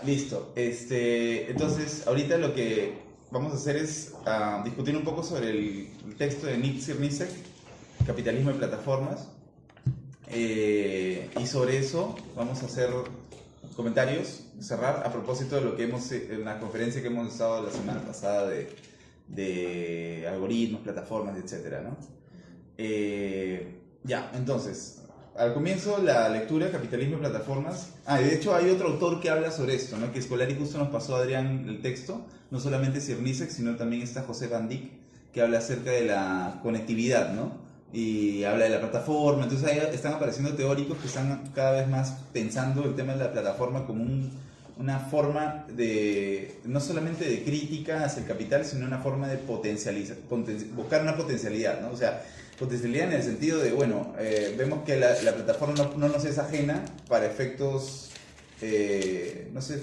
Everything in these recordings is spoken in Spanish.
Listo. Entonces, ahorita lo que vamos a hacer es discutir un poco sobre el texto de Nick Sirnicek, Capitalismo de Plataformas. Y sobre eso vamos a hacer comentarios, cerrar a propósito de lo que en la conferencia que hemos estado la semana pasada de algoritmos, plataformas, etcétera, ¿no? Ya, entonces, al comienzo la lectura, Capitalismo y Plataformas. Y de hecho hay otro autor que habla sobre esto, ¿no? Que Scolari justo nos pasó a Adrián el texto, no solamente Sirnicek, sino también está José Van Dyck, que habla acerca de la conectividad, ¿no? Y habla de la plataforma, entonces ahí están apareciendo teóricos que están cada vez más pensando el tema de la plataforma como una forma de, no solamente de crítica hacia el capital, sino una forma de potencializar, buscar una potencialidad, ¿no? O sea, potencialidad en el sentido de, bueno, vemos que la plataforma no nos es ajena para efectos, no sé,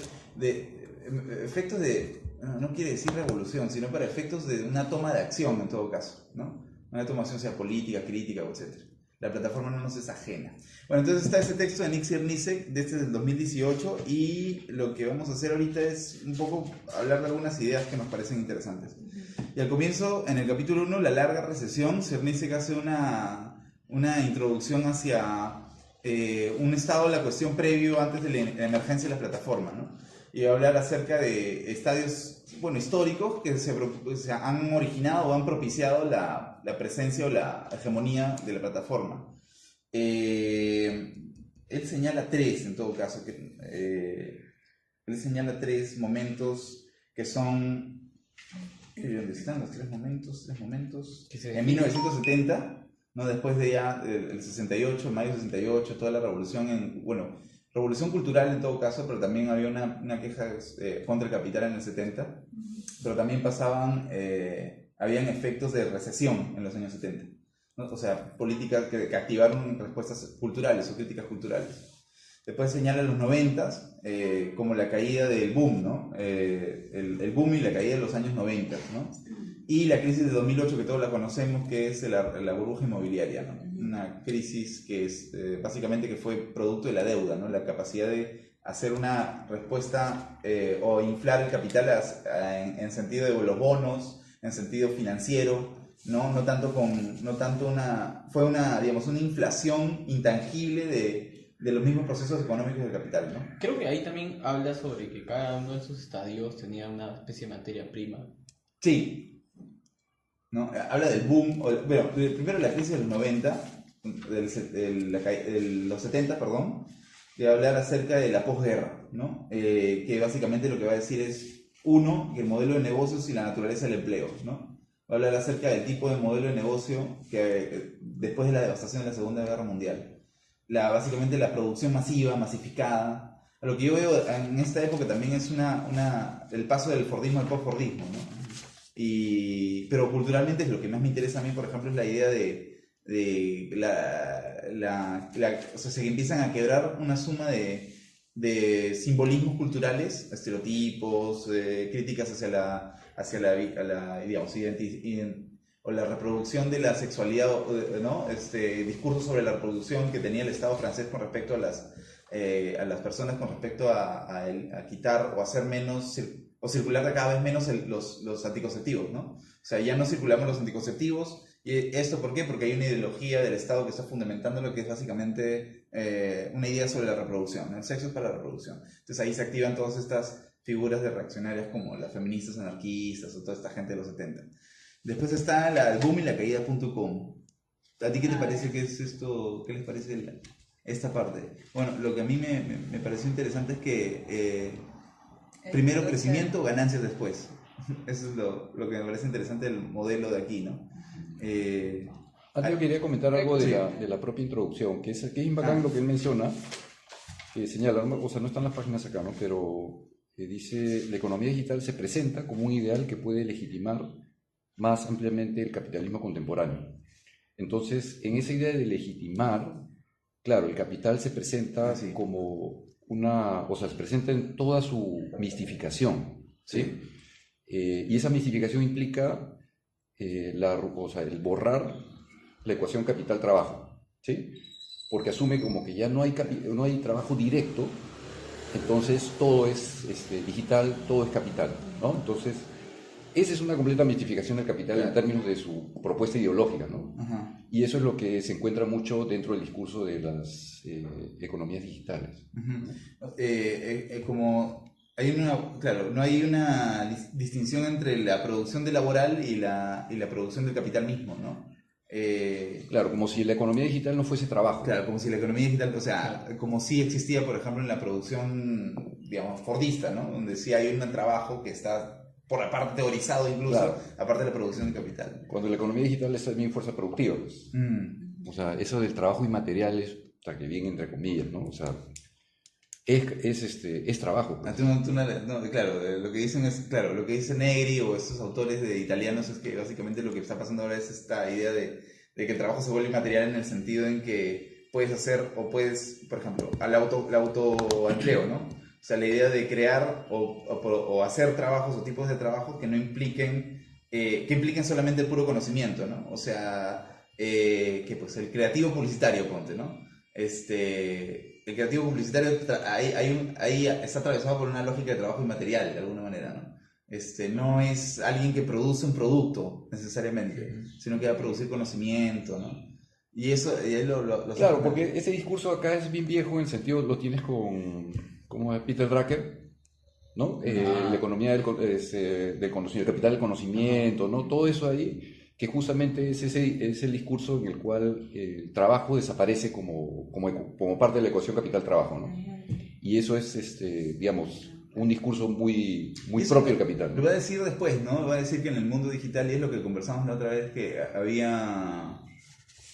efectos de, no quiere decir revolución, sino para efectos de una toma de acción en todo caso, ¿no? Una toma de acción sea política, crítica, etc. La plataforma no nos es ajena. Bueno, entonces está ese texto de Nick Sirnicek, de del 2018, y lo que vamos a hacer ahorita es un poco hablar de algunas ideas que nos parecen interesantes. Y al comienzo, en el capítulo 1, la larga recesión, Sirnicek hace una introducción hacia un estado de la cuestión previo antes de la emergencia de la plataforma, ¿no? Y va a hablar acerca de estadios, bueno, históricos que se han originado o han propiciado la presencia o la hegemonía de la plataforma. Él señala tres, en todo caso, él señala tres momentos que son, ¿dónde están los tres momentos? Tres momentos. En 1970, ¿no? Después de ya el 68, el mayo 68, toda la revolución, bueno, revolución cultural en todo caso, pero también había una queja contra el capital en el 70, pero también habían efectos de recesión en los años 70, ¿no? O sea, políticas que activaron respuestas culturales o críticas culturales. Después señala los 90 como la caída del boom, ¿no? El boom y la caída de los años 90, ¿no? Y la crisis de 2008, que todos la conocemos, que es la burbuja inmobiliaria, ¿no? Una crisis que es básicamente que fue producto de la deuda, ¿no? La capacidad de hacer una respuesta o inflar el capital en sentido de los bonos, en sentido financiero, ¿no? Fue digamos, una inflación intangible de los mismos procesos económicos del capital, ¿no? Creo que ahí también habla sobre que cada uno de esos estadios tenía una especie de materia prima. Sí, ¿no? Habla del boom, bueno, primero la crisis de los 90, de los 70, perdón, que va a hablar acerca de la posguerra, ¿no? Que básicamente lo que va a decir es, uno, que el modelo de negocios y la naturaleza del empleo, ¿no? Va a hablar acerca del tipo de modelo de negocio que después de la devastación de la Segunda Guerra Mundial. Básicamente la producción masiva, masificada. Lo que yo veo en esta época también es el paso del Fordismo al post-Fordismo, ¿no? Pero culturalmente lo que más me interesa a mí, por ejemplo, es la idea o sea, se empiezan a quebrar una suma de simbolismos culturales, estereotipos, críticas digamos, o la reproducción de la sexualidad, ¿no? Discursos sobre la reproducción que tenía el Estado francés con respecto a las personas, con respecto a quitar o hacer menos o circular cada vez menos los anticonceptivos, ¿no? O sea, ya no circulamos los anticonceptivos. ¿Y esto por qué? Porque hay una ideología del Estado que está fundamentando lo que es básicamente una idea sobre la reproducción, ¿no? El sexo es para la reproducción. Entonces ahí se activan todas estas figuras de reaccionarias como las feministas anarquistas o toda esta gente de los 70. Después está el boom y la caída.com. ¿A ti qué te parece que es esto? ¿Qué les parece esta parte? Bueno, lo que a mí me pareció interesante es que primero crecimiento, ganancias después. Eso es lo que me parece interesante del modelo de aquí, ¿no? Antes yo quería comentar algo Sí. de la propia introducción, que es bacán lo que él menciona, que señala, o sea, no están las páginas acá, ¿no? Pero dice, la economía digital se presenta como un ideal que puede legitimar más ampliamente el capitalismo contemporáneo. Entonces, en esa idea de legitimar, claro, el capital se presenta como o sea, se presenta en toda su mistificación, ¿sí? Y esa mistificación implica o sea, el borrar la ecuación capital-trabajo, ¿sí? Porque asume como que ya no hay trabajo directo Entonces todo es digital, todo es capital, ¿no? Entonces, esa es una completa mistificación del capital en términos de su propuesta ideológica, ¿no? Ajá. Y eso es lo que se encuentra mucho dentro del discurso de las economías digitales. Ujú. Como hay una, claro, no hay una distinción entre la producción de laboral y la producción del capital mismo, ¿no? Claro, como si la economía digital no fuese trabajo. Claro, como si la economía digital, o sea, como si existía, por ejemplo, en la producción, digamos, fordista, ¿no? Donde sí hay un trabajo que está, por aparte, teorizado incluso, Claro. aparte de la producción de capital. Cuando la economía digital es también fuerza productiva, pues. Mm. O sea, eso del trabajo inmaterial es, o sea, que bien entre comillas, ¿no? O sea, es trabajo, Ah, pues. claro, lo que dicen es, claro, lo que dice Negri o estos autores de italianos es que básicamente lo que está pasando ahora es esta idea de que el trabajo se vuelve inmaterial en el sentido en que puedes hacer o puedes, por ejemplo, el autoempleo, ¿no? O sea, la idea de crear o hacer trabajos o tipos de trabajos que no impliquen, que impliquen solamente el puro conocimiento, ¿no? O sea, que pues el creativo publicitario, ponte, ¿no? El creativo publicitario ahí está atravesado por una lógica de trabajo inmaterial, de alguna manera, ¿no? No es alguien que produce un producto necesariamente, sino que va a producir conocimiento, ¿no? Y eso y él lo Claro, porque ese discurso acá es bien viejo en el sentido, lo tienes con, ¿cómo es? Peter Drucker, ¿no? La economía del conocimiento, el capital del conocimiento, ¿no? Todo eso ahí, que justamente es el discurso en el cual el trabajo desaparece como parte de la ecuación capital-trabajo, ¿no? Y eso es, digamos, un discurso muy propio del capital, Lo ¿no? va a decir después, ¿no? Va a decir que en el mundo digital, y es lo que conversamos la otra vez, que había...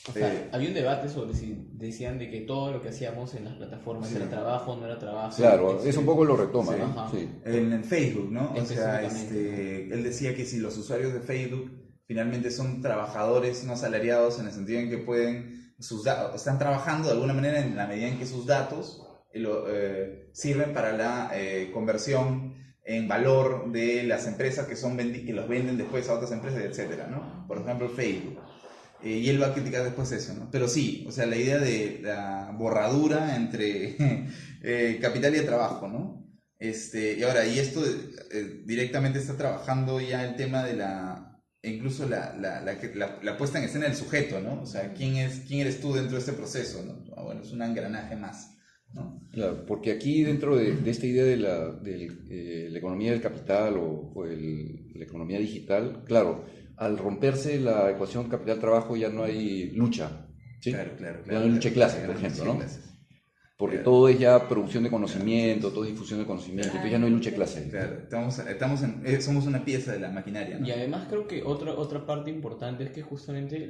O sea, había un debate sobre si decían de que todo lo que hacíamos en las plataformas Sí. era trabajo, no era trabajo. Claro, eso un poco lo retoma, Sí. ¿no? Ajá. Sí. En el Facebook, ¿no? O sea, Específicamente, él decía que si los usuarios de Facebook finalmente son trabajadores no asalariados en el sentido en que pueden, están trabajando de alguna manera en la medida en que sus datos sirven para la conversión en valor de las empresas que los venden después a otras empresas, etcétera, ¿no? Por ejemplo, Facebook. Y él va a criticar después eso, ¿no? Pero sí, o sea, la idea de la borradura entre capital y el trabajo, ¿no? Y ahora, y esto directamente está trabajando ya el tema de incluso la puesta en escena del sujeto, ¿no? O sea, quién eres tú dentro de este proceso, ¿no? Ah, bueno, es un engranaje más, ¿no? Claro, porque aquí dentro de esta idea de la economía del capital la economía digital, claro, al romperse la ecuación capital-trabajo ya no hay lucha, ¿sí? Claro. Ya no hay lucha de clases, por ejemplo, ¿no? Porque todo es ya producción de conocimiento, todo es difusión de conocimiento, entonces ya no hay lucha de clases. Claro, somos una pieza de la maquinaria, ¿no? Y además creo que otra parte importante es que justamente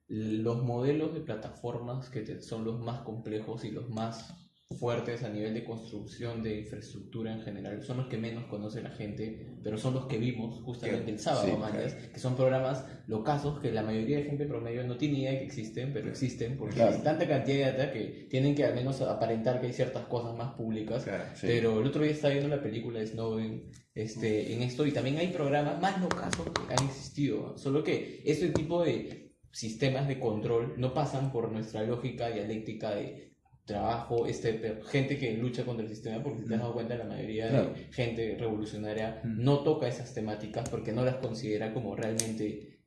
los modelos de plataformas son los más complejos y los más fuertes a nivel de construcción de infraestructura en general son los que menos conoce la gente, pero son los que vimos justamente el sábado, Sí, mañas, que son programas locazos que la mayoría de gente promedio no tiene idea de que existen, pero existen porque Claro. hay tanta cantidad de data que tienen que al menos aparentar que hay ciertas cosas más públicas. Claro, sí. Pero el otro día estaba viendo la película de Snowden en esto y también hay programas más locazos que han existido, solo que este tipo de sistemas de control no pasan por nuestra lógica dialéctica de trabajo, gente que lucha contra el sistema, porque si te has dado cuenta la mayoría Claro. de gente revolucionaria no toca esas temáticas porque no las considera como realmente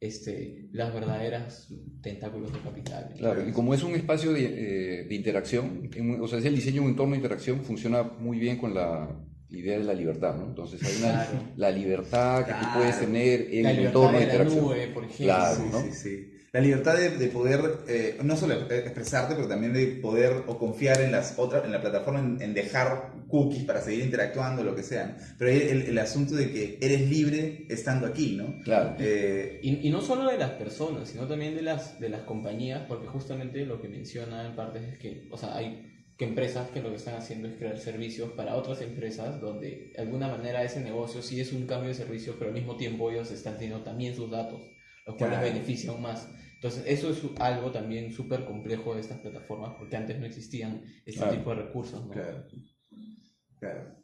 las verdaderas tentáculos de capital. Claro, y como es un espacio de interacción, o sea, es el diseño de un entorno de interacción, funciona muy bien con la idea de la libertad, ¿no? Entonces hay la libertad que tú puedes tener en La el libertad entorno de de la interacción. nube, por ejemplo. Claro, ¿no? Sí. La libertad de poder no solo expresarte, pero también de poder o confiar en en la plataforma, en dejar cookies para seguir interactuando, lo que sea. Pero el asunto de que eres libre estando aquí, ¿no? Claro. Y no solo de las personas, sino también de las compañías, porque justamente lo que menciona en parte es que, o sea, hay que empresas que lo que están haciendo es crear servicios para otras empresas donde de alguna manera ese negocio sí es un cambio de servicio, pero al mismo tiempo ellos están teniendo también sus datos, los cuales benefician más. Entonces eso es algo también súper complejo de estas plataformas porque antes no existían este tipo de recursos, ¿no? Claro.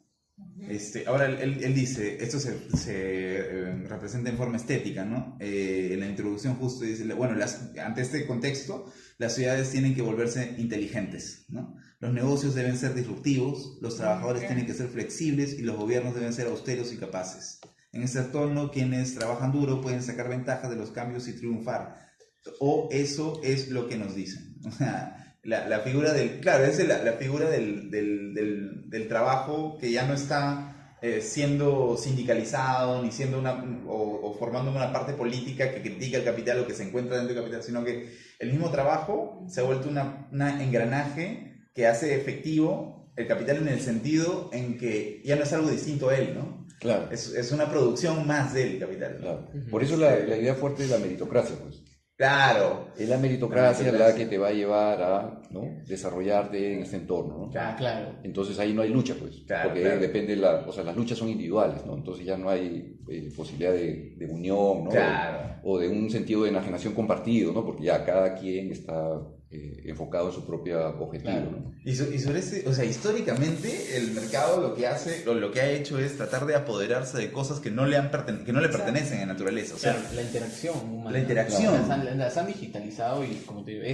Ahora él dice, esto se representa en forma estética, ¿no? En la introducción justo dice, bueno, ante este contexto, las ciudades tienen que volverse inteligentes, ¿no? Los negocios deben ser disruptivos, los trabajadores tienen que ser flexibles y los gobiernos deben ser austeros y capaces. En este entorno, quienes trabajan duro pueden sacar ventaja de los cambios y triunfar. O eso es lo que nos dicen. O sea, la figura del... Claro, es la figura del trabajo que ya no está siendo sindicalizado, ni siendo o formando una parte política que critica el capital o que se encuentra dentro del capital, sino que el mismo trabajo se ha vuelto un engranaje que hace efectivo el capital en el sentido en que ya no es algo distinto a él, ¿no? Claro. Es una producción más del capital, ¿no? Claro. Por eso la idea fuerte de la meritocracia, pues. Claro. Es la meritocracia la que te va a llevar a, ¿no?, desarrollarte en este entorno, ¿no? Claro. Entonces ahí no hay lucha, pues, Claro, porque claro. depende, o sea, las luchas son individuales, ¿no? Entonces ya no hay posibilidad de unión, ¿no? Claro. O de un sentido de enajenación compartido, ¿no? Porque ya cada quien está enfocado en su propio objetivo, Claro. ¿no? Y sobre o sea, históricamente el mercado lo que hace, o lo que ha hecho es tratar de apoderarse de cosas que no le pertenecen en naturaleza. O sea, Claro, la interacción humana. La interacción. Las han digitalizado y, como te digo,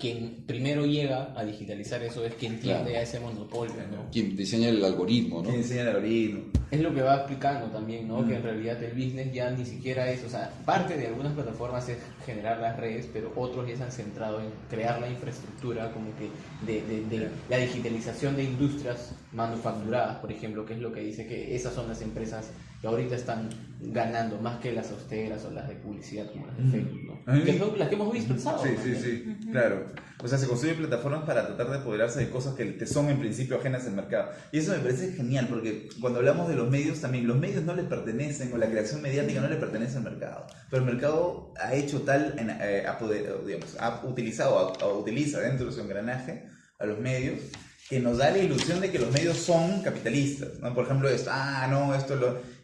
quien primero llega a digitalizar eso es quien tiende Claro. a ese monopolio, ¿no? Quien diseña el algoritmo, ¿no? que enseña el algoritmo. Es lo que va explicando también, ¿no? Que en realidad el business ya ni siquiera es, o sea, parte de algunas plataformas es generar las redes, pero otros ya se han centrado en crear la infraestructura como que de la digitalización de industrias manufacturadas, por ejemplo, que es lo que dice que esas son las empresas que ahorita están ganando más que las austeras o las de publicidad como las de Facebook, ¿no? Que son las que hemos visto el sábado. Sí, claro. O sea, se construyen plataformas para tratar de apoderarse de cosas que te son en principio ajenas al mercado. Y eso me parece genial, porque cuando hablamos de los medios también, los medios no les pertenecen, o la creación mediática no le pertenece al mercado. Pero el mercado ha hecho utiliza dentro de su engranaje a los medios, que nos da la ilusión de que los medios son capitalistas, ¿no? Por ejemplo,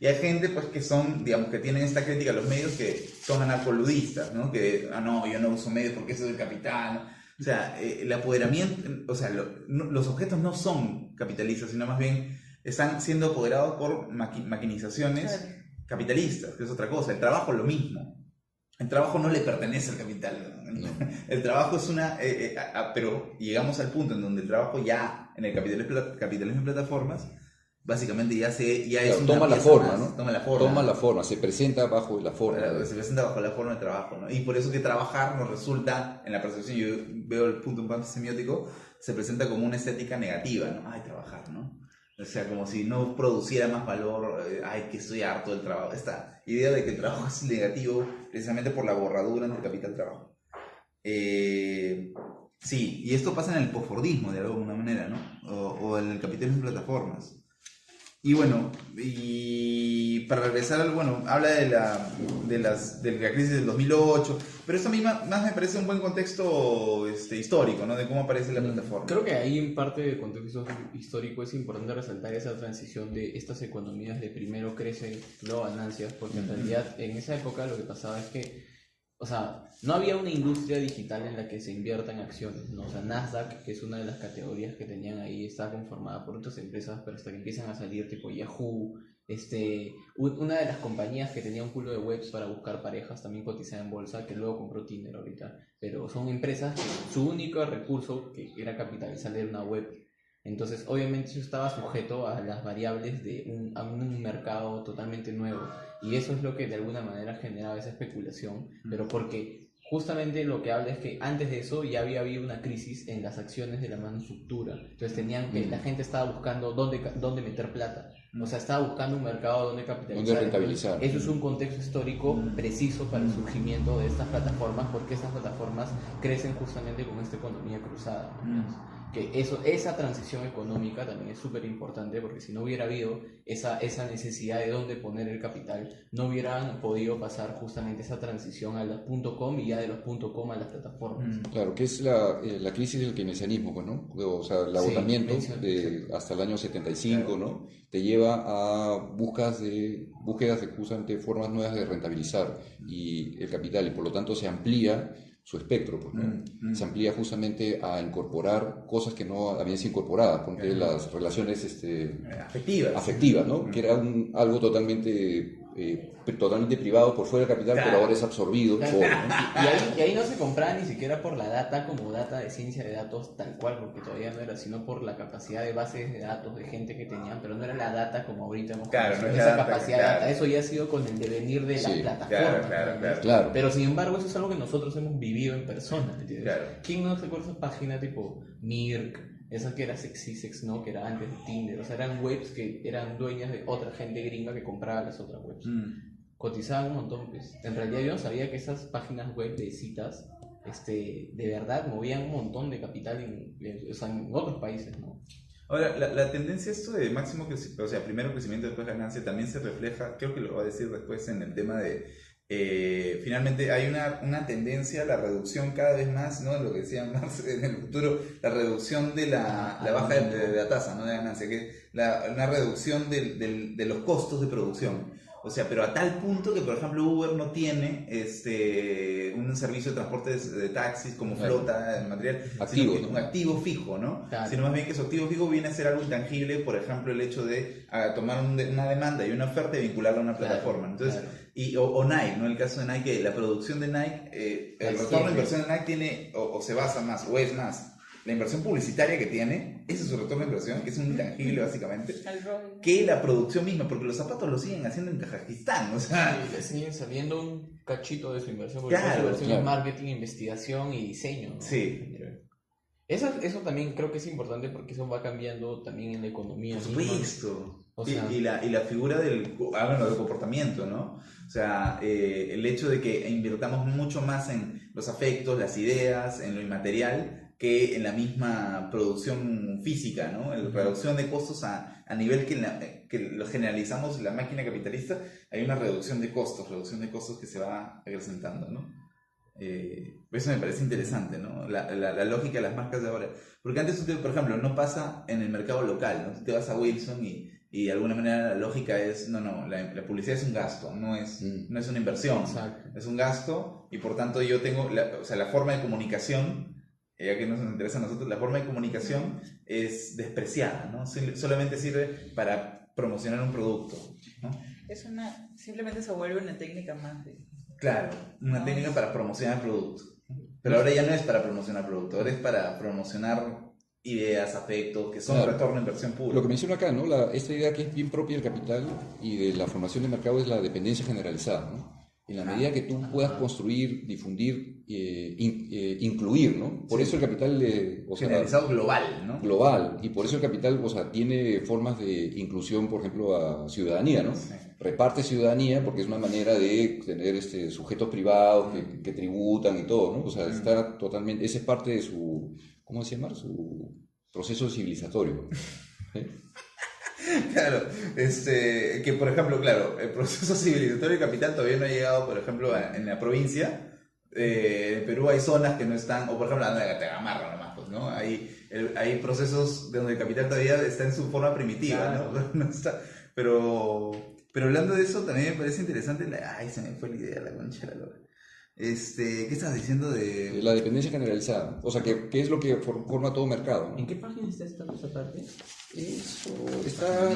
y hay gente pues que son, digamos, que tienen esta crítica a los medios que son anarcoludistas, ¿no? Que, no, yo no uso medios porque eso es el capital, ¿no? O sea, el apoderamiento, o sea, los objetos no son capitalistas, sino más bien están siendo apoderados por maquinizaciones capitalistas, que es otra cosa. El trabajo es lo mismo. El trabajo no le pertenece al capital, ¿no? No. El trabajo es pero llegamos al punto en donde el trabajo ya, en el capitalismo en plataformas, básicamente ya es una toma la pieza forma, más, ¿no? Toma la forma. Se presenta bajo la forma. Se presenta bajo la forma de trabajo, ¿no? Y por eso que trabajar nos resulta, en la percepción, yo veo el punto un poco semiótico, se presenta como una estética negativa, ¿no? Ay, trabajar, ¿no? O sea, como si no produciera más valor, ay, que estoy harto del trabajo. Esta idea de que el trabajo es negativo precisamente por la borradura entre capital y trabajo. Sí, y esto pasa en el posfordismo de alguna manera, ¿no? O en el capitalismo en plataformas. Y bueno, y para regresar al, bueno, habla de la crisis del 2008, pero eso a mí más me parece un buen contexto histórico, ¿no? De cómo aparece la plataforma. Creo que ahí en parte del contexto histórico es importante resaltar esa transición de estas economías de primero crecen, luego ganancias, porque en realidad en esa época lo que pasaba es que, o sea, no había una industria digital en la que se invierta en acciones, ¿no? O sea, Nasdaq, que es una de las categorías que tenían ahí, estaba conformada por otras empresas, pero hasta que empiezan a salir tipo Yahoo, una de las compañías que tenía un culo de webs para buscar parejas también cotizada en bolsa, que luego compró Tinder ahorita, pero son empresas que su único recurso que era capitalizar era una web. Entonces, obviamente eso estaba sujeto a las variables de a un mercado totalmente nuevo. Y eso es lo que de alguna manera generaba esa especulación, pero porque justamente lo que habla es que antes de eso ya había habido una crisis en las acciones de la manufactura. Entonces tenían que, la gente estaba buscando dónde meter plata. O sea, estaba buscando un mercado donde capitalizar. Donde rentabilizar. Entonces, eso es un contexto histórico preciso para el surgimiento de estas plataformas, porque estas plataformas crecen justamente con esta economía cruzada, ¿no? Que esa transición económica también es súper importante, porque si no hubiera habido esa necesidad de dónde poner el capital, no hubieran podido pasar justamente esa transición a las .com y ya de los .com a las plataformas. Claro, que es la crisis del keynesianismo, pues, ¿no? O sea, el agotamiento hasta el año 75, ¿no? Te lleva a búsquedas de justamente formas nuevas de rentabilizar y el capital, y por lo tanto se amplía su espectro, pues, ¿no? Mm. Se amplía justamente a incorporar cosas que no habían sido incorporadas, porque las relaciones afectivas, ¿no? Que era algo totalmente privado por fuera del capital, Claro. pero ahora es absorbido Claro. todo, ¿no? Y ahí no se compraba ni siquiera por la data como data de ciencia de datos tal cual, porque todavía no era, sino por la capacidad de bases de datos de gente que tenían, pero no era la data como ahorita hemos Claro, conocido, no es esa la data, capacidad de claro. data. Eso ya ha sido con el devenir de Sí, la plataforma. claro. Claro. Pero sin embargo, eso es algo que nosotros hemos vivido en persona, ¿entiendes? Claro. ¿Quién no se acuerda de esa página tipo Mirk? Esa que era Sexy Sex, ¿no? Que era antes de Tinder. O sea, eran webs que eran dueñas de otra gente gringa que compraba las otras webs. Cotizaban un montón, pues. En realidad yo no sabía que esas páginas web de citas, de verdad movían un montón de capital en otros países, ¿no? Ahora, la tendencia esto de máximo crecimiento, o sea, primero crecimiento, después ganancia, también se refleja, creo que lo va a decir después en el tema de, finalmente hay una tendencia a la reducción cada vez más, ¿no? Lo que decía Marx en el futuro, la reducción de la baja de la tasa, ¿no? De ganancia, que es una reducción de los costos de producción. O sea, pero a tal punto que, por ejemplo, Uber no tiene un servicio de transporte de taxis como flota de material, activo, sino que ¿no? un activo fijo, ¿no? Claro. Sino más bien que su activo fijo viene a ser algo intangible, por ejemplo, el hecho de tomar una demanda y una oferta y vincularla a una plataforma. Entonces, Claro. o Nike, ¿no? El caso de Nike, que la producción de Nike, el retorno de inversión de Nike tiene, o se basa más, o es más, la inversión publicitaria que tiene, ese es su retorno de inversión, que es un intangible básicamente, que la producción misma, porque los zapatos lo siguen haciendo en Kazajistán, o sea... Sí, le siguen saliendo un cachito de su inversión, porque Claro, su inversión claro. es marketing, investigación y diseño, ¿no? Sí. Eso también creo que es importante porque eso va cambiando también en la economía. Por misma. supuesto. O sea, y la figura del comportamiento, ¿no? O sea, el hecho de que invirtamos mucho más en los afectos, las ideas, en lo inmaterial, que en la misma producción física, ¿no? En la reducción de costos a nivel que lo generalizamos en la máquina capitalista, hay una reducción de costos que se va acrecentando, ¿no? Eso me parece interesante, ¿no? La lógica de las marcas de ahora. Porque antes, por ejemplo, no pasa en el mercado local, ¿no? Tú te vas a Wilson y de alguna manera la lógica es, la publicidad es un gasto, no es una inversión. exacto. Es un gasto y por tanto yo tengo, la forma de comunicación, ya que nos interesa a nosotros, la forma de comunicación es despreciada, ¿no? Solamente sirve para promocionar un producto, ¿no? Simplemente se vuelve una técnica más de... Claro, una técnica para promocionar producto. Pero ahora ya no es para promocionar producto, ahora es para promocionar ideas, afectos, que son Claro. retorno de inversión pura. Lo que menciono acá, ¿no? Esta idea que es bien propia del capital y de la formación de mercado es la dependencia generalizada, ¿no? En la medida que tú puedas construir, difundir, incluir, ¿no? Por eso el capital, generalizado global, ¿no? global, y por eso el capital, tiene formas de inclusión, por ejemplo, a ciudadanía, ¿no? Sí. Reparte ciudadanía porque es una manera de tener sujetos privados que tributan y todo, ¿no? O sea, está totalmente, esa es parte de su, ¿cómo se llama? Su proceso civilizatorio. ¿Sí? Claro, que por ejemplo, claro, el proceso civilizatorio de capital todavía no ha llegado, por ejemplo, en la provincia. En Perú hay zonas que no están, o por ejemplo, la de Gamarra nomás, pues, ¿no? Hay procesos donde el capital todavía está en su forma primitiva, Claro. ¿no? No está, pero hablando de eso, también me parece interesante, ay, se me fue la idea, la concha de la lora. ¿Qué estabas diciendo de...? La dependencia generalizada, o sea, que es lo que forma todo mercado, ¿no? ¿En qué página está esa parte? Eso está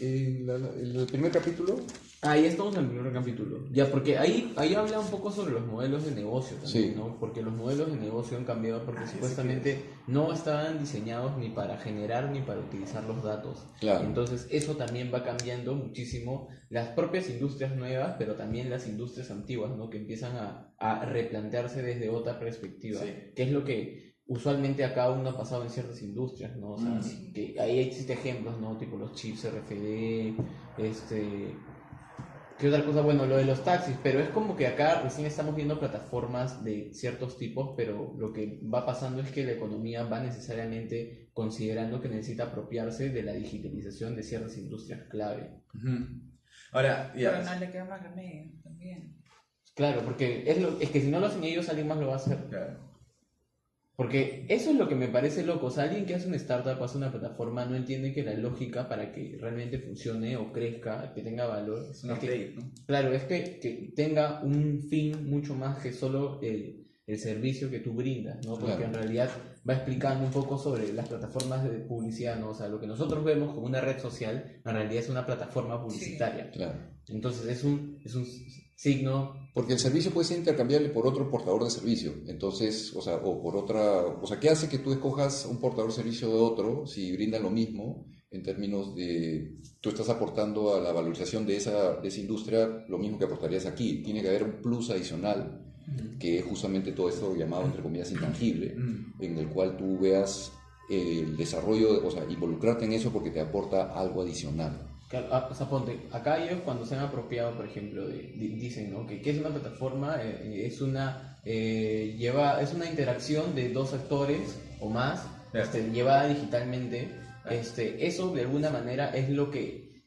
en el primer capítulo. Ahí estamos en el primer capítulo. Ya, porque ahí habla un poco sobre los modelos de negocio también, Sí. ¿no? Porque los modelos de negocio han cambiado porque supuestamente no estaban diseñados ni para generar ni para utilizar los datos. Claro. Entonces eso también va cambiando muchísimo las propias industrias nuevas, pero también las industrias antiguas, ¿no? Que empiezan a replantearse desde otra perspectiva. Sí. Que es lo que usualmente acá aún no ha pasado en ciertas industrias, ¿no? O sea, que ahí existen ejemplos, ¿no? Tipo los chips RFID, ¿qué otra cosa? Bueno, lo de los taxis, pero es como que acá recién estamos viendo plataformas de ciertos tipos, pero lo que va pasando es que la economía va necesariamente considerando que necesita apropiarse de la digitalización de ciertas industrias clave. Ahora, Pero ya. no le queda más remedio también. Claro, porque es que si no lo hacen ellos, alguien más lo va a hacer. Claro. Porque eso es lo que me parece loco. O sea, alguien que hace una startup, hace una plataforma, no entiende que la lógica para que realmente funcione o crezca, que tenga valor, Es un es que, update, ¿no? claro, es que tenga un fin mucho más que solo el servicio que tú brindas, ¿no? Porque Claro. en realidad va explicando un poco sobre las plataformas de publicidad, ¿no? O sea, lo que nosotros vemos como una red social, en realidad es una plataforma publicitaria. Claro. Entonces es un signo. Porque el servicio puede ser intercambiable por otro portador de servicio. Entonces, o sea, o por otra... O sea, ¿qué hace que tú escojas un portador de servicio de otro si brindan lo mismo en términos de... Tú estás aportando a la valorización de esa industria lo mismo que aportarías aquí. Tiene que haber un plus adicional, que es justamente todo esto llamado, entre comillas, intangible, en el cual tú veas el desarrollo, o sea, involucrarte en eso porque te aporta algo adicional. O sea, ponte, acá ellos cuando se han apropiado, por ejemplo, dicen, ¿no? Que es una plataforma, es es una interacción de dos actores o más, llevada digitalmente. Eso de alguna manera es lo que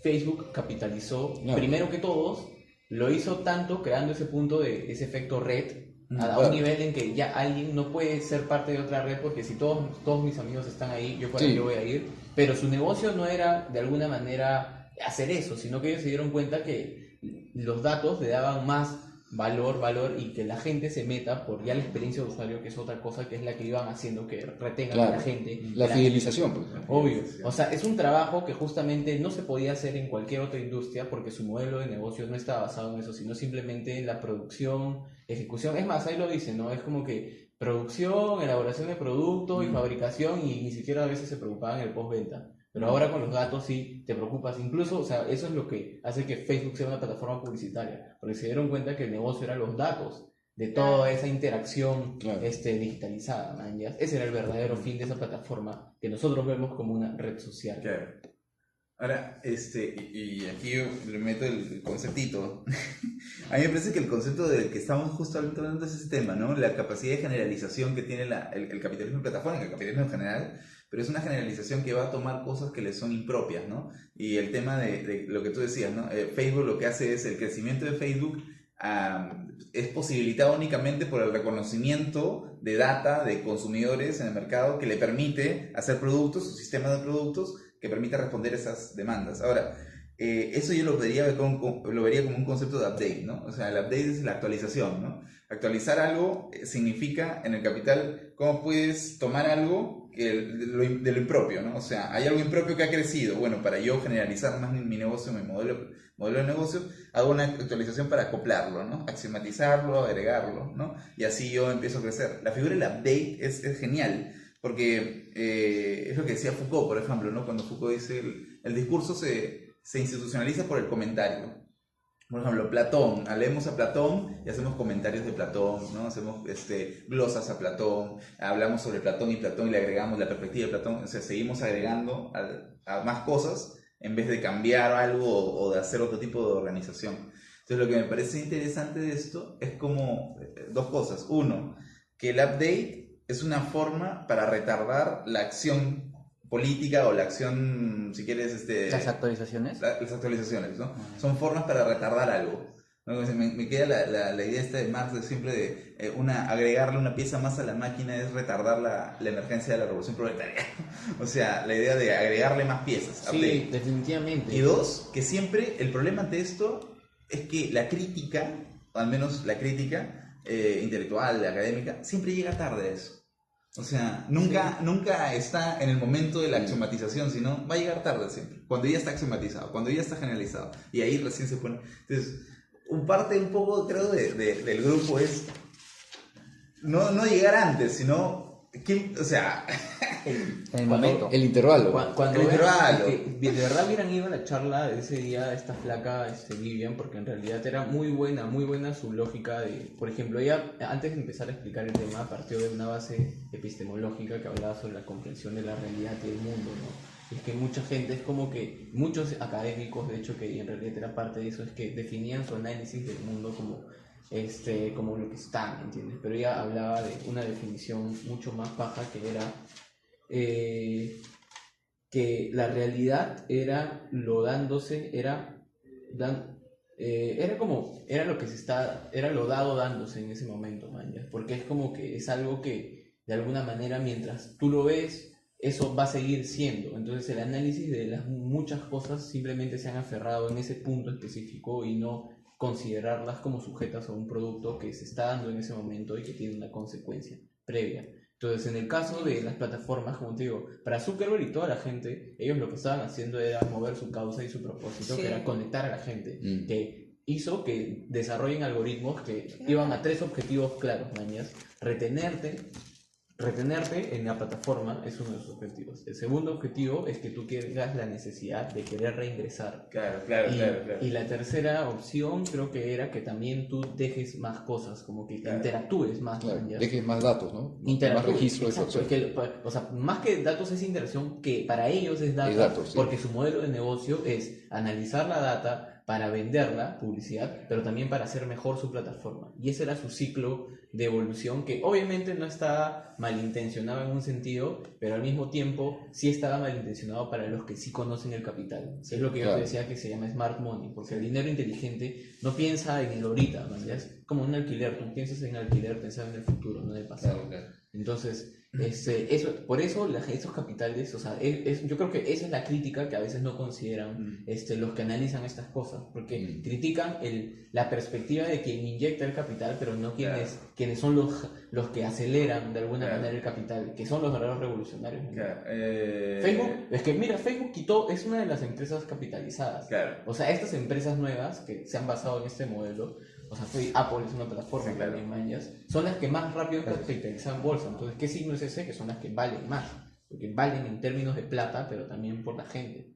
Facebook capitalizó, Claro. primero que todos, lo hizo tanto creando ese punto de ese efecto red, a Claro. un nivel en que ya alguien no puede ser parte de otra red porque si todos mis amigos están ahí, yo por Sí. ahí voy a ir, pero su negocio no era de alguna manera hacer eso, sino que ellos se dieron cuenta que los datos le daban más valor y que la gente se meta por ya la experiencia de usuario, que es otra cosa, que es la que iban haciendo que retengan a la gente. La que fidelización, pues. Obvio, o sea, es un trabajo que justamente no se podía hacer en cualquier otra industria porque su modelo de negocio no estaba basado en eso, sino simplemente en la producción, ejecución. Es más, ahí lo dice, ¿no? Es como que producción, elaboración de producto y fabricación y ni siquiera a veces se preocupaban en el postventa. Pero ahora con los datos sí te preocupas. Incluso, o sea, eso es lo que hace que Facebook sea una plataforma publicitaria, porque se dieron cuenta que el negocio eran los datos de toda esa interacción Claro. digitalizada, man, ya. Ese era el verdadero fin de esa plataforma que nosotros vemos como una red social. Claro. Ahora, y aquí yo le meto el conceptito. A mí me parece que el concepto del que estamos justo hablando es ese tema, ¿no? La capacidad de generalización que tiene el capitalismo plataforma, el capitalismo en general, pero es una generalización que va a tomar cosas que le son impropias, ¿no? Y el tema de lo que tú decías, ¿no? Facebook lo que hace es el crecimiento de Facebook es posibilitado únicamente por el reconocimiento de data de consumidores en el mercado que le permite hacer productos, su sistema de productos que permite responder esas demandas. Ahora, eso yo lo vería como un concepto de update, ¿no? O sea, el update es la actualización, ¿no? Actualizar algo significa, en el capital, cómo puedes tomar algo de lo impropio, ¿no? O sea, hay algo impropio que ha crecido. Bueno, para yo generalizar más mi negocio, mi modelo de negocio, hago una actualización para acoplarlo, ¿no? Axiomatizarlo, agregarlo, ¿no? Y así yo empiezo a crecer. La figura del update es genial, porque es lo que decía Foucault, por ejemplo, ¿no? Cuando Foucault dice el discurso se institucionaliza por el comentario. Por ejemplo, Platón, leemos a Platón y hacemos comentarios de Platón, ¿no? Hacemos glosas a Platón, hablamos sobre Platón y le agregamos la perspectiva de Platón, o sea, seguimos agregando a más cosas en vez de cambiar algo o de hacer otro tipo de organización. Entonces, lo que me parece interesante de esto es como dos cosas. Uno, que el update es una forma para retardar la acción política o la acción, si quieres, Las actualizaciones. las actualizaciones, ¿no? Son formas para retardar algo, ¿no? Me queda la idea esta de Marx de siempre de agregarle una pieza más a la máquina es retardar la emergencia de la revolución proletaria. O sea, la idea de agregarle más piezas. Sí, update. definitivamente. Y dos, que siempre el problema ante esto es que la crítica, o al menos la crítica intelectual, académica, siempre llega tarde a eso. O sea, nunca está en el momento de la axiomatización, sino va a llegar tarde siempre, cuando ya está axiomatizado, cuando ya está generalizado, y ahí recién se pone. Entonces, un poco, creo, del grupo es no llegar antes, sino, o sea, En el momento. El intervalo. Cuando El intervalo. de verdad hubieran ido a la charla de ese día esta flaca Vivian, porque en realidad era muy buena su lógica de, por ejemplo, ella antes de empezar a explicar el tema partió de una base epistemológica que hablaba sobre la comprensión de la realidad y del mundo, ¿no? Y es que mucha gente, es como que muchos académicos, de hecho, que en realidad era parte de eso, es que definían su análisis del mundo como lo que está, ¿entiendes? Pero ella hablaba de una definición mucho más baja que era que la realidad era lo dándose, era lo que era lo dado dándose en ese momento, man, ¿ya? Porque es como que es algo que de alguna manera mientras tú lo ves, eso va a seguir siendo. Entonces el análisis de las muchas cosas simplemente se han aferrado en ese punto específico y no considerarlas como sujetas a un producto que se está dando en ese momento y que tiene una consecuencia previa. Entonces, en el caso de las plataformas, como te digo, para Zuckerberg y toda la gente, ellos lo que estaban haciendo era mover su causa y su propósito, Sí. que era conectar a la gente, Mm. que hizo que desarrollen algoritmos que iban a 3 objetivos claros, mañas. Retenerte en la plataforma es uno de los objetivos. El segundo objetivo es que tú tengas la necesidad de querer reingresar. Claro. Y la tercera opción creo que era que también tú dejes más cosas, como que Claro. interactúes más. Claro, ¿ya? dejes más datos, ¿no? Más Interactúes, registro de exacto, eso. es que, o sea, más que datos es interacción, que para ellos es data, Es datos, sí. porque su modelo de negocio es analizar la data para venderla, publicidad, pero también para hacer mejor su plataforma. Y ese era su ciclo de evolución, que obviamente no estaba malintencionado en un sentido, pero al mismo tiempo sí estaba malintencionado para los que sí conocen el capital. Es lo que yo Claro. te decía que se llama smart money, porque el dinero inteligente no piensa en el ahorita, ¿no? Es como un alquiler, tú piensas en alquiler pensando en el futuro, no en el pasado. Entonces, por eso esos capitales, o sea, yo creo que esa es la crítica que a veces no consideran los que analizan estas cosas, porque critican la perspectiva de quien inyecta el capital, pero no quienes son los que aceleran de alguna manera el capital, que son los verdaderos revolucionarios. ¿no? Facebook, es que mira, Facebook es una de las empresas capitalizadas. Claro. O sea, estas empresas nuevas que se han basado en este modelo, o sea, Apple es una plataforma Sí, claro. también, mañas, son las que más rápido capitalizan bolsa. Entonces, ¿qué signo es ese? Que son las que valen más. Porque valen en términos de plata, pero también por la gente.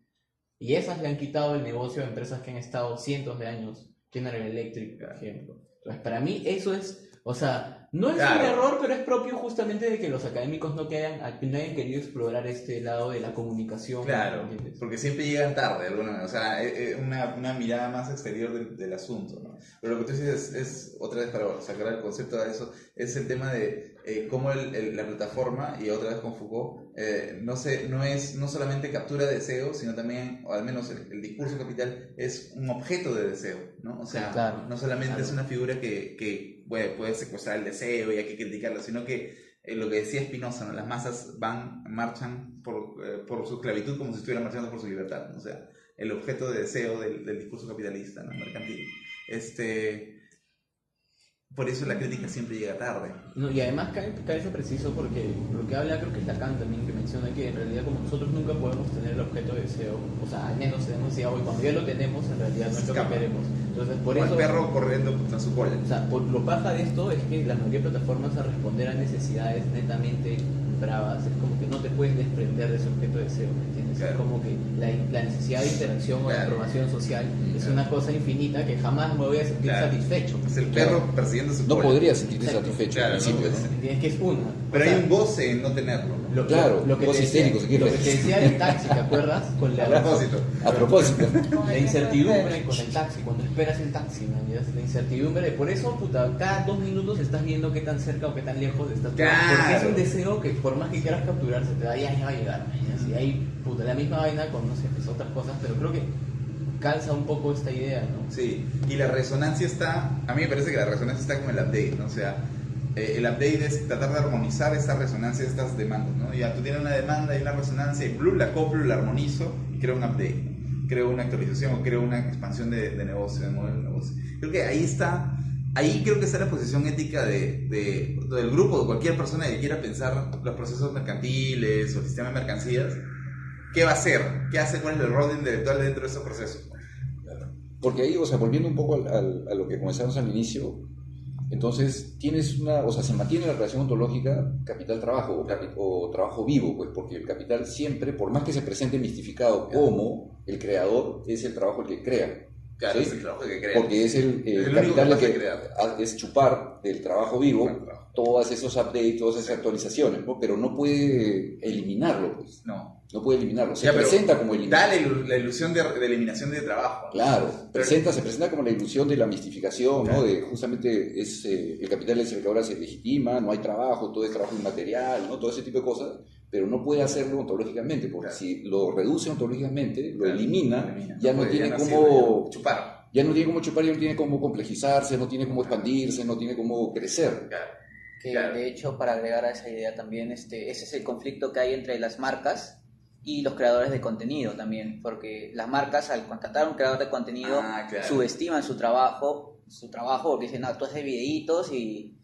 Y esas le han quitado el negocio a empresas que han estado cientos de años, General Electric, por ejemplo. Entonces, para mí eso es, o sea, no es Claro. un error, pero es propio justamente de que los académicos no hayan querido explorar este lado de la comunicación. Claro, ¿entiendes? porque siempre llegan tarde, de alguna manera. O sea, una mirada más exterior del asunto, ¿no? Pero lo que tú dices es, otra vez para sacar el concepto de eso, es el tema de cómo la plataforma, y otra vez con Foucault, no solamente captura deseos, sino también, o al menos el discurso capital, es un objeto de deseo, ¿no? O sea, Sí, claro. no solamente Claro. es una figura que puede secuestrar el deseo y hay que criticarlo, sino que lo que decía Spinoza, ¿no? Las masas marchan por su esclavitud como si estuvieran marchando por su libertad, ¿no? O sea, el objeto de deseo del discurso capitalista, ¿no? Mercantil. Por eso la crítica siempre llega tarde. No, y además cae eso preciso porque lo que habla creo que es Lacan también, que menciona que en realidad como nosotros nunca podemos tener el objeto de deseo, o sea, al menos tenemos decía hoy, cuando ya lo tenemos en realidad no es lo que Escapa. queremos. Entonces por Como eso... el perro corriendo a su cola. O sea, lo paja de esto es que la mayoría de plataformas a responder a necesidades netamente bravas, es como que no te puedes desprender de ese objeto de deseo, ¿me entiendes? Claro. Es como que la necesidad de interacción o de Claro. aprobación social es Claro. una cosa infinita que jamás me voy a sentir Claro. satisfecho. Es el Claro. perro persiguiendo su No cola. podría sentirte Exacto. satisfecho Claro, al principio, no, ¿no? ¿Entiendes? Que es una. Pero O sea, hay un goce en no tenerlo, ¿no? Claro, lo que vos te decía, histérico, si quieres. lo que te decía del taxi, ¿te acuerdas? Con A propósito. A propósito. la incertidumbre con el taxi, cuando esperas el taxi, ¿no? La incertidumbre, por eso, puta, cada 2 minutos estás viendo qué tan cerca o qué tan lejos estás. Claro. Porque es un deseo que por más que quieras capturar, se te va, ya va a llegar, ¿no? Y ahí, puta, la misma vaina con, no sé, pues, otras cosas, pero creo que calza un poco esta idea, ¿no? Sí, y la resonancia a mí me parece que la resonancia está con el update, ¿no? O sea, el update es tratar de armonizar esa resonancia de estas demandas, ¿no? Ya tú tienes una demanda y una resonancia y la acoplo, la armonizo y creo un update, ¿no? Creo una actualización o creo una expansión de negocio, de modelo de negocio. Creo que ahí creo que está la posición ética del grupo, de cualquier persona que quiera pensar los procesos mercantiles o el sistema de mercancías. ¿Qué va a hacer? ¿Qué hace? ¿Cuál es el rol intelectual dentro de esos procesos? Porque ahí, o sea, volviendo un poco a lo que comenzamos al inicio, entonces se mantiene la relación ontológica capital-trabajo o trabajo vivo, pues, porque el capital siempre, por más que se presente mistificado como el creador, es el trabajo el que crea. Claro, ¿sí? es el trabajo que crea. Porque es el único capital el capaz de que crear. es chupar del trabajo vivo Claro. todas esos updates, todas esas actualizaciones, ¿no? Pero no puede eliminarlo, pues. No. No puede eliminarlo. Se Ya, pero presenta como eliminado. Da la ilusión de eliminación de trabajo, ¿no? Claro, Pero- se presenta como la ilusión de la mistificación, ¿no? De justamente el capital es el que ahora se legitima, no hay trabajo, todo es trabajo inmaterial, ¿no? Todo ese tipo de cosas, pero no puede hacerlo ontológicamente, porque Claro. si lo reduce ontológicamente, lo Claro, elimina, ya no puede, tiene ya como sirve, chupar. ya no tiene cómo chupar, ya no tiene cómo complejizarse, no tiene cómo expandirse, no tiene cómo crecer. Claro. Que Claro. de hecho, para agregar a esa idea también, ese es el conflicto que hay entre las marcas y los creadores de contenido también, porque las marcas al contratar a un creador de contenido Claro. subestiman su trabajo porque dicen, no, tú haces videitos y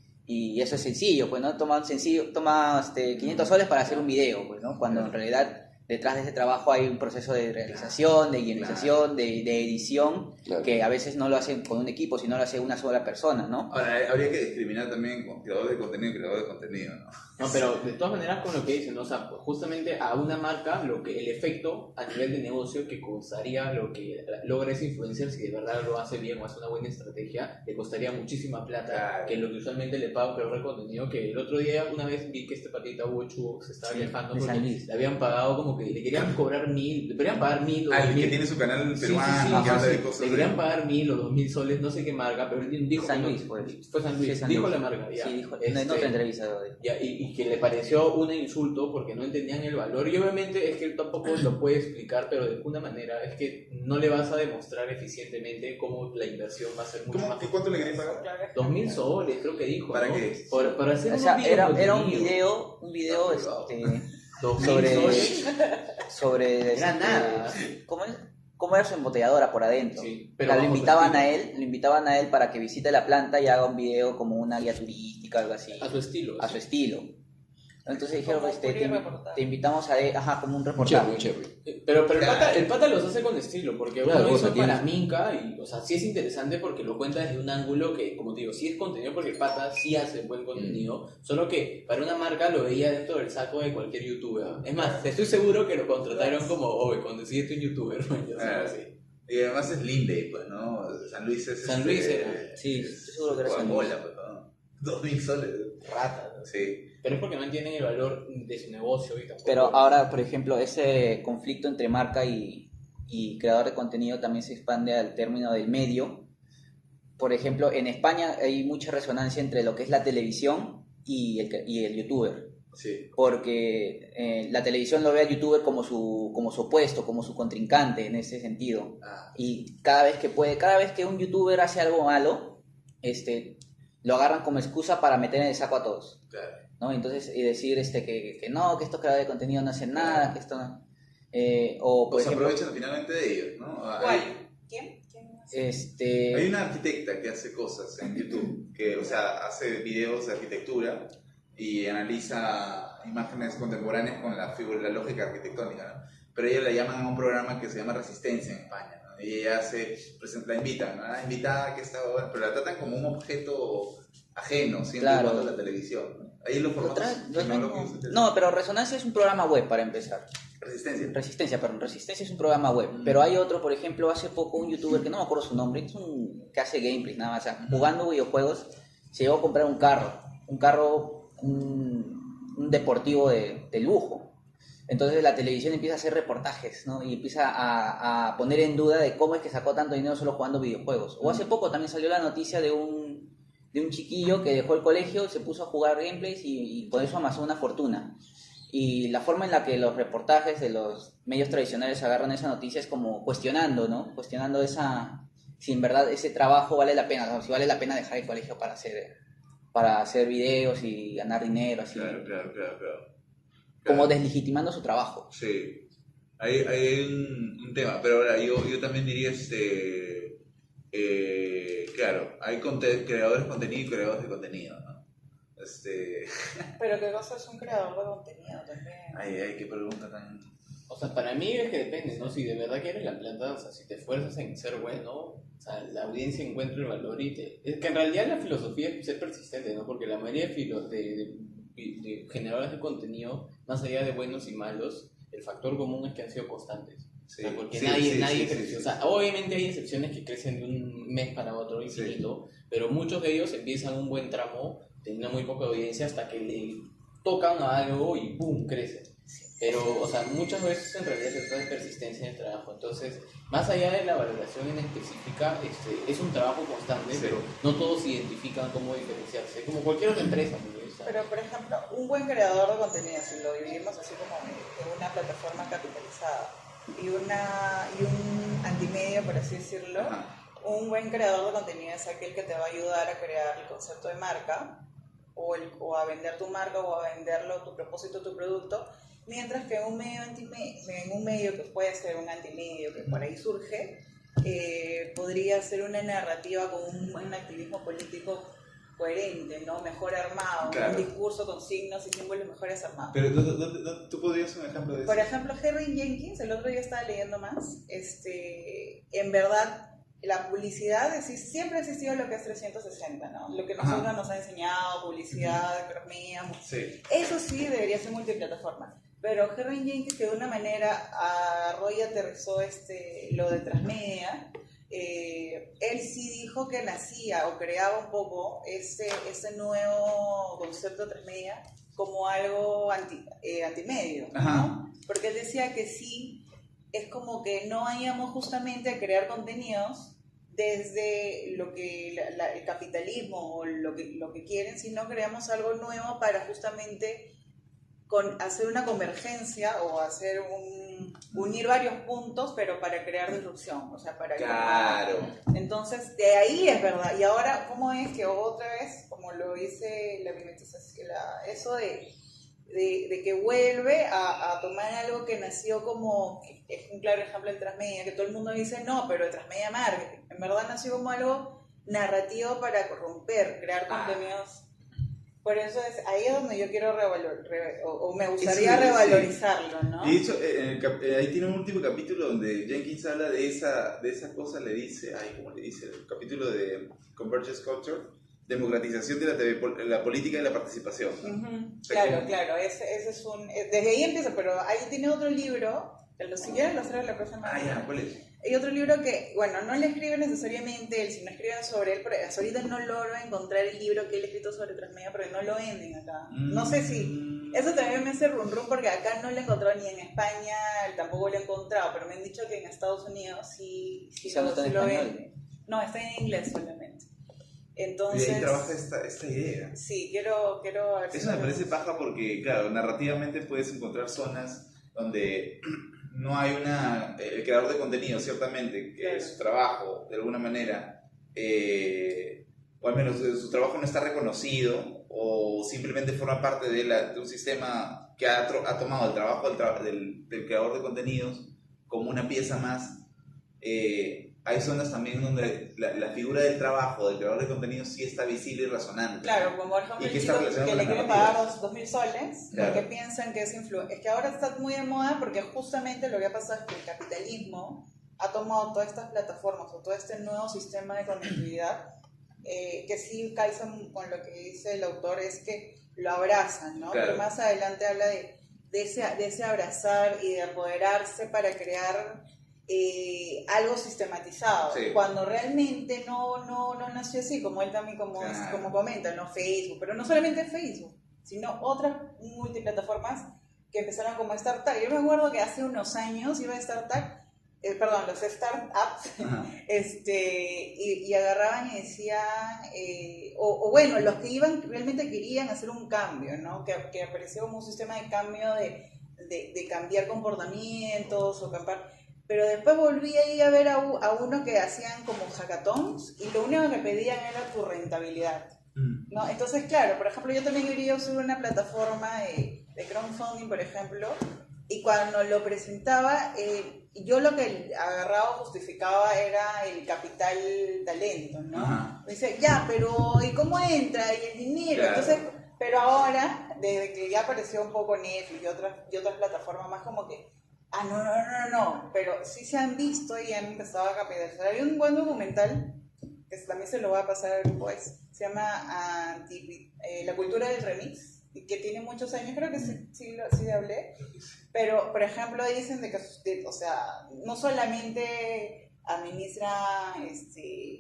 eso es sencillo, pues no toma 500 soles para hacer un video, pues, ¿no? Cuando en realidad detrás de ese trabajo hay un proceso de realización, de guionización, de edición, Claro. que a veces no lo hacen con un equipo, sino lo hace una sola persona, ¿no? Ahora, habría que discriminar también con creador de contenido y creador de contenido, ¿no? No, pero de todas maneras con lo que dicen, ¿no? O sea, pues, justamente a una marca el efecto a nivel de negocio que costaría lo que logra ese influencer, si de verdad lo hace bien o hace una buena estrategia, le costaría muchísima plata, Claro. que lo que usualmente le paga un creador de contenido, que el otro día una vez vi que este patita Hugo Chu se estaba quejando de San porque Luis. le habían pagado como que le querían cobrar 1.000, le querían pagar 1.000 o El que 2.000. tiene su canal Sí, peruano, sí, que sí, habla sí. de cosas. Le querían pagar 1.000 o 2.000 soles, no sé qué marca, pero él dijo San que no- Luis, pues. fue San Luis, Sí, San dijo Luis. la marca, ya. Sí, dijo en otra entrevista. Ya, y que le pareció un insulto porque no entendían el valor. Y obviamente es que él tampoco lo puede explicar, pero de alguna manera es que no le vas a demostrar eficientemente cómo la inversión va a ser mucho más. ¿Cuánto le querían pagar? 2.000 soles, creo que dijo. ¿Para ¿no? qué? Para hacer O sea, un era un contenido. video Ah, 2.000 sobre soles. sobre Era nada. cómo era su embotelladora por adentro. Sí, O pero sea, bajo su lo invitaban a él para que visite la planta y haga un video como una guía turística, algo así, a su estilo. a su estilo. Entonces dijeron, Como reportaje. te invitamos como un Un reportaje. cherry. Pero el pata los hace con estilo, porque Claro, uno o sea, hizo para tienes- Minca y, o sea, sí es interesante porque lo cuenta desde un ángulo que, como te digo, sí es contenido porque el pata sí hace buen contenido, solo que para una marca lo veía dentro del saco de cualquier youtuber. Es más, estoy seguro que lo contrataron como, oye, consíguete un youtuber, man, yo sé, así. Y además es Linde, pues, ¿no? San Luis es. San Luis era. Sí, estoy seguro que era San Luis. Coca-Cola, pues, ¿no? 2.000 soles. Rata, ¿no? Sí. Pero es porque no entienden el valor de su negocio y tampoco... Pero ahora, por ejemplo, ese conflicto entre marca y creador de contenido también se expande al término del medio. Por ejemplo, en España hay mucha resonancia entre lo que es la televisión y el youtuber. Sí. Porque la televisión lo ve al youtuber como su opuesto, como su contrincante en ese sentido. Y cada vez que un youtuber hace algo malo, lo agarran como excusa para meter en el saco a todos. Claro. ¿No? Entonces, y decir que no, que estos creadores de contenido no hacen nada, que esto no... o por Pues ejemplo, aprovechan finalmente de ellos, ¿no? ¿Cuál? ¿Quién? Hay una arquitecta que hace cosas en YouTube, que, o sea, hace videos de arquitectura y analiza imágenes contemporáneas con la lógica arquitectónica, ¿no? Pero ella la llaman a un programa que se llama Resistencia en España, ¿no? Y ella la invitan, ¿no? La invitada que está, pero la tratan como un objeto ajeno, siempre Claro. cuando la televisión, ¿no? Ahí los formatos tecnológicos. no, pero Resonancia es un programa web para empezar. Resistencia. Resistencia es un programa web. Pero hay otro, por ejemplo, hace poco un youtuber que no me acuerdo su nombre, que hace gameplays nada más, o sea, jugando videojuegos, se llegó a comprar un carro, un deportivo de lujo. Entonces la televisión empieza a hacer reportajes, ¿no? Y empieza a poner en duda de cómo es que sacó tanto dinero solo jugando videojuegos. O hace poco también salió la noticia de un chiquillo que dejó el colegio, se puso a jugar gameplays y por eso amasó una fortuna. Y la forma en la que los reportajes de los medios tradicionales agarran esa noticia es como cuestionando, ¿no? Cuestionando si en verdad ese trabajo vale la pena, ¿no? Si vale la pena dejar el colegio para hacer videos y ganar dinero, así. Claro. Como deslegitimando su trabajo. Sí, hay un tema, pero ahora yo también diría, claro, hay creadores de contenido y creadores de contenido, ¿no? Pero qué cosa es un creador de contenido también. Ay, qué pregunta tan... O sea, para mí es que depende, ¿no? Si de verdad quieres la plata, o sea, si te esfuerzas en ser bueno, o sea, la audiencia encuentra el valor Es que en realidad la filosofía es ser persistente, ¿no? Porque la mayoría de generadores de contenido, más allá de buenos y malos, el factor común es que han sido constantes. Sí, O sea, porque sí, nadie sí, creció. sí. O sea, obviamente hay excepciones que crecen de un mes para otro infinito, pero muchos de ellos empiezan un buen tramo, teniendo muy poca audiencia, hasta que le tocan a algo y ¡pum!, crece. Pero, o sea, muchas veces en realidad se trata de persistencia en el trabajo. Entonces, más allá de la valoración en específica, es un trabajo constante, Sí. pero no todos identifican cómo diferenciarse, como cualquier otra empresa. ¿No? O sea, Pero, por ejemplo, un buen creador de contenido, si lo dividimos así como en una plataforma capitalizada y un antimedio, por así decirlo, Ajá. un buen creador de contenido es aquel que te va a ayudar a crear el concepto de marca o a vender tu marca o a venderlo, tu propósito, tu producto, Mientras que en un medio que puede ser un antimedio, que por ahí surge, podría ser una narrativa con un activismo político coherente, ¿no? Mejor armado, Claro. un discurso con signos y símbolos mejores armados. Pero tú podrías un ejemplo de eso. Por ejemplo, Henry Jenkins, el otro día estaba leyendo más, en verdad, la publicidad siempre ha existido lo que es 360, ¿no? Lo que nosotros nos ha enseñado, publicidad, economía, Sí. eso sí debería ser multiplataforma. Pero Henry Jenkins, que de una manera agarró y aterrizó lo de Transmedia, él sí dijo que nacía o creaba un poco ese nuevo concepto de Transmedia como algo antimedio, ¿no? Porque él decía que sí, es como que no vayamos justamente a crear contenidos desde lo que el capitalismo o lo que quieren, sino creamos algo nuevo para justamente hacer una convergencia o hacer unir varios puntos, pero para crear disrupción, o sea, para Claro. Entonces, de ahí es verdad. Y ahora, ¿cómo es que otra vez, como lo dice la mimetización, eso de que vuelve a tomar algo que nació como, es un claro ejemplo del Transmedia, que todo el mundo dice, no, pero el Transmedia Marketing, en verdad nació como algo narrativo para corromper, crear contenidos. Por eso ahí es donde yo quiero o me gustaría revalorizarlo, ¿no? Y de hecho, ahí tiene un último capítulo donde Jenkins habla de esa cosa, le dice, ¿cómo le dice? El capítulo de Convergence Culture, democratización de la política y la participación. Uh-huh. Claro, ese es desde ahí empieza, pero ahí tiene otro libro, que si quieres lo traigo la próxima vez. ¿Cuál es? Hay otro libro que, bueno, no le escribe necesariamente él, sino escriben sobre él, pero hasta ahorita no logro encontrar el libro que él ha escrito sobre Transmedia, porque no lo venden acá. No sé si, eso también me hace rum porque acá no lo he encontrado ni en España, tampoco lo he encontrado, pero me han dicho que en Estados Unidos sí lo venden. No, está en inglés solamente. Entonces, y ahí trabaja esta idea. Sí, quiero Eso me parece paja porque, claro, narrativamente puedes encontrar zonas donde no hay el creador de contenido, ciertamente, que su trabajo, de alguna manera, o al menos su trabajo no está reconocido, o simplemente forma parte de un sistema que ha tomado el trabajo del creador de contenidos como una pieza más. Hay zonas también donde la figura del trabajo del creador de contenidos sí está visible y razonante. Claro, como por ejemplo el chico que le quieren pagar 2.000 soles, porque piensan que es influencia. Es que ahora está muy de moda porque justamente lo que ha pasado es que el capitalismo ha tomado todas estas plataformas o todo este nuevo sistema de conectividad, que sí calza con lo que dice el autor, es que lo abrazan, ¿no? Pero más adelante habla de ese abrazar y de apoderarse para crear algo sistematizado, cuando realmente no nació así, como él también como comenta, no Facebook, pero no solamente Facebook, sino otras multiplataformas que empezaron como startups. Yo me acuerdo que hace unos años iba a los startups, y agarraban y decían, bueno, los que realmente querían hacer un cambio, ¿no? Que apareció como un sistema de cambio de cambiar comportamientos o cambiar. Pero después volví a ir a ver a uno que hacían como hackathons y lo único que pedían era tu rentabilidad, ¿no? Entonces, claro, por ejemplo, yo también quería usar una plataforma de crowdfunding, por ejemplo, y cuando lo presentaba, yo lo que agarraba o justificaba era el capital talento, ¿no? Me decía, ya, pero ¿y cómo entra? Y el dinero. Claro. Entonces, pero ahora, desde que ya apareció un poco Netflix y otras plataformas más, como que no, pero sí se han visto y han empezado a capitalizar. Hay un buen documental, que también se lo voy a pasar después, se llama La cultura del remix, que tiene muchos años, creo que sí hablé, pero por ejemplo dicen o sea, no solamente administran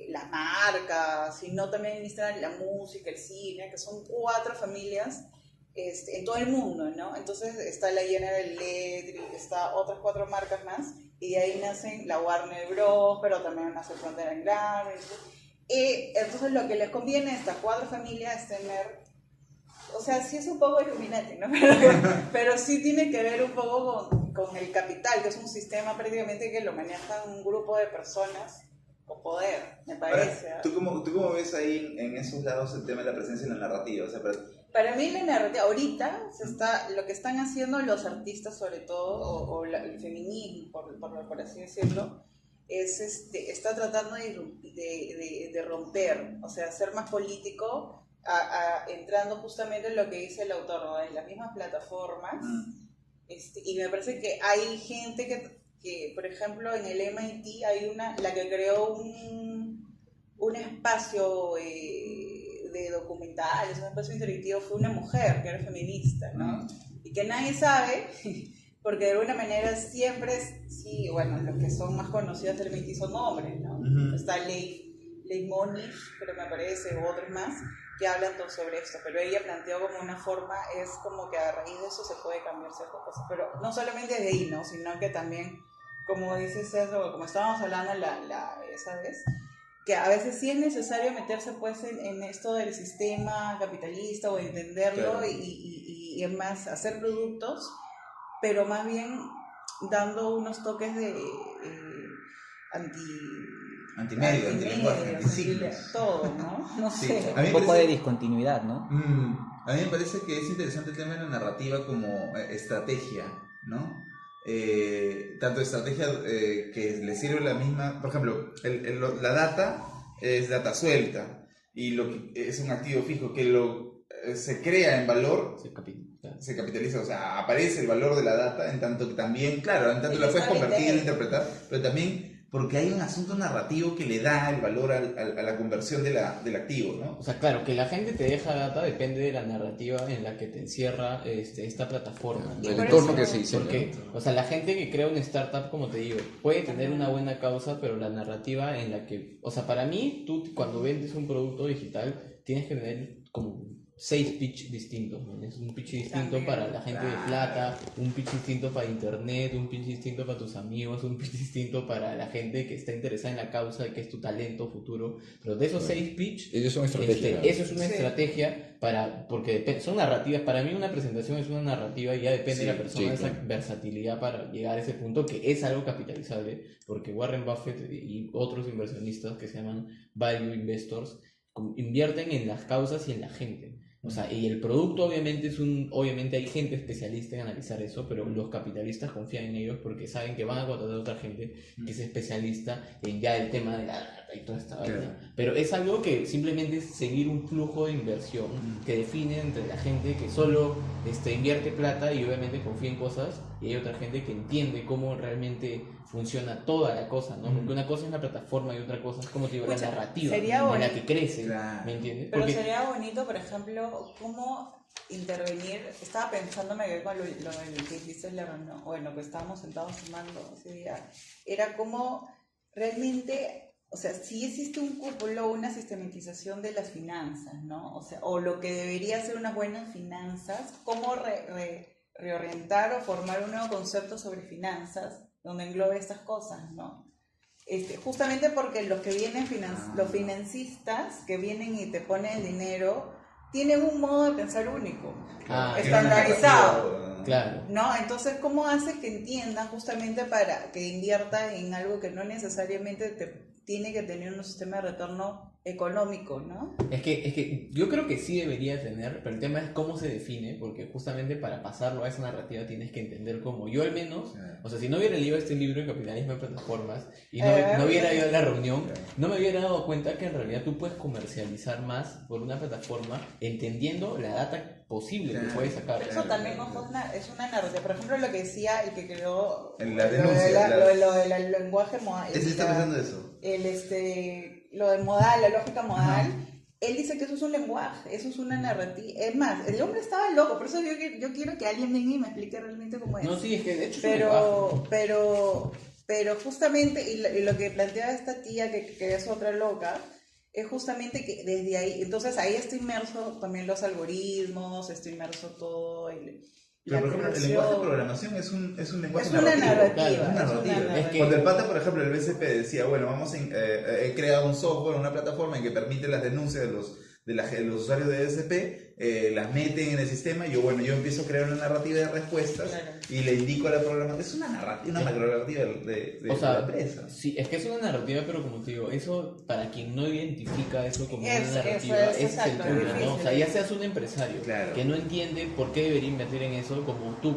las marcas, sino también administran la música, el cine, que son 4 familias en todo el mundo, ¿no? Entonces está la General Electric, está otras 4 marcas más, y de ahí nacen la Warner Bros., pero también nace Frontera Grande. Y entonces lo que les conviene a estas 4 familias es tener, o sea, sí es un poco Illuminati, ¿no? Pero sí tiene que ver un poco con el capital, que es un sistema prácticamente que lo maneja un grupo de personas con poder, me parece. Ahora, ¿tú cómo ves ahí en esos lados el tema de la presencia en la narrativa? O sea, Para mí la narrativa, ahorita lo que están haciendo los artistas sobre todo, el feminismo, por así decirlo, está tratando de romper, o sea, ser más político, entrando justamente en lo que dice el autor, ¿no? En las mismas plataformas. Y me parece que hay gente que, por ejemplo, en el MIT hay la que creó un espacio de documentales, un espacio interactivo, fue una mujer que era feminista, ¿no? Y que nadie sabe, porque de alguna manera siempre, sí, bueno, los que son más conocidos del MIT son hombres, ¿no? Está Leigh Monish, pero me parece, u otros más, que hablan todo sobre esto, pero ella planteó como una forma, es como que a raíz de eso se puede cambiar ciertas cosas, pero no solamente desde ahí, ¿no? Sino que también, como dices eso, como estábamos hablando esa vez, que a veces sí es necesario meterse pues en esto del sistema capitalista o entenderlo, claro. y es más, hacer productos, pero más bien dando unos toques de antimedio, antilenguaje, antisignos. Todo, ¿no? No Sí. sé. Un poco de discontinuidad, ¿no? A mí me parece que es interesante el tema de la narrativa como estrategia, ¿no? Tanto estrategia que le sirve la misma, por ejemplo, la data es data suelta y lo que es un activo fijo que se crea en valor, se capitaliza, o sea, aparece el valor de la data en tanto que también, claro, en tanto la puedes convertir, interpretar, pero también porque hay un asunto narrativo que le da el valor a la conversión del activo, ¿no? O sea, claro, que la gente te deja data depende de la narrativa en la que te encierra esta plataforma, ¿no? El entorno que se dice. Porque, o sea, la gente que crea una startup, como te digo, puede tener una buena causa, pero la narrativa en la que, o sea, para mí, tú cuando vendes un producto digital, tienes que tener como 6 pitch distintos, ¿no? Es un pitch distinto para la gente de plata, un pitch distinto para internet, un pitch distinto para tus amigos, un pitch distinto para la gente que está interesada en la causa, que es tu talento futuro. Pero de esos 6 pitch, ellos son estrategia. eso es una estrategia porque son narrativas. Para mí una presentación es una narrativa y ya depende de la persona, esa versatilidad para llegar a ese punto, que es algo capitalizable, porque Warren Buffett y otros inversionistas que se llaman value investors invierten en las causas y en la gente. O sea, y el producto obviamente hay gente especialista en analizar eso, pero los capitalistas confían en ellos porque saben que van a contratar a otra gente que es especialista en ya el tema de la data y toda esta vaina. Pero es algo que simplemente es seguir un flujo de inversión que define entre la gente que solo invierte plata y obviamente confía en cosas, y hay otra gente que entiende cómo realmente funciona toda la cosa, ¿no? Porque una cosa es la plataforma y otra cosa es, como te digo, la narrativa en la que crece, ¿me entiendes? Pero sería bonito, por ejemplo, cómo intervenir. Estaba pensándome que con lo que dijiste en la reunión, bueno, que estábamos sentados tomando ese día, era como realmente, o sea, si existe un cúpulo, una sistematización de las finanzas, ¿no? O sea, o lo que debería ser unas buenas finanzas, cómo reorientar o formar un nuevo concepto sobre finanzas donde englobe estas cosas, ¿no? Justamente porque los que vienen, los financistas que vienen y te ponen el dinero, tienen un modo de pensar único, estandarizado, claro. ¿no? Entonces, ¿cómo haces que entiendan justamente para que invierta en algo que no necesariamente tiene que tener un sistema de retorno económico, ¿no? Es que yo creo que sí debería tener, pero el tema es cómo se define, porque justamente para pasarlo a esa narrativa tienes que entender cómo. Yo al menos, o sea, si no hubiera leído este libro de Capitalismo en Plataformas y no hubiera ido a la reunión, no me hubiera dado cuenta que en realidad tú puedes comercializar más por una plataforma entendiendo la data posible que puedes sacar. Pero eso también es una narrativa. Por ejemplo, lo que decía el que creó en la denuncia, lo del lenguaje modal. ¿Él está pensando eso? Lo de modal, la lógica modal. Él dice que eso es un lenguaje, eso es una narrativa. Es más, el hombre estaba loco, por eso yo quiero que alguien venga y me explique realmente cómo es. No, sí, es que de hecho pero justamente, y lo que planteaba esta tía, que es otra loca, es justamente que desde ahí, entonces ahí está inmerso también los algoritmos, está inmerso todo pero por ejemplo, el lenguaje de programación es un lenguaje narrativa. Cuando el pata, por ejemplo, el BCP decía, bueno, he creado un software, una plataforma en que permite las denuncias de los usuarios de BCP, las meten en el sistema, y yo empiezo a crear una narrativa de respuestas Claro. y le indico a la programación, es una narrativa, una macronarrativa de O sea, la empresa. sí, es que es una narrativa, pero como te digo, eso para quien no identifica eso como una Eso, narrativa, eso, ese es el exacto, es problema, ¿no? O sea, difícil. ya seas un empresario Claro. que no entiende por qué debería invertir en eso, como tú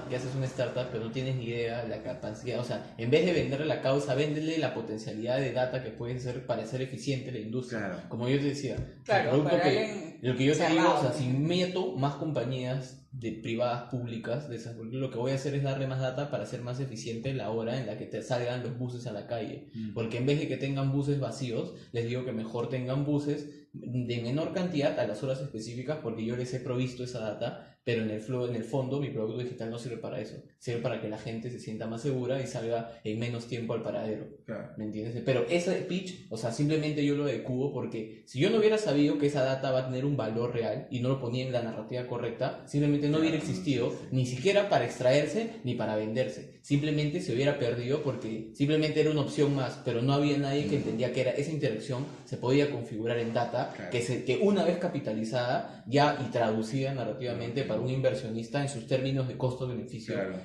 que haces una startup, pero no tienes ni idea la capacidad, o sea, en vez de venderle la causa, véndele la potencialidad de data que puede ser para ser eficiente la industria. Claro. Como yo te decía, Claro, el producto para que, alguien lo que yo te digo, cerrado. o sea, si meto más compañías privadas, públicas, de esas, porque lo que voy a hacer es darle más data para hacer más eficiente la hora en la que te salgan los buses a la calle. Porque en vez de que tengan buses vacíos, les digo que mejor tengan buses de menor cantidad a las horas específicas, porque yo les he provisto esa data, pero en el fondo mi producto digital no sirve para eso, sirve para que la gente se sienta más segura y salga en menos tiempo al paradero. Claro. ¿Me entiendes? Pero ese pitch, o sea, simplemente yo lo adecuo porque si yo no hubiera sabido que esa data va a tener un valor real y no lo ponía en la narrativa correcta, simplemente no hubiera existido ni siquiera para extraerse ni para venderse. Simplemente se hubiera perdido porque simplemente era una opción más, pero no había nadie que entendía que era esa interacción se podía configurar en data, Claro. que una vez capitalizada ya y traducida narrativamente para un inversionista en sus términos de costo-beneficio, Claro.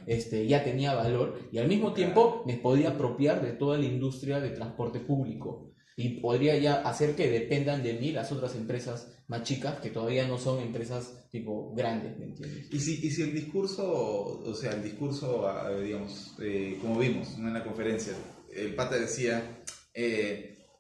ya tenía valor y al mismo tiempo me podía apropiar de toda la industria de transporte público y podría ya hacer que dependan de mí las otras empresas más chicas que todavía no son empresas tipo grandes, ¿me entiendes? Y si el discurso, o sea, digamos, como vimos, ¿no?, en la conferencia, el pata decía,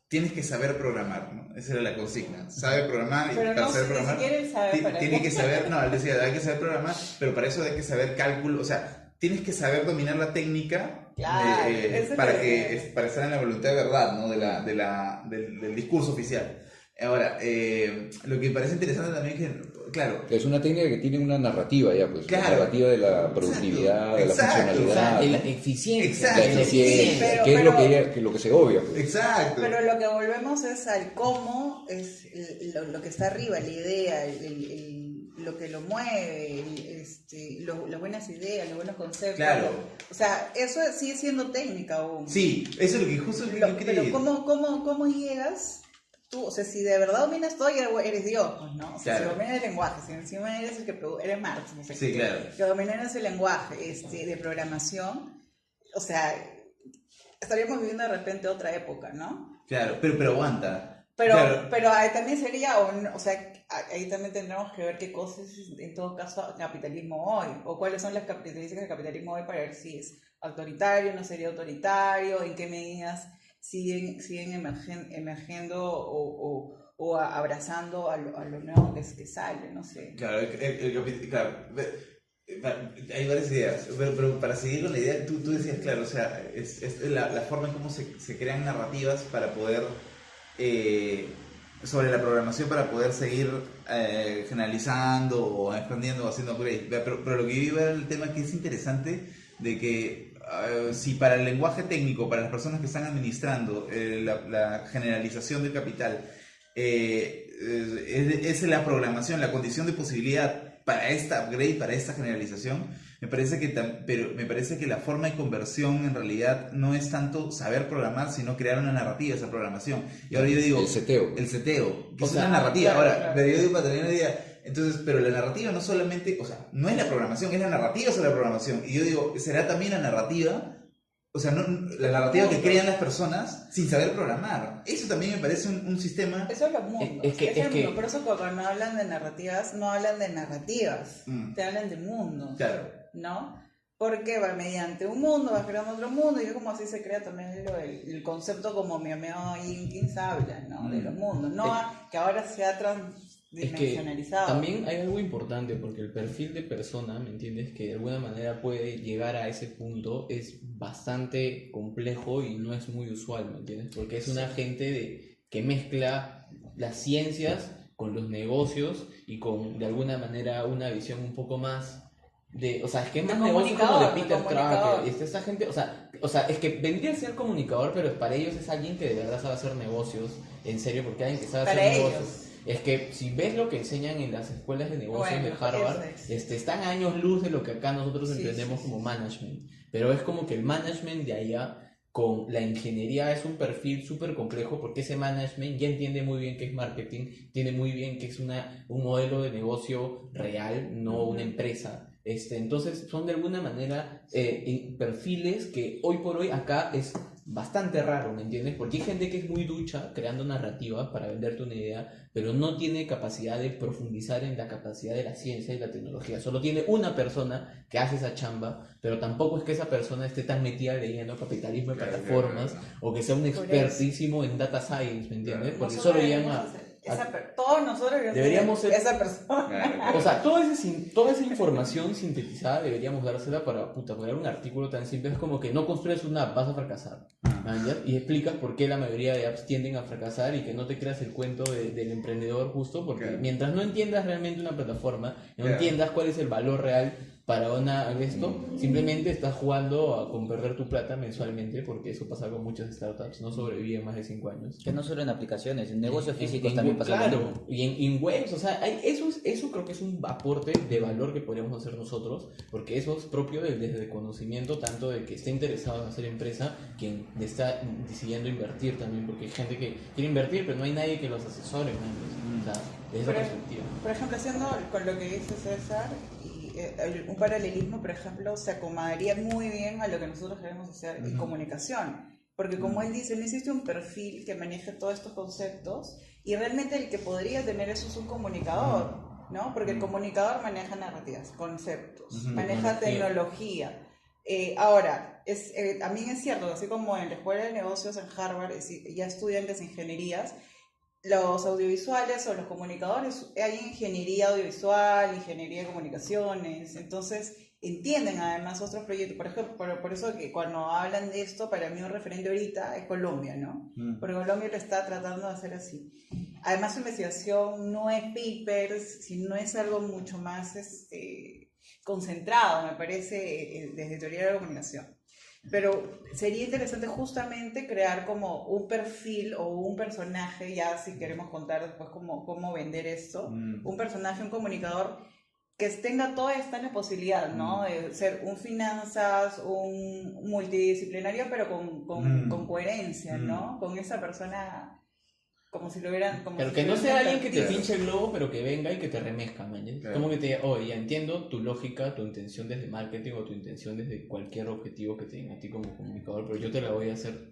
tienes que saber programar, ¿no? Esa era la consigna, sabe programar, y Pero para no saber sé, ni programar, siquiera él sabe para tiene qué. que saber, no, él decía, hay que saber programar, pero para eso hay que saber cálculo, o sea, tienes que saber dominar la técnica, Claro, eso es para lo que- para estar en la voluntad de verdad, ¿no?, del discurso oficial. Ahora, lo que me parece interesante también es que, claro, Es una técnica que tiene una narrativa ya, pues. Claro. La narrativa de la productividad, de la Exacto. O sea, funcionalidad. de la eficiencia. Exacto. La de la eficiencia, Sí, pero- que es pero- lo que se obvia, pues. exacto. Pero lo que volvemos es al cómo, es lo que está arriba, la idea, lo que lo mueve, las buenas ideas, los buenos conceptos. Claro. O sea, eso sigue siendo técnica aún. Sí, eso es lo que justo yo quería Pero ir. ¿cómo llegas tú? O sea, si de verdad dominas todo, ya eres Dios, pues, ¿no? O sea, Claro. si dominas el lenguaje, si encima eres el que eres Marx, no sé. Sí, claro. Que dominas el lenguaje de programación, o sea, estaríamos viviendo de repente otra época, ¿no? Claro, pero aguanta. Pero, Claro. pero ahí también sería, o sea, ahí también tendremos que ver qué cosas es, en todo caso, capitalismo hoy, o cuáles son las características del capitalismo hoy para ver si es autoritario, no sería autoritario, en qué medidas siguen emergiendo o abrazando a lo nuevo que sale, no sé. Claro, claro, hay varias ideas, pero para seguir con la idea, tú decías, claro, o sea, es la forma en cómo se crean narrativas para poder, sobre la programación, para poder seguir generalizando o expandiendo o haciendo upgrade. Pero lo que yo iba era el tema que es interesante, de que si para el lenguaje técnico, para las personas que están administrando la generalización del capital, es la programación, la condición de posibilidad para esta upgrade, para esta generalización, me parece que la forma de conversión en realidad no es tanto saber programar, sino crear una narrativa de esa programación. Y ahora yo digo... El seteo. El seteo, que O es sea, una narrativa. claro, Ahora, claro. pero yo digo para tener una idea, entonces, pero la narrativa no solamente, o sea, no es la programación, es la narrativa sobre la programación. Y yo digo, será también la narrativa... O sea, la narrativa que crean las personas sin saber programar. Eso también me parece un sistema... Eso es los mundos. Es que- el es que- mundo. Por eso cuando hablan de narrativas, no hablan de narrativas, Mm. te hablan de mundos, Claro. ¿no? Porque va mediante un mundo, vas creando otro mundo, y es como así se crea también el concepto como mi amigo Jenkins habla, ¿no? De los mundos. No que ahora se ha Es que transdimensionalizado. también hay algo importante porque el perfil de persona, ¿me entiendes? Que de alguna manera puede llegar a ese punto es bastante complejo y no es muy usual, ¿me entiendes? Porque es una gente que mezcla las ciencias con los negocios y con de alguna manera una visión un poco más o sea, es que es De más negocio como de comunicador, de Peter comunicador. Drucker, esa gente, o sea, es que vendría a ser comunicador, pero para ellos es alguien que de verdad sabe hacer negocios, en serio, porque alguien que sabe Para hacer ellos. negocios. Es que si ves lo que enseñan en las escuelas de negocios Bueno, de Harvard, eso es. están a años luz de lo que acá nosotros Sí, entendemos sí, sí. como management. Pero es como que el management de allá con la ingeniería es un perfil súper complejo porque ese management ya entiende muy bien qué es marketing, entiende muy bien que es un modelo de negocio real, no una empresa. Entonces son de alguna manera perfiles que hoy por hoy acá es bastante raro, ¿me entiendes? Porque hay gente que es muy ducha creando narrativas para venderte una idea, pero no tiene capacidad de profundizar en la capacidad de la ciencia y la tecnología. Solo tiene una persona que hace esa chamba, pero tampoco es que esa persona esté tan metida leyendo capitalismo de plataformas o que sea un expertísimo en data science, ¿me entiendes? Porque solo llegan todos nosotros deberíamos ser esa persona. O sea, toda esa información sintetizada deberíamos dársela para poner un artículo tan simple. Es como que no construyes una app, vas a fracasar. ¿Entiendes? Y explicas por qué la mayoría de apps tienden a fracasar y que no te creas el cuento del emprendedor justo, porque mientras no entiendas realmente una plataforma, no entiendas cuál es el valor real para esto, simplemente estás jugando con perder tu plata mensualmente, porque eso pasa con muchas startups, no sobreviven más de 5 años. Que no solo en aplicaciones, en negocios físicos también pasa. Claro, y en webs, o sea, eso creo que es un aporte de valor que podríamos hacer nosotros, porque eso es propio desde el conocimiento, tanto del que esté interesado en hacer empresa, quien está decidiendo invertir también, porque hay gente que quiere invertir, pero no hay nadie que los asesore, ¿no? O sea, desde esa perspectiva. Por ejemplo, haciendo con lo que dice César, un paralelismo, por ejemplo, se acomodaría muy bien a lo que nosotros queremos hacer en comunicación, porque como él dice, no existe un perfil que maneje todos estos conceptos y realmente el que podría tener eso es un comunicador, ¿no? Porque el comunicador maneja narrativas, conceptos, maneja tecnología. Ahora, también es cierto, así como en la Escuela de Negocios en Harvard ya estudiantes de ingenierías, los audiovisuales o los comunicadores, hay ingeniería audiovisual, ingeniería de comunicaciones, entonces entienden además otros proyectos. Por ejemplo, por eso que cuando hablan de esto, para mí un referente ahorita es Colombia, ¿no? Porque Colombia lo está tratando de hacer así. Además su investigación no es papers, sino es algo mucho más concentrado, me parece, desde teoría de la comunicación. Pero sería interesante justamente crear como un perfil o un personaje, ya si queremos contar después cómo vender esto, un personaje, un comunicador que tenga toda esta posibilidad, ¿no? De ser un finanzas, un multidisciplinario, pero con coherencia, ¿no? Con esa persona como si lo hubieran... Pero que no sea alguien que te pinche el globo, pero que venga y que te remezca, man. Como que te diga, oye, ya entiendo tu lógica, tu intención desde marketing o tu intención desde cualquier objetivo que tengas a ti como comunicador, pero yo te la voy a hacer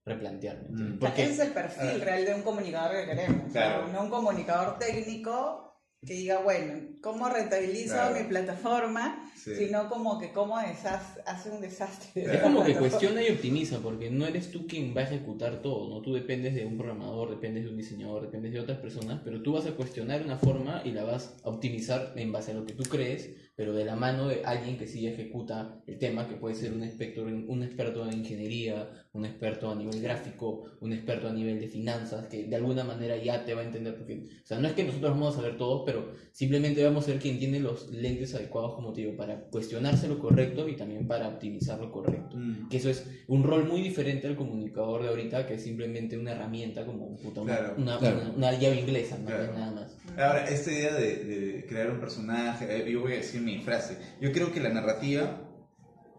replantear, ¿me entiendes? Porque ese es el perfil real de un comunicador que queremos, claro. No un comunicador técnico que diga, bueno, ¿cómo rentabilizo mi plataforma? Sino como que cómo hace un desastre. Es como que cuestiona y optimiza, porque no eres tú quien va a ejecutar todo, ¿no? Tú dependes de un programador, dependes de un diseñador, dependes de otras personas, pero tú vas a cuestionar una forma y la vas a optimizar en base a lo que tú crees, pero de la mano de alguien que sí ejecuta el tema, que puede ser un experto en ingeniería, un experto a nivel gráfico, un experto a nivel de finanzas, que de alguna manera ya te va a entender, porque, o sea, no es que nosotros vamos a saber todo, pero simplemente vamos a ser quien tiene los lentes adecuados, como te digo, para cuestionarse lo correcto y también para optimizar lo correcto. Que eso es un rol muy diferente al comunicador de ahorita, que es simplemente una herramienta como una llave inglesa, ¿no? Nada más. Ahora, esta idea de crear un personaje, yo voy a decir mi frase. Yo creo que la narrativa,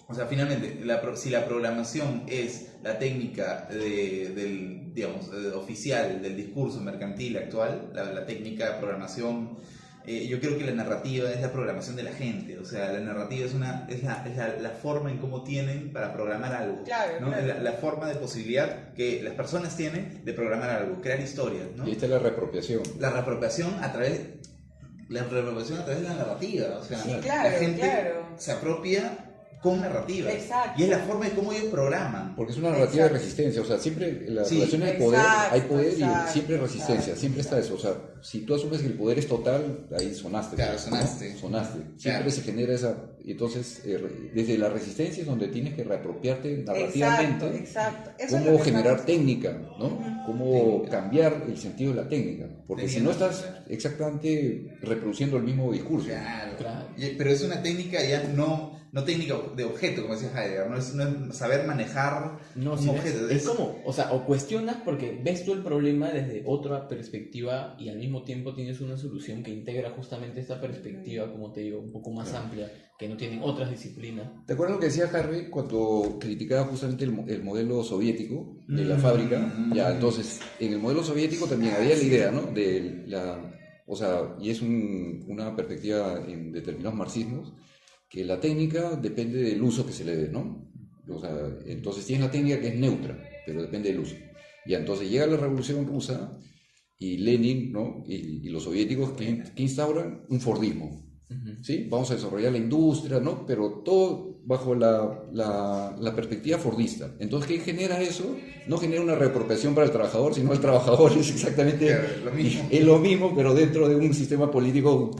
o sea, finalmente, si la programación es la técnica oficial del discurso mercantil actual, la técnica de programación, yo creo que la narrativa es la programación de la gente. O sea, la narrativa es la forma en cómo tienen para programar algo, claro, ¿no? claro. La forma de posibilidad que las personas tienen de programar algo, crear historias, ¿no? Y esta es la reapropiación. La reapropiación a través de la narrativa. O sea, sí, claro, la gente claro. se apropia con narrativa. Exacto. Y es la forma en cómo ellos programan. Porque es una narrativa de resistencia, o sea, siempre en las relaciones de poder hay poder y siempre resistencia, siempre está eso. O sea, si tú asumes que el poder es total, ahí sonaste. Claro, sonaste. ¿no? Sonaste. Claro. Siempre se genera esa. Entonces, desde la resistencia es donde tienes que reapropiarte narrativamente. Exacto. Eso Cómo generar técnica, ¿no? Cómo cambiar el sentido de la técnica. Porque si no estás exactamente reproduciendo el mismo discurso. Claro. Pero es una técnica ya no no técnica de objeto, como decía Heidegger, no es saber manejar No, un sí, objeto. es como, o sea, o cuestionas porque ves tú el problema desde otra perspectiva y al mismo tiempo tienes una solución que integra justamente esta perspectiva, como te digo, un poco más amplia, que no tienen otras disciplinas. ¿Te acuerdas lo que decía Harvey cuando criticaba justamente el modelo soviético de la fábrica? Ya, entonces, en el modelo soviético también había la idea, ¿no? O sea, y es una perspectiva en determinados marxismos, que la técnica depende del uso que se le dé, ¿no? O sea, entonces tienes la técnica que es neutra, pero depende del uso. Y entonces llega la Revolución Rusa y Lenin, ¿no? Y los soviéticos que instauran un Fordismo. ¿Sí? Vamos a desarrollar la industria, ¿no? Pero todo bajo la perspectiva fordista. Entonces, ¿qué genera eso? No genera una reapropiación para el trabajador, sino el trabajador es exactamente lo mismo, pero dentro de un sistema político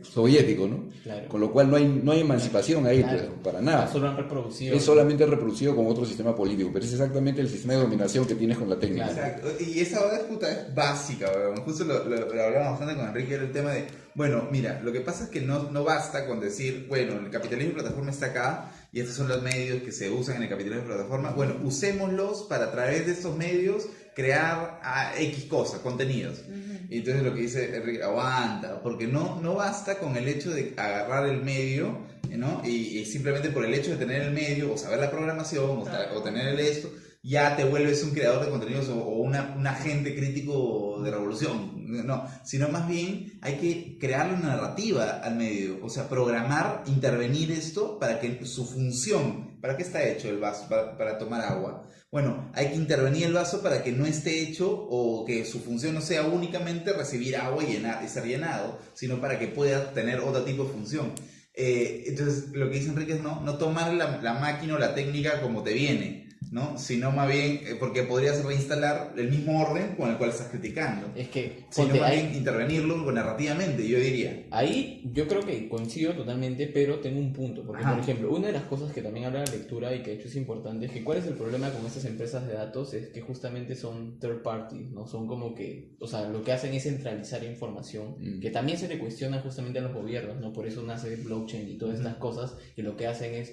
soviético, ¿no? Claro. Con lo cual no hay emancipación ahí, Claro. pues, para nada. Solo han reproducido. Es solamente reproducido con otro sistema político, pero es exactamente el sistema de dominación que tienes con la técnica. Claro. Exacto. Y esa hora es básica, weón. Justo lo hablábamos bastante con Enrique, era el tema de, bueno, mira, lo que pasa es que no basta con decir, bueno, el capitalismo de plataforma está acá y estos son los medios que se usan en el capitalismo de plataforma. Bueno, usémoslos para a través de estos medios crear X cosas, contenidos. Y entonces lo que dice Enrique, aguanta, porque no basta con el hecho de agarrar el medio, ¿no? Y simplemente por el hecho de tener el medio, o saber la programación, o tener el esto, ya te vuelves un creador de contenidos o un agente crítico de revolución. No, sino más bien hay que crear una narrativa al medio, o sea, programar, intervenir esto para que su función, ¿para qué está hecho el vaso? Para tomar agua. Bueno, hay que intervenir el vaso para que no esté hecho o que su función no sea únicamente recibir agua y ser llenado, sino para que pueda tener otro tipo de función. Entonces, lo que dice Enrique es no tomar la máquina o la técnica como te viene, ¿no? Sino más bien, porque podrías reinstalar el mismo orden con el cual estás criticando. Es que, Sino ponte, más bien intervenirlo narrativamente, yo diría. ahí yo creo que coincido totalmente, pero tengo un punto. Porque, Ajá. por ejemplo, una de las cosas que también habla la lectura y que de hecho es importante es que cuál es el problema con estas empresas de datos es que justamente son third parties, ¿no? Son como que, o sea, lo que hacen es centralizar información, que también se le cuestiona justamente a los gobiernos, ¿no? Por eso nace blockchain y todas estas cosas, que lo que hacen es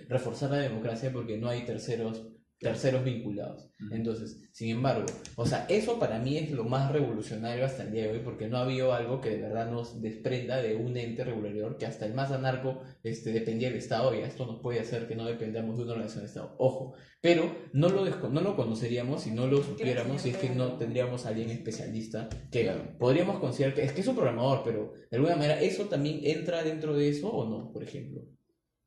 reforzar la democracia porque no hay terceros vinculados. Entonces, sin embargo, o sea, eso para mí es lo más revolucionario hasta el día de hoy, porque no ha habido algo que de verdad nos desprenda de un ente regulador que hasta el más anarco dependía del Estado, y esto nos puede hacer que no dependamos de una organización de Estado. Ojo, pero no lo conoceríamos si no lo supiéramos, si es que no tendríamos a alguien especialista que podríamos considerar que es un programador, pero de alguna manera eso también entra dentro de eso o no, por ejemplo.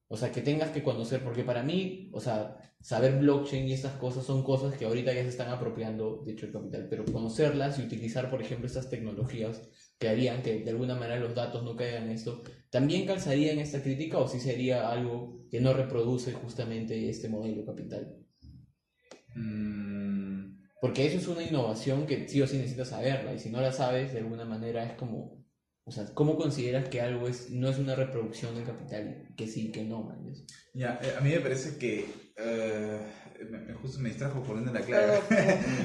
O sea, que tengas que conocer, porque para mí, o sea, saber blockchain y estas cosas son cosas que ahorita ya se están apropiando, de hecho, el capital, pero conocerlas y utilizar, por ejemplo, estas tecnologías que harían que de alguna manera los datos no caigan en esto, ¿también calzaría en esta crítica o sí sería algo que no reproduce justamente este modelo capital? Porque eso es una innovación que sí o sí necesitas saberla, y si no la sabes, de alguna manera es como... O sea, ¿cómo consideras que algo no es una reproducción del capital? Que sí, que no, man. Ya, a mí me parece que justo me distrajo poniendo la clave,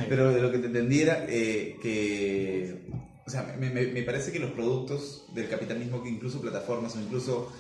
pero de lo que te entendiera, que, o sea, me parece que los productos del capitalismo, que incluso plataformas o incluso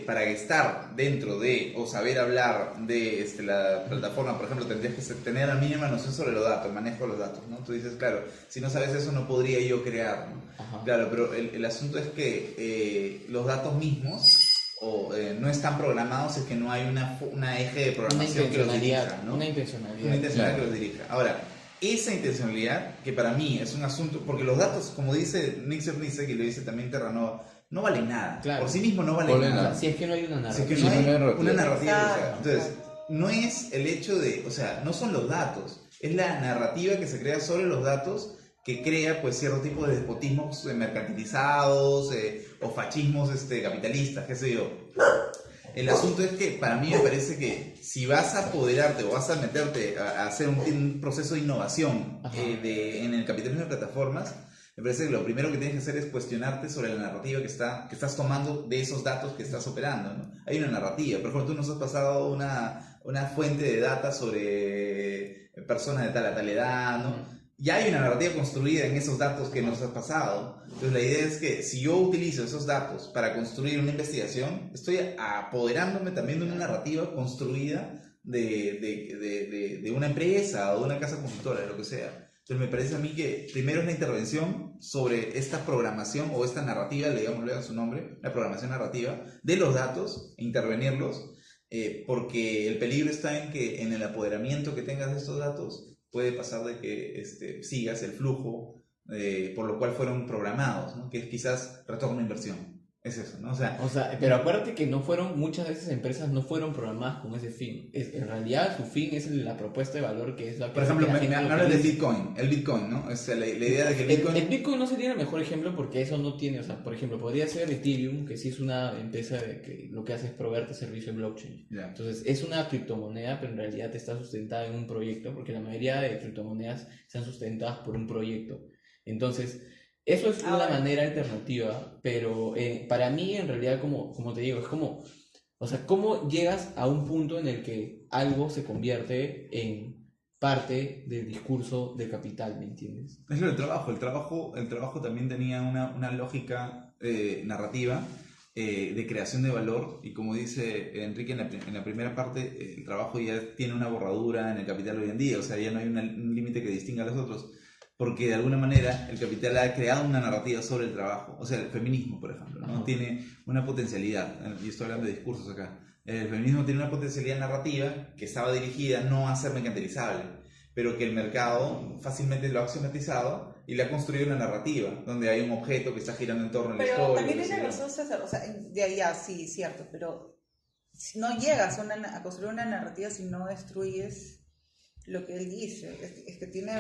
para estar dentro de o saber hablar de la plataforma, por ejemplo, tendrías que tener la mínima noción sobre los datos, el manejo de los datos, ¿no? Tú dices, claro, si no sabes eso no podría yo crear, ¿no? Claro, pero el asunto es que los datos mismos no están programados, es que no hay una eje de programación que los dirija, ¿no? Una intencionalidad. Una intencionalidad que los dirija. Ahora, esa intencionalidad, que para mí es un asunto, porque los datos, como dice Nick Cernice, que lo dice también Terranova, no valen nada. Claro. Por sí mismo no valen nada. Si es que no hay una Si es narrativa. que no hay una narrativa. Exacto. Entonces, no es el hecho de, o sea, no son los datos, es la narrativa que se crea sobre los datos que crea pues cierto tipo de despotismos mercantilizados o fascismos capitalistas, qué sé yo. El asunto es que para mí me parece que si vas a apoderarte o vas a meterte a hacer un proceso de innovación en el capitalismo de plataformas, me parece que lo primero que tienes que hacer es cuestionarte sobre la narrativa que estás tomando de esos datos que estás operando, ¿no? Hay una narrativa. Por ejemplo, tú nos has pasado una fuente de data sobre personas de tal a tal edad, ¿no? ya hay una narrativa construida en esos datos que nos ha pasado. Entonces la idea es que si yo utilizo esos datos para construir una investigación, estoy apoderándome también de una narrativa construida de una empresa o de una casa consultora, de lo que sea. Entonces me parece a mí que primero es la intervención sobre esta programación o esta narrativa, le a su nombre, la programación narrativa de los datos, intervenirlos, porque el peligro está en que en el apoderamiento que tengas de estos datos puede pasar de que sigas el flujo por lo cual fueron programados, ¿no? Que es quizás retorno a inversión. Es eso, ¿no? O sea, pero acuérdate que muchas de esas empresas no fueron programadas con ese fin. En realidad su fin es la propuesta de valor que es la que... Por ejemplo, me hablas del Bitcoin, el Bitcoin, ¿no? O sea, la idea de que el Bitcoin no sería el mejor ejemplo porque eso no tiene, o sea, por ejemplo, podría ser Ethereum, que sí es una empresa que lo que hace es proveerte servicio en blockchain. Yeah. Entonces, es una criptomoneda, pero en realidad está sustentada en un proyecto, porque la mayoría de criptomonedas están sustentadas por un proyecto. Entonces, eso es una manera alternativa, pero para mí en realidad, como te digo, es como, o sea, ¿cómo llegas a un punto en el que algo se convierte en parte del discurso de capital, ¿me entiendes? Es lo del trabajo. El trabajo también tenía una lógica narrativa de creación de valor, y como dice Enrique en la primera parte, el trabajo ya tiene una borradura en el capital hoy en día, o sea, ya no hay un límite que distinga a los otros. Porque de alguna manera el capital ha creado una narrativa sobre el trabajo. O sea, el feminismo, por ejemplo, ¿no? Tiene una potencialidad, y estoy hablando de discursos acá. El feminismo tiene una potencialidad narrativa que estaba dirigida no a ser mercantilizable, pero que el mercado fácilmente lo ha axiomatizado y le ha construido una narrativa, donde hay un objeto que está girando en torno a la historia. Pero también tiene razón César, o sea, de allá sí, cierto, pero si no llegas a construir una narrativa si no destruyes lo que él dice, es que tiene,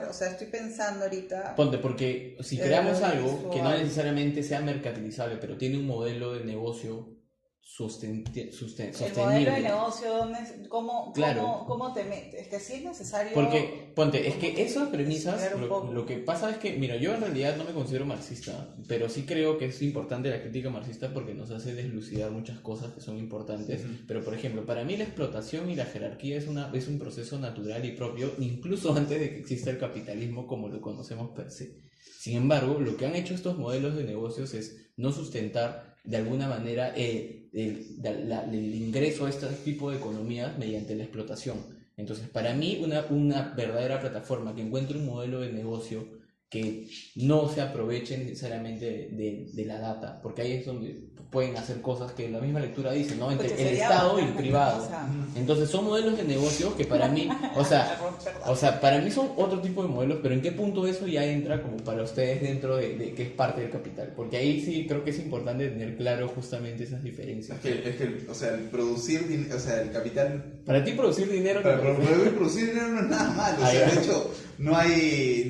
o sea, estoy pensando ahorita... Ponte, porque si creamos algo que no necesariamente sea mercantilizable, pero tiene un modelo de negocio sostenible. El modelo de negocio, ¿cómo te metes? Es que sí es necesario... Porque, ponte, es que esas premisas, lo que pasa es que, mira, yo en realidad no me considero marxista, pero sí creo que es importante la crítica marxista porque nos hace deslucidar muchas cosas que son importantes. Pero, por ejemplo, para mí la explotación y la jerarquía es un proceso natural y propio, incluso antes de que exista el capitalismo como lo conocemos per se. Sin embargo, lo que han hecho estos modelos de negocios es no sustentar de alguna manera el ingreso a este tipo de economías mediante la explotación. Entonces, para mí, una verdadera plataforma que encuentre un modelo de negocio que no se aproveche necesariamente de la data, porque ahí es donde pueden hacer cosas que la misma lectura dice, ¿no? Entre el Estado y el privado. Entonces son modelos de negocio que para mí, o sea, para mí son otro tipo de modelos, pero ¿en qué punto eso ya entra como para ustedes dentro de que es parte del capital? Porque ahí sí creo que es importante tener claro justamente esas diferencias. Es que o sea, el capital... Para ti producir dinero... Producir dinero no es nada malo, o sea, de hecho, no hay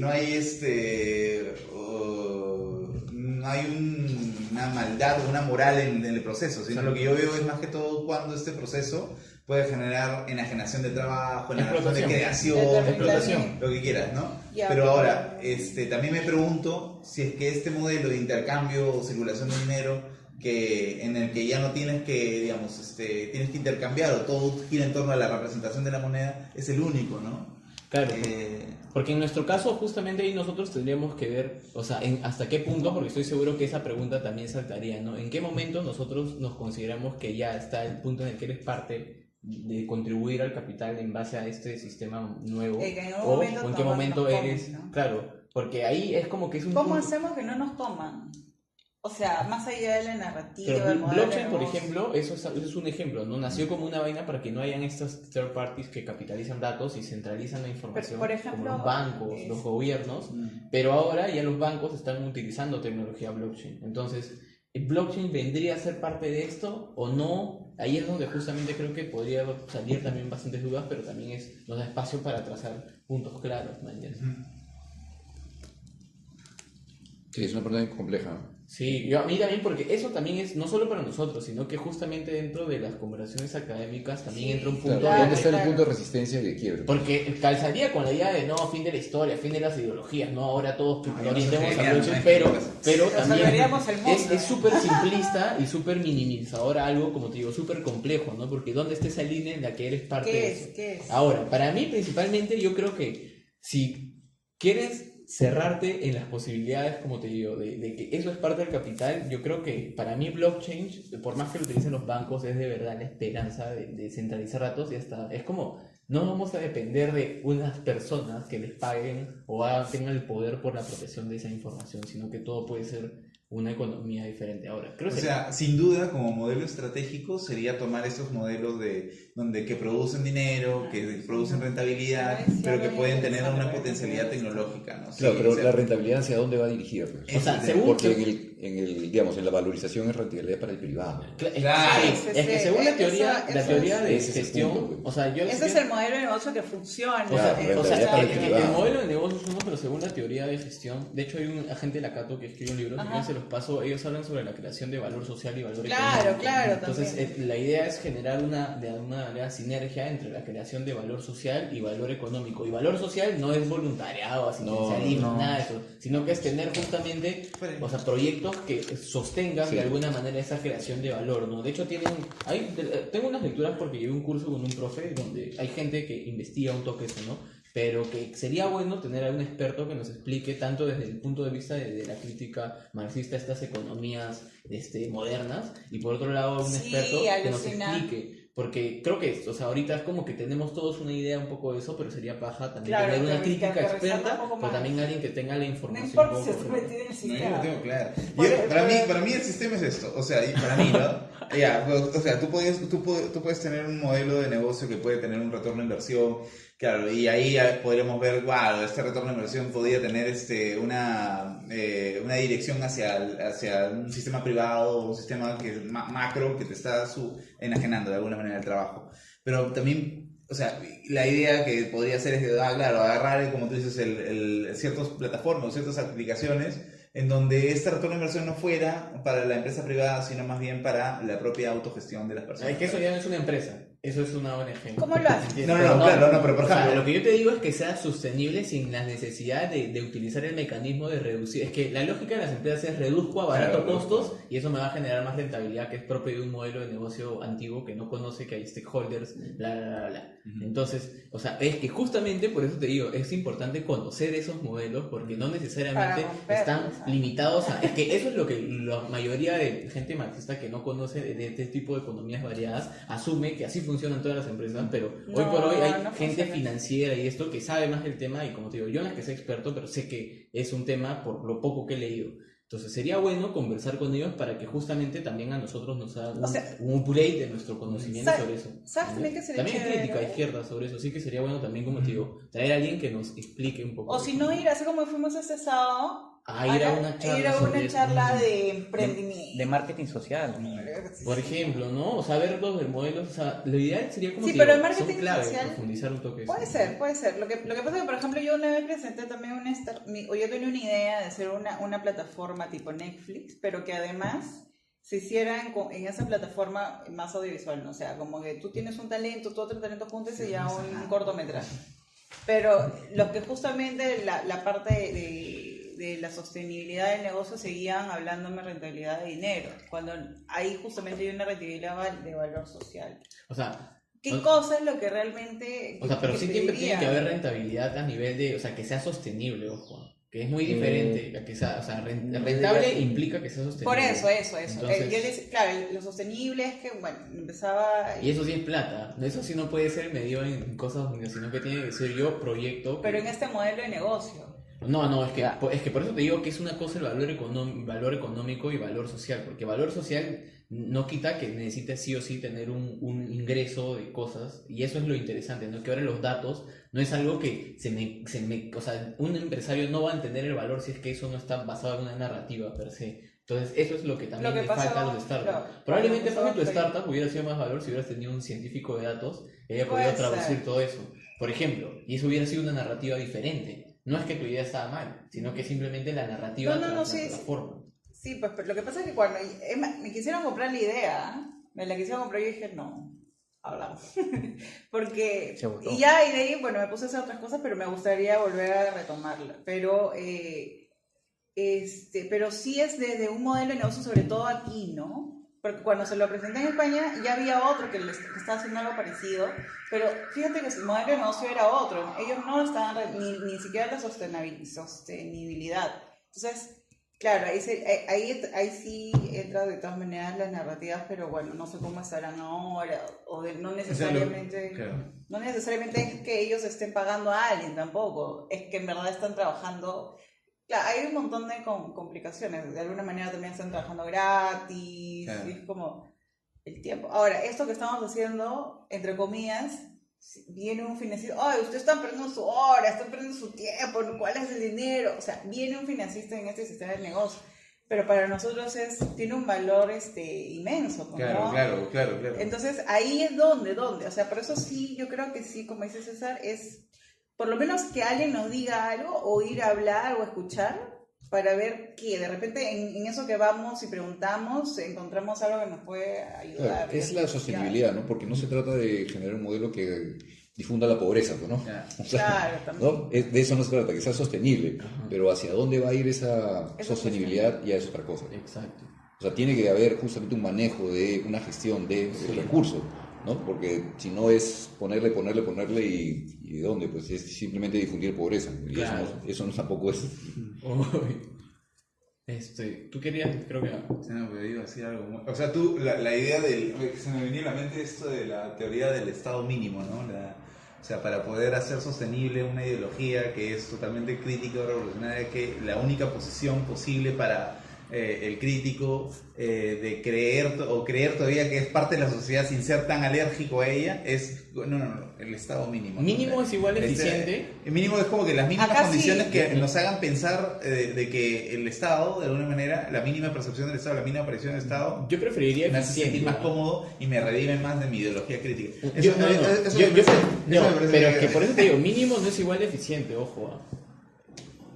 una maldad o una moral en el proceso, sino lo que yo veo es más que todo cuando este proceso puede generar enajenación de trabajo, enajenación de creación, lo que quieras, ¿no? Pero ahora, también me pregunto si es que este modelo de intercambio o circulación de dinero en el que ya no tienes que, digamos, tienes que intercambiar o todo gira en torno a la representación de la moneda, es el único, ¿no? Claro, porque en nuestro caso justamente ahí nosotros tendríamos que ver, o sea, hasta qué punto, porque estoy seguro que esa pregunta también saltaría, ¿no? ¿En qué momento nosotros nos consideramos que ya está el punto en el que eres parte de contribuir al capital en base a este sistema nuevo? O en qué momento eres, ¿no? Claro, porque ahí es como que es un ¿Cómo punto... hacemos que no nos toman? O sea, más allá de la narrativa... Pero blockchain, por ejemplo, eso es un ejemplo, ¿no? Nació como una vaina para que no hayan estas third parties que capitalizan datos y centralizan la información, por ejemplo, como los bancos, los gobiernos, pero ahora ya los bancos están utilizando tecnología blockchain. Entonces, ¿el blockchain vendría a ser parte de esto o no? Ahí es donde justamente creo que podría salir también bastantes dudas, pero también nos da espacio para trazar puntos claros, ¿no? Sí, es una pregunta compleja, ¿no? Sí, a mí también, porque eso también es no solo para nosotros, sino que justamente dentro de las conversaciones académicas también entra un punto... Claro, ¿dónde está el punto de resistencia y de quiebre? Porque calzaría con la idea de no, fin de la historia, fin de las ideologías, no, ahora todos nos orientemos a blockchain, pero también es súper simplista y súper minimizador algo, como te digo, súper complejo, ¿no? Porque ¿dónde está esa línea en la que eres parte de eso? ¿Qué es? Ahora, para mí principalmente yo creo que si quieres cerrarte en las posibilidades, como te digo, de que eso es parte del capital, yo creo que para mí blockchain, por más que lo utilicen los bancos, es de verdad la esperanza de centralizar datos y hasta es como no vamos a depender de unas personas que les paguen o tengan el poder por la protección de esa información, sino que todo puede ser una economía diferente. Ahora, creo O que sea, sin duda, como modelo estratégico sería tomar estos modelos que producen dinero, que producen rentabilidad, pero que pueden tener una potencialidad tecnológica, ¿no? Claro, Sí, pero o sea, la rentabilidad hacia dónde va dirigida. Pues? O sea, según Porque digamos, en la valorización es rentabilidad para el privado. Claro. Sí, es que según la teoría, la teoría de ese es el gestión, punto, pues. o sea, yo Ese es el modelo de negocio que funciona. Claro, o sea, rentabilidad para el el privado. modelo de negocio es uno, pero según la teoría de gestión, de hecho hay un agente de la Cato que escribe un libro, si quieren se los paso, ellos hablan sobre la creación de valor social y valor económico. Claro, Entonces, también. la idea es generar de alguna manera sinergia entre la creación de valor social y valor económico. Y valor social no es voluntariado, asistencialismo, nada de eso, sino que es tener justamente, o sea, proyectos que sostengan de alguna manera esa creación de valor, ¿no? De hecho, tengo unas lecturas porque llevé un curso con un profe donde hay gente que investiga un toque eso, ¿no? Pero que sería bueno tener a un experto que nos explique tanto desde el punto de vista de la crítica marxista a estas economías modernas y por otro lado un experto que nos explique, porque creo que o sea, ahorita es como que tenemos todos una idea un poco de eso, pero sería paja también tener una crítica experta, pero también alguien que tenga la No información. importa si estás metido en el No, yo sistema. lo tengo claro. Por- Para mí el sistema es esto, o sea, y para mí, ¿no? Ya, pues, o sea, tú puedes tener un modelo de negocio que puede tener un retorno de inversión, claro, y ahí podríamos ver, wow, este retorno de inversión podría tener una dirección hacia un sistema privado, un sistema que es macro que te está enajenando de alguna manera el trabajo. Pero también, o sea, la idea que podría ser es, claro, agarrar, como tú dices, ciertas plataformas o ciertas aplicaciones en donde este retorno de inversión no fuera para la empresa privada, sino más bien para la propia autogestión de las personas. Es que eso ya no es una empresa, eso es una ONG. ¿Cómo lo haces? No, claro, pero por O sea, ejemplo... lo que yo te digo es que sea sostenible sin la necesidad de utilizar el mecanismo de reducir. Es que la lógica de las empresas es reduzco a barato Claro, costos y eso me va a generar más rentabilidad, que es propio de un modelo de negocio antiguo que no conoce que hay stakeholders, bla, bla, bla, bla. Entonces, o sea, es que justamente por eso te digo, es importante conocer esos modelos porque no necesariamente Para romperlos, están ¿sabes? limitados a... Es que eso es lo que la mayoría de gente marxista que no conoce de este tipo de economías variadas asume que así funcionan todas las empresas, pero hoy por hoy hay no gente funciona. financiera y esto que sabe más del tema y como te digo, yo no es que sea experto, pero sé que es un tema por lo poco que he leído. Entonces sería bueno conversar con ellos para que justamente también a nosotros nos hagan un upgrade de nuestro conocimiento sobre eso. ¿Sabes también que sería También hay chévere? crítica izquierda sobre eso, sí que sería bueno también, como te digo, traer a alguien que nos explique un poco. O si no, ir así como fuimos este sábado, ir a una charla, ir a sobre una eso. charla de emprendimiento. De marketing social. Por ejemplo, ¿no? O sea, ver los modelos, o sea, lo ideal sería como Sí, te pero digo, el marketing son clave, social profundizar un toque. Puede eso. ser, puede ser. Lo que pasa es que, por ejemplo, yo una vez presenté también o yo tenía una idea de hacer una plataforma tipo Netflix, pero que además se hiciera en esa plataforma más audiovisual, ¿no? O sea, como que tú tienes un talento, tú otro talento juntos y ya un cortometraje. Pero lo que justamente la parte de la sostenibilidad del negocio seguían hablándome de rentabilidad de dinero, cuando ahí justamente hay una rentabilidad de valor social. O sea, ¿Qué cosa es lo que realmente... O sea, pero que sí siempre pediría? tiene que haber rentabilidad a nivel de, o sea, que sea sostenible, ojo, que es muy diferente, a que sea, o sea, rentable implica que sea sostenible. Por eso. Entonces, Yo decía, claro, lo sostenible es que, bueno, empezaba... y eso sí es plata, eso sí no puede ser medido en cosas, sino que tiene que ser yo proyecto. Pero en este modelo de negocio. No, es que por eso te digo que es una cosa el valor económico y valor social, porque valor social no quita que necesites sí o sí tener un ingreso de cosas, y eso es lo interesante, ¿no? Que ahora los datos no es algo que o sea, un empresario no va a entender el valor si es que eso no está basado en una narrativa per se. Entonces, eso es lo que también le falta a los startups. claro, Probablemente lo que tu pasó, startup hubiera sido más valor si hubieras tenido un científico de datos que haya Puede podido traducir ser. todo eso. Por ejemplo, y eso hubiera sido una narrativa diferente. No es que tu idea estaba mal, sino que simplemente la narrativa la sí. forma. Sí, pues pero lo que pasa es que cuando me quisieron comprar la idea, me la quisieron comprar y yo dije, no, hablamos. Porque, Se agotó. y de ahí, bueno, me puse a hacer otras cosas, pero me gustaría volver a retomarla. Pero sí es desde un modelo de negocio, sobre todo aquí, ¿no? porque cuando se lo presenté en España ya había otro que estaba haciendo algo parecido, pero fíjate que su modelo de negocio era otro, ellos no estaban ni siquiera la sostenibilidad. Entonces, claro, ahí sí entra de todas maneras las narrativas, pero bueno, no sé cómo estarán ahora, no necesariamente, Claro. no necesariamente es que ellos estén pagando a alguien tampoco, es que en verdad están trabajando. Claro, hay un montón de complicaciones, de alguna manera también están trabajando gratis, Claro. y es como el tiempo. Ahora, esto que estamos haciendo, entre comillas, viene un financista, ay, usted está perdiendo su hora, está perdiendo su tiempo, ¿cuál es el dinero? O sea, viene un financista en este sistema de negocio, pero para nosotros tiene un valor inmenso, ¿no? Claro. Entonces, ahí es donde, o sea, por eso sí, yo creo que sí, como dice César, es por lo menos que alguien nos diga algo, o ir a hablar o escuchar, para ver que de repente en eso que vamos y preguntamos, encontramos algo que nos puede ayudar. Claro, es la sostenibilidad, ¿no? Porque no se trata de generar un modelo que difunda la pobreza, pues, ¿no? Claro. O sea, Claro, también. ¿no? De eso no se trata, que sea sostenible, pero hacia dónde va a ir esa Eso sostenibilidad ya es otra cosa. Exacto. O sea, tiene que haber justamente un manejo de una gestión de recursos, ¿no? Porque si no es ponerle y ¿de dónde? Pues es simplemente difundir pobreza. Y Claro. eso no tampoco es... Tú querías, creo que... Se me olvidó decir algo. O sea, tú, la idea se me venía a la mente esto de la teoría del estado mínimo, ¿no? O sea, para poder hacer sostenible una ideología que es totalmente crítica o revolucionaria, que la única posición posible para el crítico de creer todavía que es parte de la sociedad sin ser tan alérgico a ella es el estado mínimo, ¿no? Mínimo es igual eficiente. El mínimo es como que las mínimas Acá condiciones sí. que nos hagan pensar de que el Estado, de alguna manera, la mínima percepción del Estado, la mínima aparición del Estado, Yo preferiría me hace sentir eficiente. más cómodo y me redime más de mi ideología crítica. Yo, Eso- no, eso yo- me yo- parece- no, eso me parece pero es que por eso te digo, mínimo no es igual de eficiente, ojo.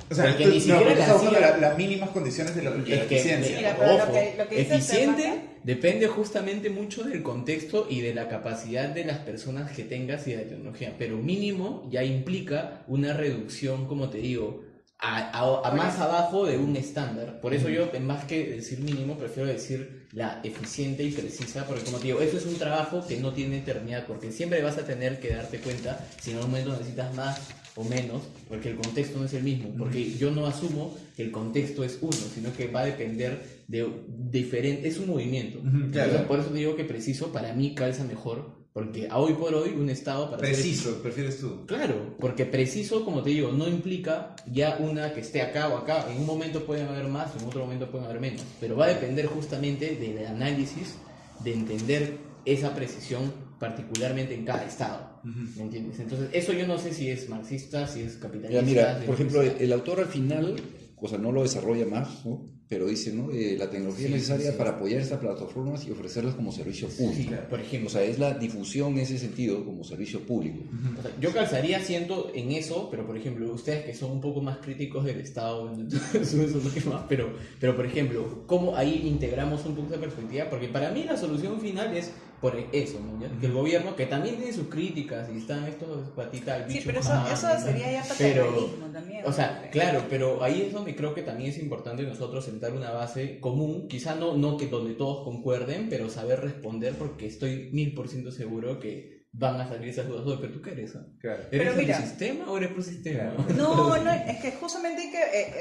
O sea, porque tú- ni siquiera pero la estás buscando hacía- las mínimas condiciones de la Es que, eficiencia. Mira, pero ojo, lo que dice eficiente Fernanda- depende justamente mucho del contexto y de la capacidad de las personas que tengas y de la tecnología, pero mínimo ya implica una reducción, como te digo, a más abajo de un estándar. Por eso yo, más que decir mínimo, prefiero decir la eficiente y precisa, porque como te digo, eso es un trabajo que no tiene eternidad, porque siempre vas a tener que darte cuenta si en algún momento necesitas más o menos, porque el contexto no es el mismo, porque yo no asumo que el contexto es uno, sino que va a depender de diferente, es un movimiento. Ujú, claro. Entonces, por eso te digo que preciso para mí calza mejor, porque a hoy por hoy un estado para ser Preciso, prefieres tú. claro, porque preciso, como te digo, no implica ya una que esté acá o acá. En un momento pueden haber más, en otro momento pueden haber menos. Pero va a depender justamente del análisis, de entender esa precisión particularmente en cada estado. ¿Me entiendes? Entonces, eso yo no sé si es marxista, si es capitalista. Ya, mira, si por es lo ejemplo, que sea. el autor al final, o sea, no lo desarrolla más, ¿no? Pero dice, ¿no? La tecnología Sí, es necesaria sí. para apoyar estas plataformas y ofrecerlas como servicio público. Sí, por ejemplo. O sea, es la difusión en ese sentido como servicio público. O sea, yo calzaría siento en eso, pero por ejemplo, ustedes que son un poco más críticos del Estado, eso es lo que más, pero por ejemplo, ¿cómo ahí integramos un poco esa perspectiva? Porque para mí la solución final es por eso, ¿no? ¿Ya? Que el gobierno, que también tiene sus críticas y están estos patitas al bicho. Sí, pero eso ¿no? sería ya Pero, paternalismo también. o sea, claro, pero ahí es donde creo que también es importante nosotros sentar una base común, quizá no que donde todos concuerden, pero saber responder, porque estoy 1000% seguro que van a salir esas dudas. Oye, ¿pero tú qué eres? Claro. ¿Eres Pero mira, antisistema o eres prosistema? No, es que justamente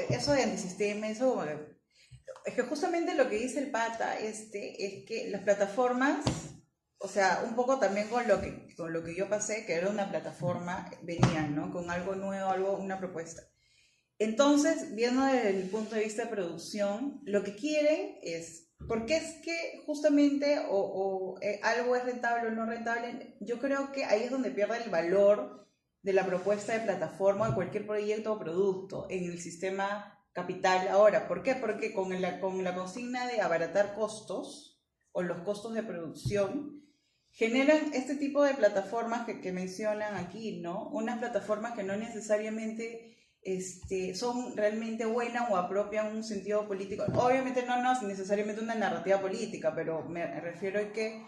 eso de antisistema, eso, es que justamente lo que dice el pata es que las plataformas, o sea, un poco también con lo que yo pasé, que era una plataforma, venían, ¿no? Con algo nuevo, una propuesta. Entonces, viendo desde el punto de vista de producción, lo que quieren es, porque es que justamente algo es rentable o no rentable, yo creo que ahí es donde pierde el valor de la propuesta de plataforma o de cualquier proyecto o producto en el sistema capital ahora. ¿Por qué? Porque con la consigna de abaratar costos o los costos de producción, generan este tipo de plataformas que mencionan aquí, ¿no? Unas plataformas que no necesariamente son realmente buenas o apropian un sentido político. Obviamente no es necesariamente una narrativa política, pero me refiero a que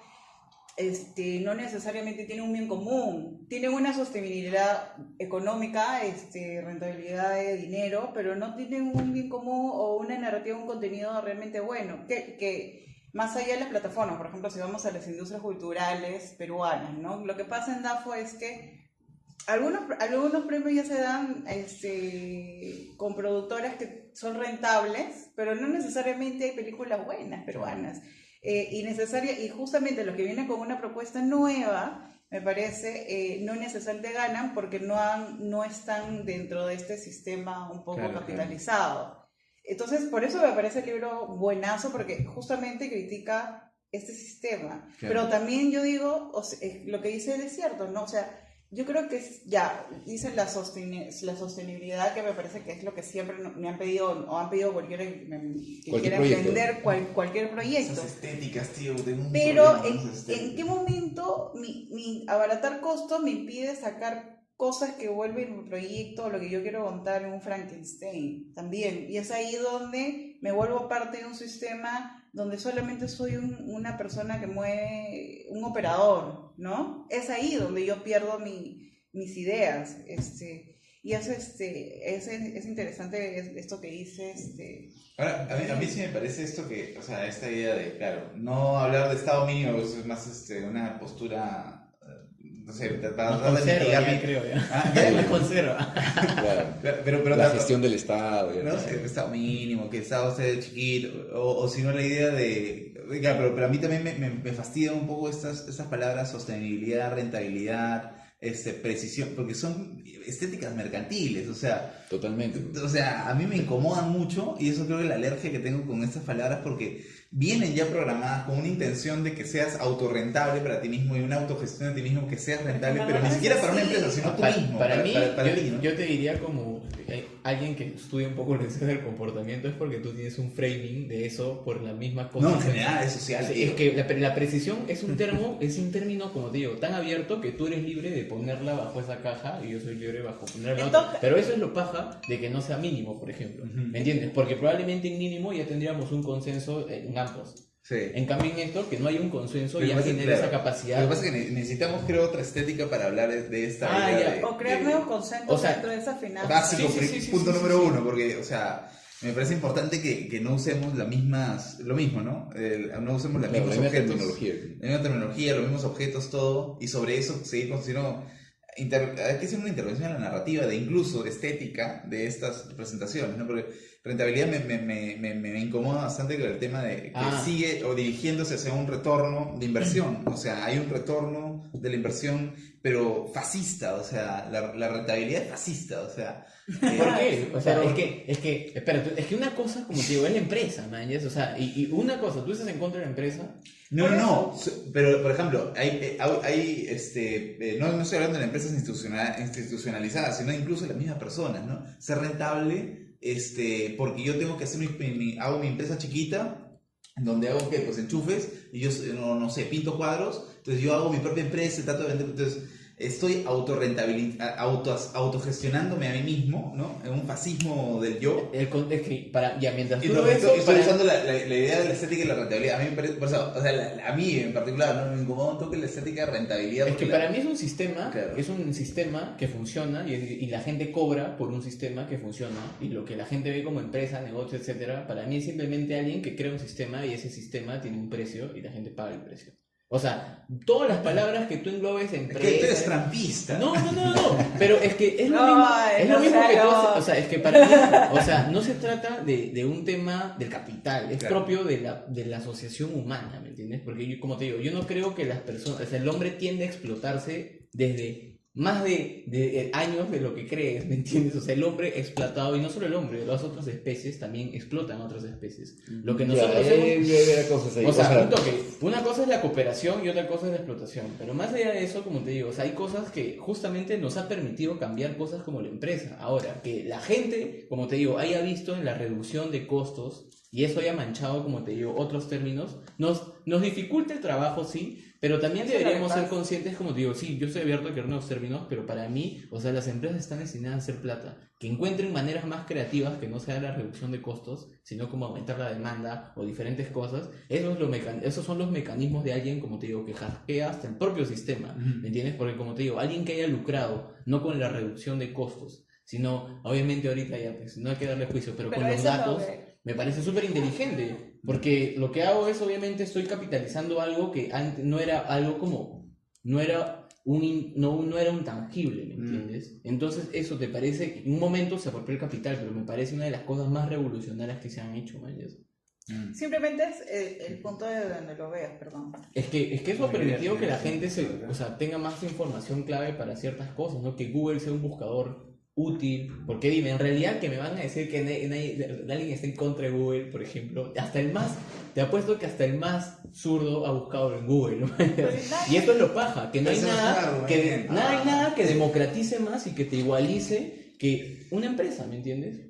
no necesariamente tienen un bien común. Tienen una sostenibilidad económica, rentabilidad de dinero, pero no tienen un bien común o una narrativa, un contenido realmente bueno. Que más allá de las plataformas, por ejemplo, si vamos a las industrias culturales peruanas, ¿no? Lo que pasa en DAFO es que algunos premios ya se dan con productoras que son rentables, pero no necesariamente hay películas buenas peruanas. Y justamente los que vienen con una propuesta nueva, me parece, no necesariamente ganan porque no están dentro de este sistema un poco capitalizado. Entonces, por eso me parece el libro buenazo, porque justamente critica este sistema. Pero también yo digo, lo que dice él es cierto, ¿no? O sea, yo creo que dicen la sostenibilidad, que me parece que es lo que siempre me han pedido, o han pedido cualquiera que quiera emprender cualquier proyecto. Esas estéticas, tío, tengo un Pero problema, ¿en qué momento mi abaratar costos me impide sacar cosas que vuelven mi proyecto, lo que yo quiero contar en un Frankenstein también? Y es ahí donde me vuelvo parte de un sistema donde solamente soy una persona que mueve, un operador, ¿no? Es ahí donde yo pierdo mis ideas, y eso es interesante esto que dice, Ahora, a mí sí me parece esto que, o sea, esta idea de, claro, no hablar de Estado mínimo, eso es más una postura, no sé, para conserva, creo ya. Más conserva. Claro. Pero la gestión del Estado. No sé, el Estado mínimo, que el Estado sea chiquito, o si no la idea de... Claro, pero a mí también me fastidian un poco estas palabras: sostenibilidad, rentabilidad, precisión, porque son estéticas mercantiles, o sea... Totalmente. O sea, a mí me incomodan mucho, y eso creo que es la alergia que tengo con estas palabras, porque vienen ya programadas con una intención de que seas autorrentable para ti mismo y una autogestión de ti mismo, que seas rentable, pero ni siquiera para una empresa, sino tú mismo. Para mí, ti, ¿no? yo te diría como alguien que estudia un poco la ciencia del comportamiento, es porque tú tienes un framing de eso por la misma cosa. No, en general es social. Sí, es que la precisión es un término, como te digo, tan abierto que tú eres libre de ponerla bajo esa caja y yo soy libre bajo ponerla otra. Pero eso es lo paja de que no sea mínimo, por ejemplo. ¿Me entiendes? Porque probablemente en mínimo ya tendríamos un consenso en ambos. Sí. En cambio en esto, que no hay un consenso, Pero ya genera esa capacidad. Lo que pasa es que necesitamos, creo, otra estética para hablar de esta idea. O crear nuevos conceptos dentro de esa finanza. Básico, punto número uno, porque, o sea, me parece importante que no usemos lo mismo, ¿no? No usemos los mismos objetos. La misma terminología, los mismos objetos, todo, y sobre eso seguir construyendo. Hay que hacer una intervención en la narrativa, de incluso estética de estas presentaciones, ¿no? Porque rentabilidad me incomoda bastante con el tema de que sigue o dirigiéndose hacia un retorno de inversión. O sea, hay un retorno de la inversión, pero fascista. O sea, la rentabilidad es fascista. O sea, ¿por qué? O sea, es que una cosa, como te digo, es la empresa, man, ¿yes? O sea, y una cosa, tú estás en contra de la empresa. No, pero por ejemplo, no estoy hablando de empresas institucionalizadas, sino incluso de las mismas personas, ¿no? Ser rentable, porque yo tengo que hacer hago mi empresa chiquita, donde hago pues enchufes, y yo no sé, pinto cuadros, entonces yo hago mi propia empresa, trato de vender, entonces estoy autogestionándome a mí mismo, ¿no? En un fascismo del yo. Mientras tú estoy usando la idea de la estética y la rentabilidad. A mí me parece, por eso, o sea, a mí en particular, ¿no? Me incomoda un toque la estética de rentabilidad. Es que para mí es un sistema, que funciona, y la gente cobra por un sistema que funciona, y lo que la gente ve como empresa, negocio, etcétera, para mí es simplemente alguien que crea un sistema, y ese sistema tiene un precio y la gente paga el precio. O sea, todas las palabras que tú englobes en empresa... Es que tú eres trampista. No. Pero es que es lo mismo que tú haces. O sea, es que para mí... O sea, no se trata de un tema del capital. Es propio de la asociación humana, ¿me entiendes? Porque yo, como te digo, yo no creo que las personas... O sea, el hombre tiende a explotarse desde más de años de lo que crees, ¿me entiendes? O sea, el hombre explotado, y no solo el hombre, las otras especies también explotan a otras especies. Lo que nosotros hacemos... O sea, una cosa es la cooperación y otra cosa es la explotación. Pero más allá de eso, como te digo, o sea, hay cosas que justamente nos ha permitido cambiar cosas como la empresa. Ahora, que la gente, como te digo, haya visto en la reducción de costos, y eso haya manchado, como te digo, otros términos, nos dificulta el trabajo, sí, pero también deberíamos ser conscientes, como te digo, sí, yo estoy abierto a crear nuevos términos, pero para mí, o sea, las empresas están destinadas a hacer plata, que encuentren maneras más creativas que no sea la reducción de costos, sino como aumentar la demanda o diferentes cosas. Esos son los mecanismos de alguien, como te digo, que hackea hasta el propio sistema, ¿me entiendes? Porque, como te digo, alguien que haya lucrado, no con la reducción de costos, sino, obviamente ahorita ya, pues, no hay que darle juicio, pero con los datos... me parece súper inteligente, porque lo que hago es, obviamente, estoy capitalizando algo que antes no era algo como, no era no era un tangible, ¿me entiendes? Entonces eso te parece, en un momento se apropió el capital, pero me parece una de las cosas más revolucionarias que se han hecho, ¿me entiendes? Simplemente es el punto de donde lo veas, perdón. Es que eso ha permitido que la gente tenga más información clave para ciertas cosas, ¿no? Que Google sea un buscador útil, porque dime, en realidad que me van a decir que alguien está en contra de Google, por ejemplo, te apuesto que hasta el más zurdo ha buscado en Google, ¿no? Y esto es lo paja, que no hay nada que democratice más y que te igualice que una empresa, ¿me entiendes?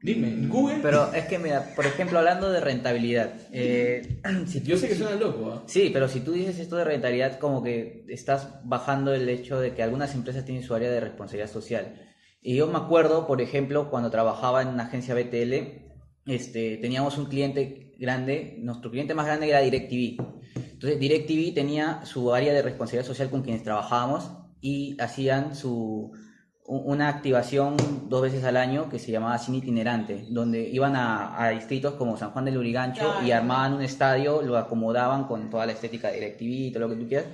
Dime, Google... Pero es que, mira, por ejemplo, hablando de rentabilidad... yo sé que suena loco, ¿eh? Sí, pero si tú dices esto de rentabilidad, como que estás bajando el hecho de que algunas empresas tienen su área de responsabilidad social. Y yo me acuerdo, por ejemplo, cuando trabajaba en una agencia BTL, teníamos un cliente grande, nuestro cliente más grande era DirecTV. Entonces, DirecTV tenía su área de responsabilidad social con quienes trabajábamos y hacían una activación 2 veces al año que se llamaba Cine Itinerante, donde iban a distritos como San Juan del Lurigancho y armaban un estadio, lo acomodaban con toda la estética de DirecTV y todo lo que tú quieras.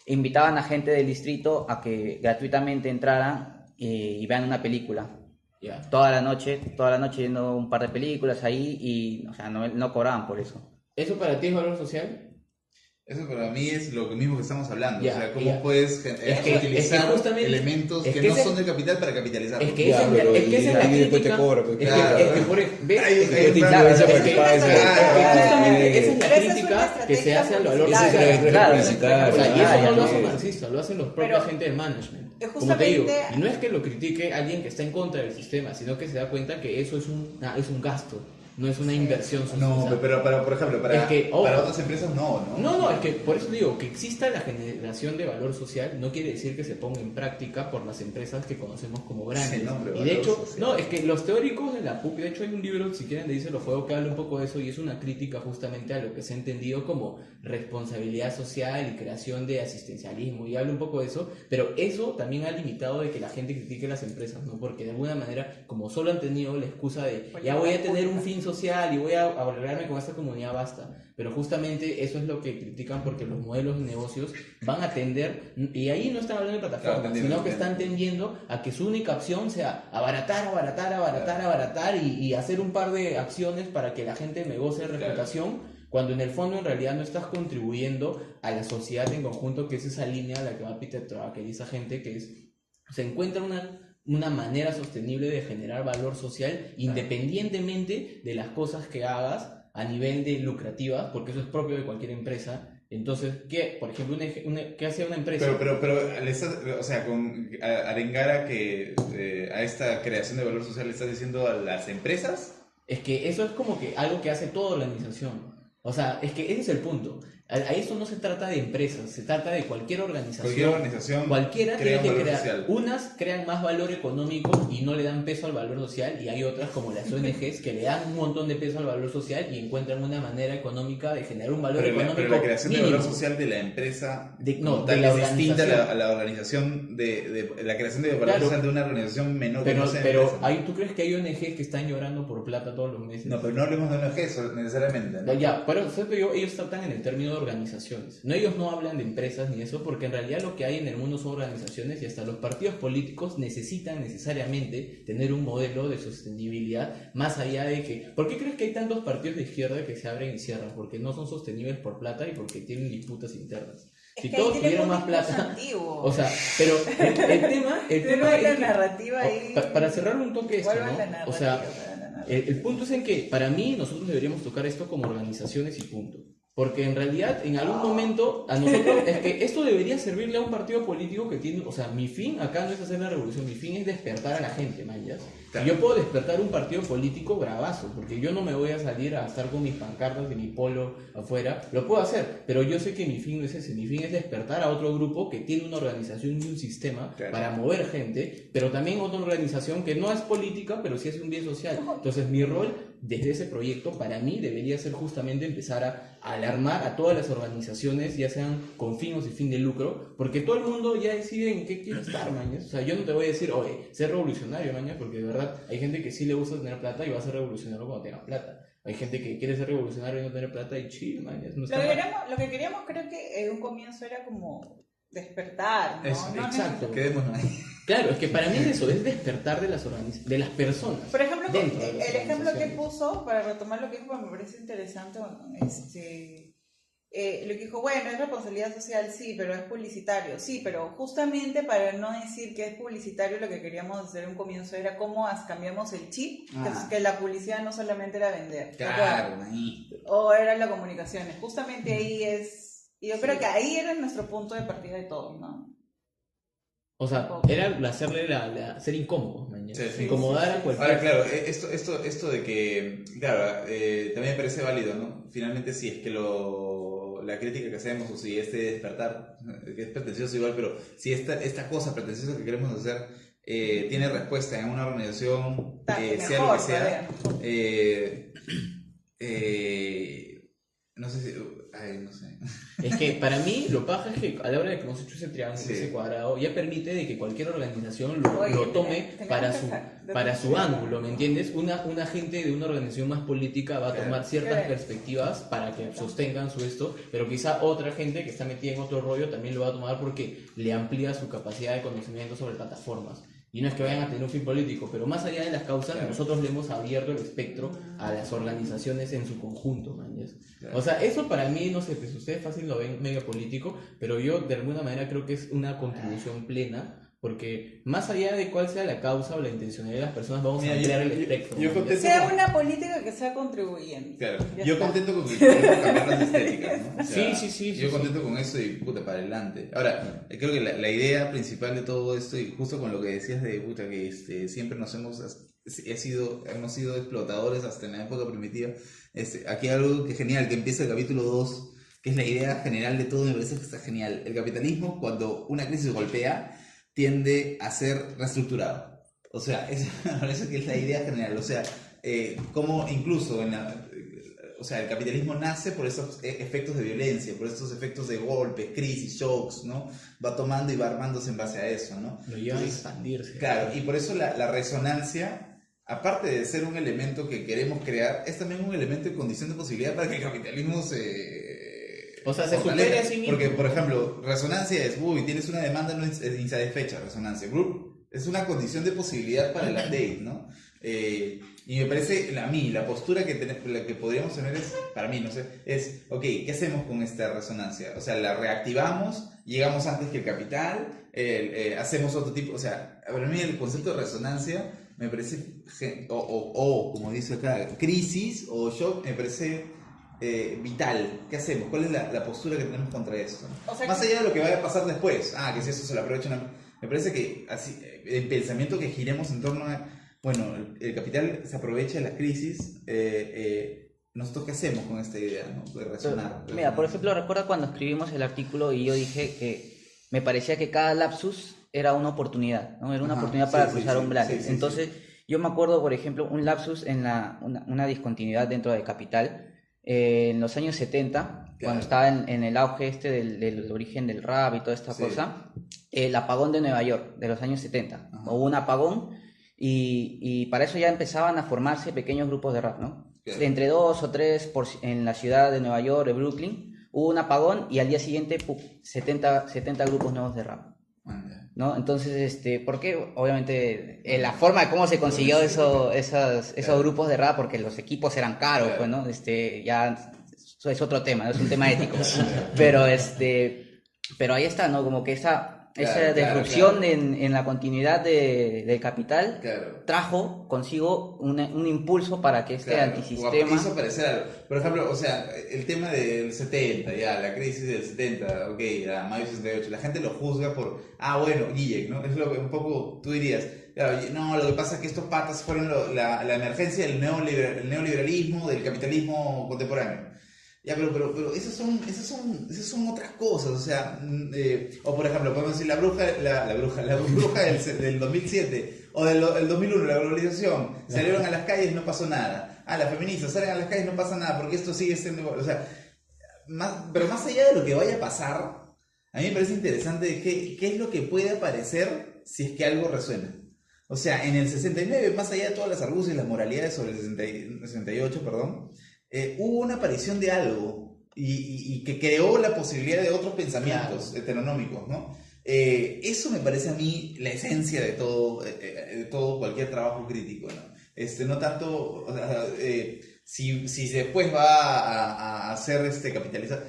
E invitaban a gente del distrito a que gratuitamente entraran y vean una película. Toda la noche viendo un par de películas ahí y, o sea, no cobraban por eso. ¿Eso para ti es valor social? Eso para mí es lo mismo que estamos hablando. O sea, cómo puedes utilizar elementos que no son de capital para capitalizar. Es que esa es la crítica. Te cobra, Es que justamente esa es la crítica que se hace al valor social. Y eso no lo hace un marxista, lo hacen los propios gente del management. Como te digo, y no es que lo critique alguien que está en contra del sistema, sino que se da cuenta que eso es un gasto. No es una inversión social. No, pero por ejemplo, para otras empresas no, es que por eso digo que exista la generación de valor social no quiere decir que se ponga en práctica por las empresas que conocemos como grandes. Y de hecho, es que los teóricos de la PUC, de hecho hay un libro, si quieren, de Díselo Fuego, que habla un poco de eso y es una crítica justamente a lo que se ha entendido como responsabilidad social y creación de asistencialismo y habla un poco de eso, pero eso también ha limitado de que la gente critique las empresas, ¿no? Porque de alguna manera, como solo han tenido la excusa de ya voy a tener un fin social y voy a arreglarme con esta comunidad, basta. Pero justamente eso es lo que critican porque los modelos de negocios van a tender, y ahí no están hablando de plataformas, sino que están tendiendo a que su única opción sea abaratar y hacer un par de acciones para que la gente me goce de reputación, cuando en el fondo en realidad no estás contribuyendo a la sociedad en conjunto, que es esa línea a la que va Peter Drucker y esa gente que se encuentra una manera sostenible de generar valor social independientemente de las cosas que hagas a nivel de lucrativas, porque eso es propio de cualquier empresa. Entonces, por ejemplo, ¿qué hace una empresa? Pero o sea, con arengar a esta creación de valor social, ¿le estás diciendo a las empresas? Es que eso es como que algo que hace toda organización. O sea, es que ese es el punto. A eso no se trata de empresas, se trata de cualquier organización. Cualquiera tiene que crear. Social. Unas crean más valor económico y no le dan peso al valor social, y hay otras como las ONGs que le dan un montón de peso al valor social y encuentran una manera económica de generar un valor económico. Pero la creación de valor social de la empresa de la es distinta a la organización de la creación de valor social de una organización menor. Pero ¿tú crees que hay ONGs que están llorando por plata todos los meses? No, pero no hablemos de ONGs necesariamente, ¿no? Ya, pero ellos tratan en el término de organizaciones. Ellos no hablan de empresas ni eso, porque en realidad lo que hay en el mundo son organizaciones, y hasta los partidos políticos necesitan necesariamente tener un modelo de sostenibilidad más allá de que... ¿Por qué crees que hay tantos partidos de izquierda que se abren y cierran? Porque no son sostenibles por plata y porque tienen disputas internas. Si todos tuvieran más plata... O sea, pero el tema es la narrativa ahí. Para cerrar un toque esto, ¿no? O sea, el punto es en que para mí nosotros deberíamos tocar esto como organizaciones y punto. Porque en realidad, en algún momento, a nosotros, es que esto debería servirle a un partido político que tiene, o sea, mi fin acá no es hacer la revolución, mi fin es despertar a la gente, manjas. Claro. Y yo puedo despertar un partido político bravazo, porque yo no me voy a salir a estar con mis pancartas y mi polo afuera, lo puedo hacer, pero yo sé que mi fin no es ese, mi fin es despertar a otro grupo que tiene una organización y un sistema para mover gente, pero también otra organización que no es política, pero sí es un bien social. Entonces mi rol desde ese proyecto, para mí, debería ser justamente empezar a alarmar a todas las organizaciones, ya sean con fin o sin fin de lucro, porque todo el mundo ya decide en qué quiere estar, mañas. O sea, yo no te voy a decir, oye, ser revolucionario, mañas, porque de verdad hay gente que sí le gusta tener plata y va a ser revolucionario cuando tenga plata. Hay gente que quiere ser revolucionario y no tener plata y chill, mañas. No está mal. Lo que queríamos, creo que en un comienzo era como despertar, ¿no? Eso, No exacto. Quedémonos ahí. Claro, es que para mí es eso, es despertar de de las personas. Por ejemplo, dentro de las el ejemplo que organizaciones. puso, para retomar lo que dijo, me parece interesante, lo que dijo, bueno, es responsabilidad social, sí, pero es publicitario, sí, pero justamente para no decir que es publicitario, lo que queríamos hacer en un comienzo era cómo cambiamos el chip, que la publicidad no solamente era vender, Claro, o era la comunicación, justamente ahí es, y yo creo que ahí era nuestro punto de partida de todo, ¿no? O sea, era hacerle ser incómodos, mañana. Sí, sí. Incomodar a cualquier. Ahora, claro, esto de que, claro, también me parece válido, ¿no? Finalmente, si es que la crítica que hacemos, o si este despertar, que es pretencioso igual, pero si esta cosa pretenciosa que queremos hacer tiene respuesta en una organización, sea lo que sea, no sé si, no sé. Es que para mí lo paja es que a la hora de que hemos hecho ese triángulo, Sí. ese cuadrado, ya permite de que cualquier organización Oye, lo tome tenemos para que su, sacar- para su ángulo, ¿me entiendes? Una gente de una organización más política va a tomar ciertas Claro. perspectivas para que sostengan su esto, pero quizá otra gente que está metida en otro rollo también lo va a tomar porque le amplía su capacidad de conocimiento sobre plataformas. Y no es que vayan a tener un fin político, pero más allá de las causas, Claro. nosotros le hemos abierto el espectro a las organizaciones en su conjunto, ¿me entiendes? Claro. O sea, eso para mí, no sé, pues ustedes fácil lo ven medio político, pero yo de alguna manera creo que es una contribución plena, porque más allá de cuál sea la causa o la intencionalidad de las personas, vamos Mira, a ampliar el yo- espectro. yo ¿me contento- entiendes? Sea una política que sea contribuyente. Claro, Ya yo está. contento con que queremos cambiar las estéticas, ¿no? Sí. Yo contento con eso y puta, para adelante. Ahora, creo que la idea principal de todo esto, y justo con lo que decías de puta, que siempre hemos sido explotadores hasta en la época primitiva, aquí hay algo que es genial, que empieza el capítulo 2, que es la idea general de todo, me parece que está genial. El capitalismo, cuando una crisis golpea, tiende a ser reestructurado. O sea, me parece que es la idea general. O sea, como incluso o sea, el capitalismo nace por esos efectos de violencia, por estos efectos de golpes, crisis, shocks, ¿no? Va tomando y va armándose en base a eso, ¿no? Lo llevan a Entonces, expandirse. claro, y por eso la resonancia, aparte de ser un elemento que queremos crear, es también un elemento de condición de posibilidad para que el capitalismo O sea, se fortalezca. supere a sí mismo. Porque, por ejemplo, resonancia es, tienes una demanda no insatisfecha, resonancia. Group es una condición de posibilidad para el update, ¿no? Y me parece, a mí, la postura la que podríamos tener es, para mí, no sé, es, ok, ¿qué hacemos con esta resonancia? O sea, la reactivamos, llegamos antes que el capital, hacemos otro tipo, o sea, para mí el concepto de resonancia me parece, como dice acá, crisis o shock, me parece vital. ¿Qué hacemos? ¿Cuál es la postura que tenemos contra esto? O sea, Más allá de lo que vaya a pasar después, que si eso se lo aprovecha me parece que así, el pensamiento que giremos en torno a, bueno, el capital se aprovecha de las crisis, nosotros qué hacemos con esta idea, ¿no? De resonar. Mira, por ejemplo, recuerda cuando escribimos el artículo y yo dije que me parecía que cada lapsus era una oportunidad, ¿no? Era una Ajá, oportunidad para sí, sí, cruzar sí, umbrales. sí, sí, Entonces, yo me acuerdo, por ejemplo, un lapsus en una discontinuidad dentro de Capital, en los años 70, cuando estaba en el auge del origen del rap y toda esta Sí. cosa, el apagón de Nueva York, de los años 70. Hubo un apagón y para eso ya empezaban a formarse pequeños grupos de rap, ¿no? Claro. Entre 2 o 3 en la ciudad de Nueva York, de Brooklyn, hubo un apagón y al día siguiente 70 grupos nuevos de rap, ¿no? Entonces, ¿por qué? Obviamente, la forma de cómo se consiguió esos grupos de rap, porque los equipos eran caros, pues, ¿no? Ya eso es otro tema, ¿no? Es un tema ético. Pero ahí está, ¿no? Como que esa disrupción en la continuidad del capital trajo consigo un impulso para que este antisistema... Hizo parecer algo. Por ejemplo, o sea, el tema del 70, la crisis del 70, ok, mayo 68, la gente lo juzga por, bueno, Guille, ¿no? Es lo que un poco tú dirías. Claro, no, lo que pasa es que estos patas fueron la emergencia del neoliberalismo, del capitalismo contemporáneo. Ya, pero esas son otras cosas, o sea, o por ejemplo, podemos decir la bruja del 2007, o del 2001, la globalización, salieron a las calles, no pasó nada. Las feministas salen a las calles, no pasa nada, porque esto sigue siendo igual, o sea, pero más allá de lo que vaya a pasar, a mí me parece interesante qué es lo que puede aparecer si es que algo resuena. O sea, en el 69, más allá de todas las argucias y las moralidades sobre el 68, perdón, hubo una aparición de algo y que creó la posibilidad de otros pensamientos heteronómicos, ¿no? Eso me parece a mí la esencia de todo cualquier trabajo crítico, ¿no? No tanto, o sea, si después va a ser capitalizado.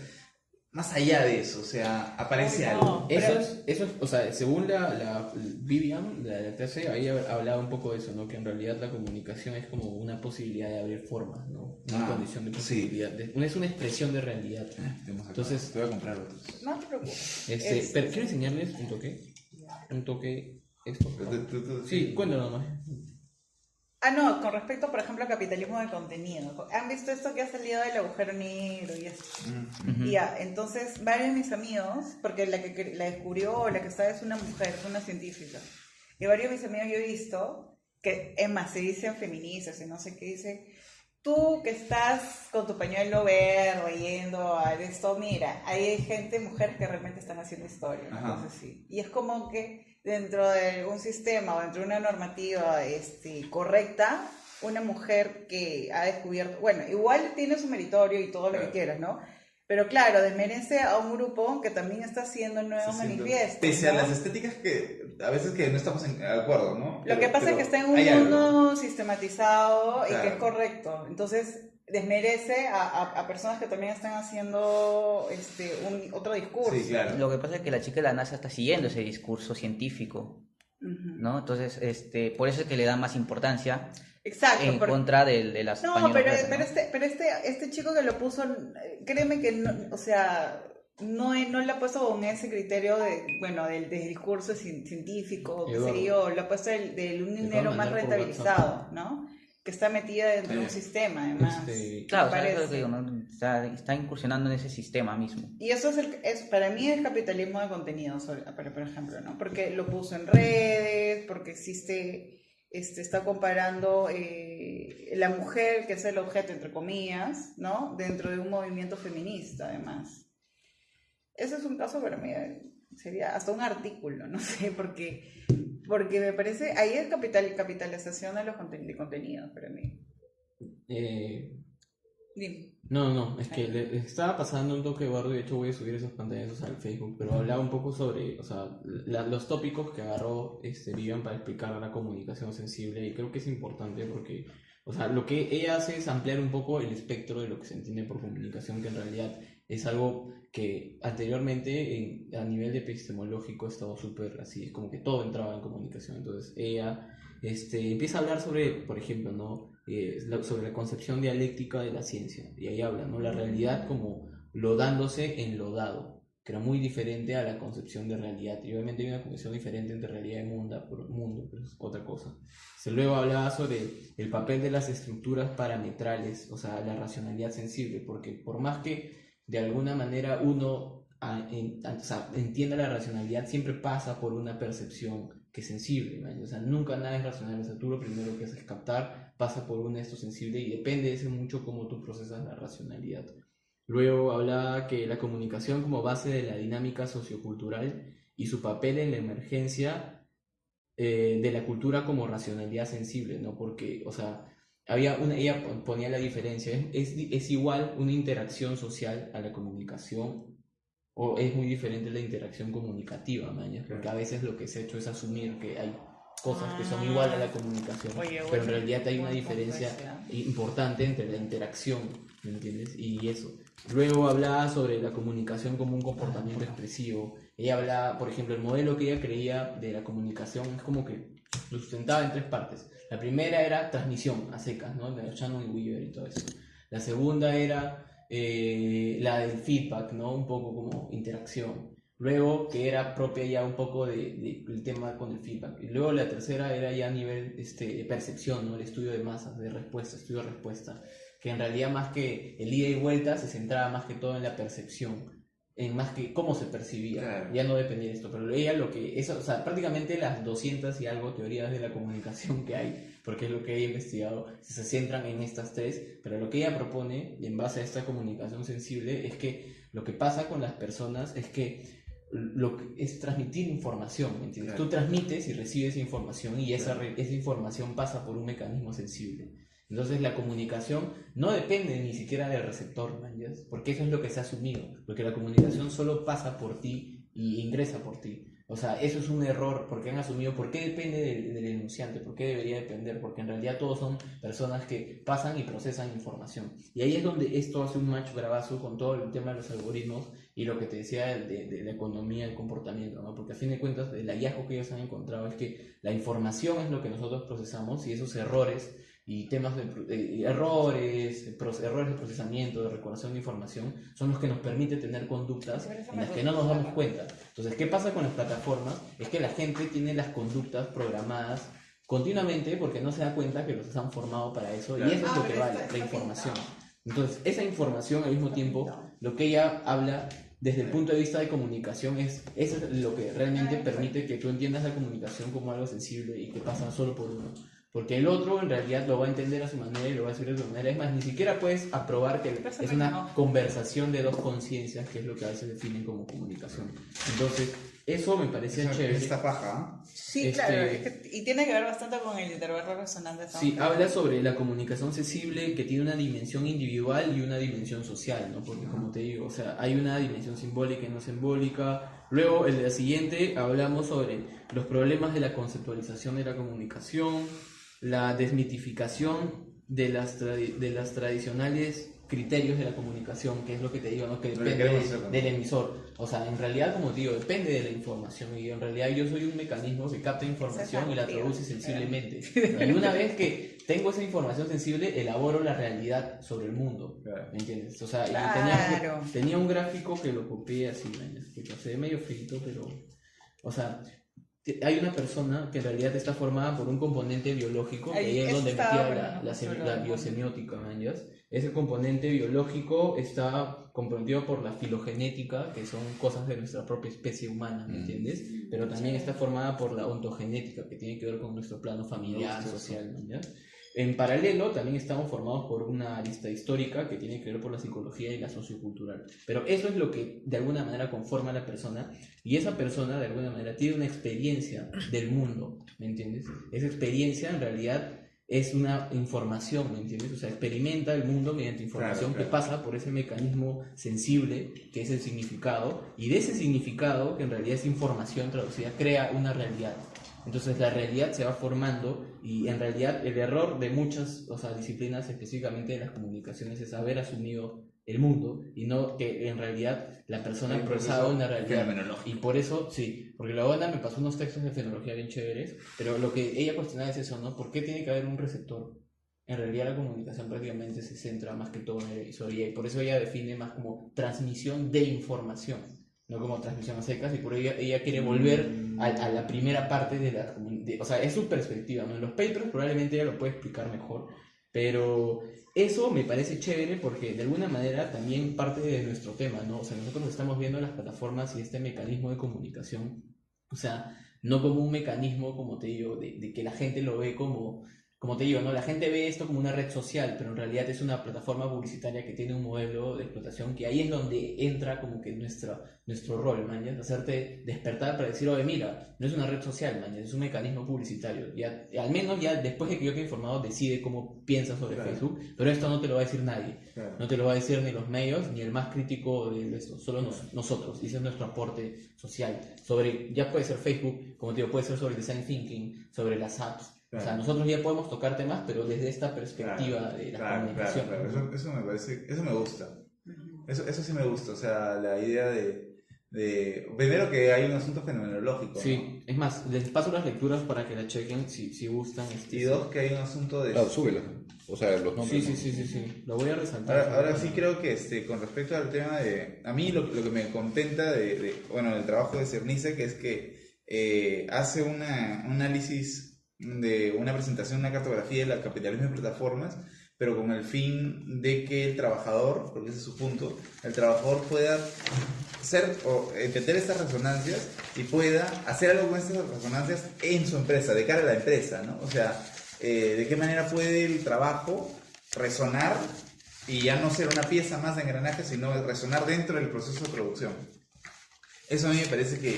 Más allá de eso, o sea, aparece algo. Eso es, o sea, según la Vivian, la TC, ahí hablaba un poco de eso, ¿no? Que en realidad la comunicación es como una posibilidad de abrir formas, ¿no? Una condición de posibilidad. Sí. Es una expresión de realidad. Entonces, te voy a comprar otros. No te preocupes. Pero quiero enseñarles un toque. Un toque. Esto. Sí, cuéntanos nomás. No, con respecto, por ejemplo, al capitalismo de contenido. ¿Han visto esto que ha salido del agujero negro y eso? Ya, entonces, varios de mis amigos, porque la que la descubrió o la que sabe es una mujer, es una científica, y varios de mis amigos yo he visto, que es más, se dicen feministas y no sé qué, dice, tú que estás con tu pañuelo verde yendo a esto, mira, hay gente, mujeres que realmente están haciendo historia, ¿no? Entonces sí. Y es como que dentro de un sistema o dentro de una normativa correcta, una mujer que ha descubierto, bueno, igual tiene su meritorio y todo lo que quieras, ¿no? Pero claro, desmerece a un grupo que también está haciendo nuevos manifiestos. Pese a las estéticas que a veces que no estamos de acuerdo, ¿no? Lo que pasa es que está en un mundo sistematizado y que es correcto. Entonces, desmerece a personas que también están haciendo otro discurso. Sí, claro. Lo que pasa es que la chica de la NASA está siguiendo ese discurso científico, ¿no? Entonces, por eso es que le da más importancia. Exacto, en contra de las no, pero este chico que lo puso, créeme que no, o sea, no le ha puesto con ese criterio del discurso científico, qué sé yo, lo ha puesto de un dinero más rentabilizado, ¿no? Que está metida dentro de un sistema, además. Claro, eso es lo que digo, ¿no? Está incursionando en ese sistema mismo. Y eso para mí es capitalismo de contenido, por ejemplo, ¿no? Porque lo puso en redes, porque existe... está comparando la mujer, que es el objeto, entre comillas, ¿no? Dentro de un movimiento feminista, además. Ese es un caso para mí, sería hasta un artículo, no sé, porque me parece, ahí es capitalización de los contenidos para mí. Dime. No, es que le estaba pasando un toque barro y de hecho voy a subir esos pantallazos al Facebook, pero hablaba un poco sobre, o sea, los tópicos que agarró Vivian para explicar la comunicación sensible, y creo que es importante porque, o sea, lo que ella hace es ampliar un poco el espectro de lo que se entiende por comunicación, que en realidad es algo que anteriormente a nivel de epistemológico estaba súper así, es como que todo entraba en comunicación. Entonces ella empieza a hablar sobre, por ejemplo, ¿no? Sobre la concepción dialéctica de la ciencia, y ahí habla, ¿no? La realidad como lodándose en lo dado, que era muy diferente a la concepción de realidad, y obviamente hay una concepción diferente entre realidad y mundo, pero es otra cosa. Luego hablaba sobre el papel de las estructuras parametrales, o sea, la racionalidad sensible, porque por más que de alguna manera uno entienda la racionalidad, siempre pasa por una percepción que es sensible, ¿no? O sea, nunca nada es racional. O sea, tú lo primero que haces es captar, pasa por un esto sensible, y depende de eso mucho cómo tú procesas la racionalidad. Luego hablaba que la comunicación como base de la dinámica sociocultural y su papel en la emergencia de la cultura como racionalidad sensible, ¿no? Porque, o sea, ella ponía la diferencia, es igual una interacción social a la comunicación, o es muy diferente la interacción comunicativa, maña, porque a veces lo que se ha hecho es asumir que hay cosas que son igual a la comunicación, pero en realidad hay una diferencia importante entre la interacción, ¿me entiendes? Y eso. Luego hablaba sobre la comunicación como un comportamiento expresivo. Ella hablaba, por ejemplo, el modelo que ella creía de la comunicación es como que lo sustentaba en tres partes. La primera era transmisión a secas, ¿no? De Shannon y Weaver y todo eso. La segunda era la del feedback, ¿no? Un poco como interacción. Luego, que era propia ya un poco del tema con el feedback. Y luego la tercera era ya a nivel de percepción, ¿no? El estudio de masas, de respuesta, estudio de respuesta. Que en realidad más que el ida y vuelta se centraba más que todo en la percepción, en más que cómo se percibía, claro. Ya no dependía de esto, pero ella o sea, prácticamente las 200 y algo teorías de la comunicación que hay porque es lo que ella ha investigado, se centran en estas tres, pero lo que ella propone, en base a esta comunicación sensible, es que lo que pasa con las personas es que es transmitir información, ¿me entiendes? Claro. Tú transmites y recibes información y esa información pasa por un mecanismo sensible. Entonces la comunicación no depende ni siquiera del receptor, ¿me entiendes? Porque eso es lo que se ha asumido, porque la comunicación solo pasa por ti y ingresa por ti. O sea, eso es un error, porque han asumido por qué depende del enunciante, por qué debería depender, porque en realidad todos son personas que pasan y procesan información. Y ahí es donde esto hace un match bravazo con todo el tema de los algoritmos y lo que te decía de la economía, el comportamiento, ¿no? Porque a fin de cuentas el hallazgo que ellos han encontrado es que la información es lo que nosotros procesamos y esos errores y temas de errores de procesamiento, de recordación de información, son los que nos permiten tener conductas en las que no nos damos cuenta. Entonces, ¿qué pasa con las plataformas? Es que la gente tiene las conductas programadas continuamente porque no se da cuenta que los han formado para eso, Claro. y eso es lo que vale, la información. Entonces, esa información al mismo tiempo, lo que ella habla desde el punto de vista de comunicación eso es lo que realmente permite que tú entiendas la comunicación como algo sensible y que pasa solo por uno. Porque el otro en realidad lo va a entender a su manera y lo va a decir de su manera. Es más, ni siquiera puedes aprobar que es una conversación de dos conciencias, que es lo que a veces definen como comunicación. Entonces, eso me parecía chévere. Esta paja, Sí, claro, y tiene que ver bastante con el intervalo resonante. Sí, habla sobre la comunicación sensible que tiene una dimensión individual y una dimensión social, ¿no? Porque como te digo, o sea, hay una dimensión simbólica y no simbólica. Luego, el día siguiente, hablamos sobre los problemas de la conceptualización de la comunicación, la desmitificación de las tradicionales criterios de la comunicación, que es lo que te digo, ¿no? Que depende del emisor. O sea, en realidad, como te digo, depende de la información. Y en realidad yo soy un mecanismo que capta información y la traduce sensiblemente. Y una vez que tengo esa información sensible, elaboro la realidad sobre el mundo. ¿Me entiendes? O sea, Claro. y tenía un gráfico que lo copié así, que se ve medio frito, pero... O sea, hay una persona que en realidad está formada por un componente biológico, que ahí es donde metía la biosemiótica, ¿me entiendes? Ese componente biológico está comprendido por la filogenética, que son cosas de nuestra propia especie humana, ¿me entiendes? Pero también está formada por la ontogenética, que tiene que ver con nuestro plano familiar, social, ¿me entiendes? En paralelo, también estamos formados por una lista histórica que tiene que ver por la psicología y la sociocultural. Pero eso es lo que de alguna manera conforma a la persona, y esa persona de alguna manera tiene una experiencia del mundo, ¿me entiendes? Esa experiencia en realidad es una información, ¿me entiendes? O sea, experimenta el mundo mediante información que pasa por ese mecanismo sensible que es el significado, y de ese significado, que en realidad es información traducida, crea una realidad. Entonces la realidad se va formando, y en realidad el error de muchas disciplinas, específicamente de las comunicaciones, es haber asumido el mundo y no que en realidad la persona ha procesado una realidad. Y por eso, sí, porque la ONA me pasó unos textos de fenomenología bien chéveres, pero lo que ella cuestionaba es eso, ¿no? ¿Por qué tiene que haber un receptor? En realidad la comunicación prácticamente se centra más que todo en el emisor, y por eso ella define más como transmisión de información, no como transmisión a secas, y por ello ella quiere volver a la primera parte de la comunicación. O sea, es su perspectiva, ¿no? En los papers probablemente ella lo puede explicar mejor, pero eso me parece chévere porque de alguna manera también parte de nuestro tema, ¿no? O sea, nosotros estamos viendo las plataformas y este mecanismo de comunicación, o sea, no como un mecanismo, como te digo, de que la gente lo ve como te digo, ¿no? La gente ve esto como una red social, pero en realidad es una plataforma publicitaria que tiene un modelo de explotación, que ahí es donde entra como que nuestro rol, man, ¿ya? Hacerte despertar para decir, oye, mira, no es una red social, man, es un mecanismo publicitario. Ya, al menos ya después de que yo te he informado, decide cómo piensas sobre Facebook, pero esto no te lo va a decir nadie. No te lo va a decir ni los medios, ni el más crítico de esto, solo nosotros. Y ese es nuestro aporte social. Ya puede ser Facebook, como te digo, puede ser sobre design thinking, sobre las apps. O sea, nosotros ya podemos tocar temas, pero desde esta perspectiva de la comunicación. Eso me parece, eso me gusta. Eso sí me gusta, o sea, la idea de primero que hay un asunto fenomenológico. Sí, ¿no? es más, les paso las lecturas para que la chequen si gustan. Y dos, que hay un asunto de... Claro, súbela. O sea, los nombres. Sí. Lo voy a resaltar. Ahora sí creo que con respecto al tema de... A mí lo que me contenta del trabajo de Cernice, que es que hace un análisis de una presentación, una cartografía del capitalismo de plataformas, pero con el fin de que el trabajador, porque ese es su punto, el trabajador pueda entender estas resonancias y pueda hacer algo con estas resonancias en su empresa, de cara a la empresa, ¿no? O sea, de qué manera puede el trabajo resonar y ya no ser una pieza más de engranaje, sino resonar dentro del proceso de producción. Eso a mí me parece que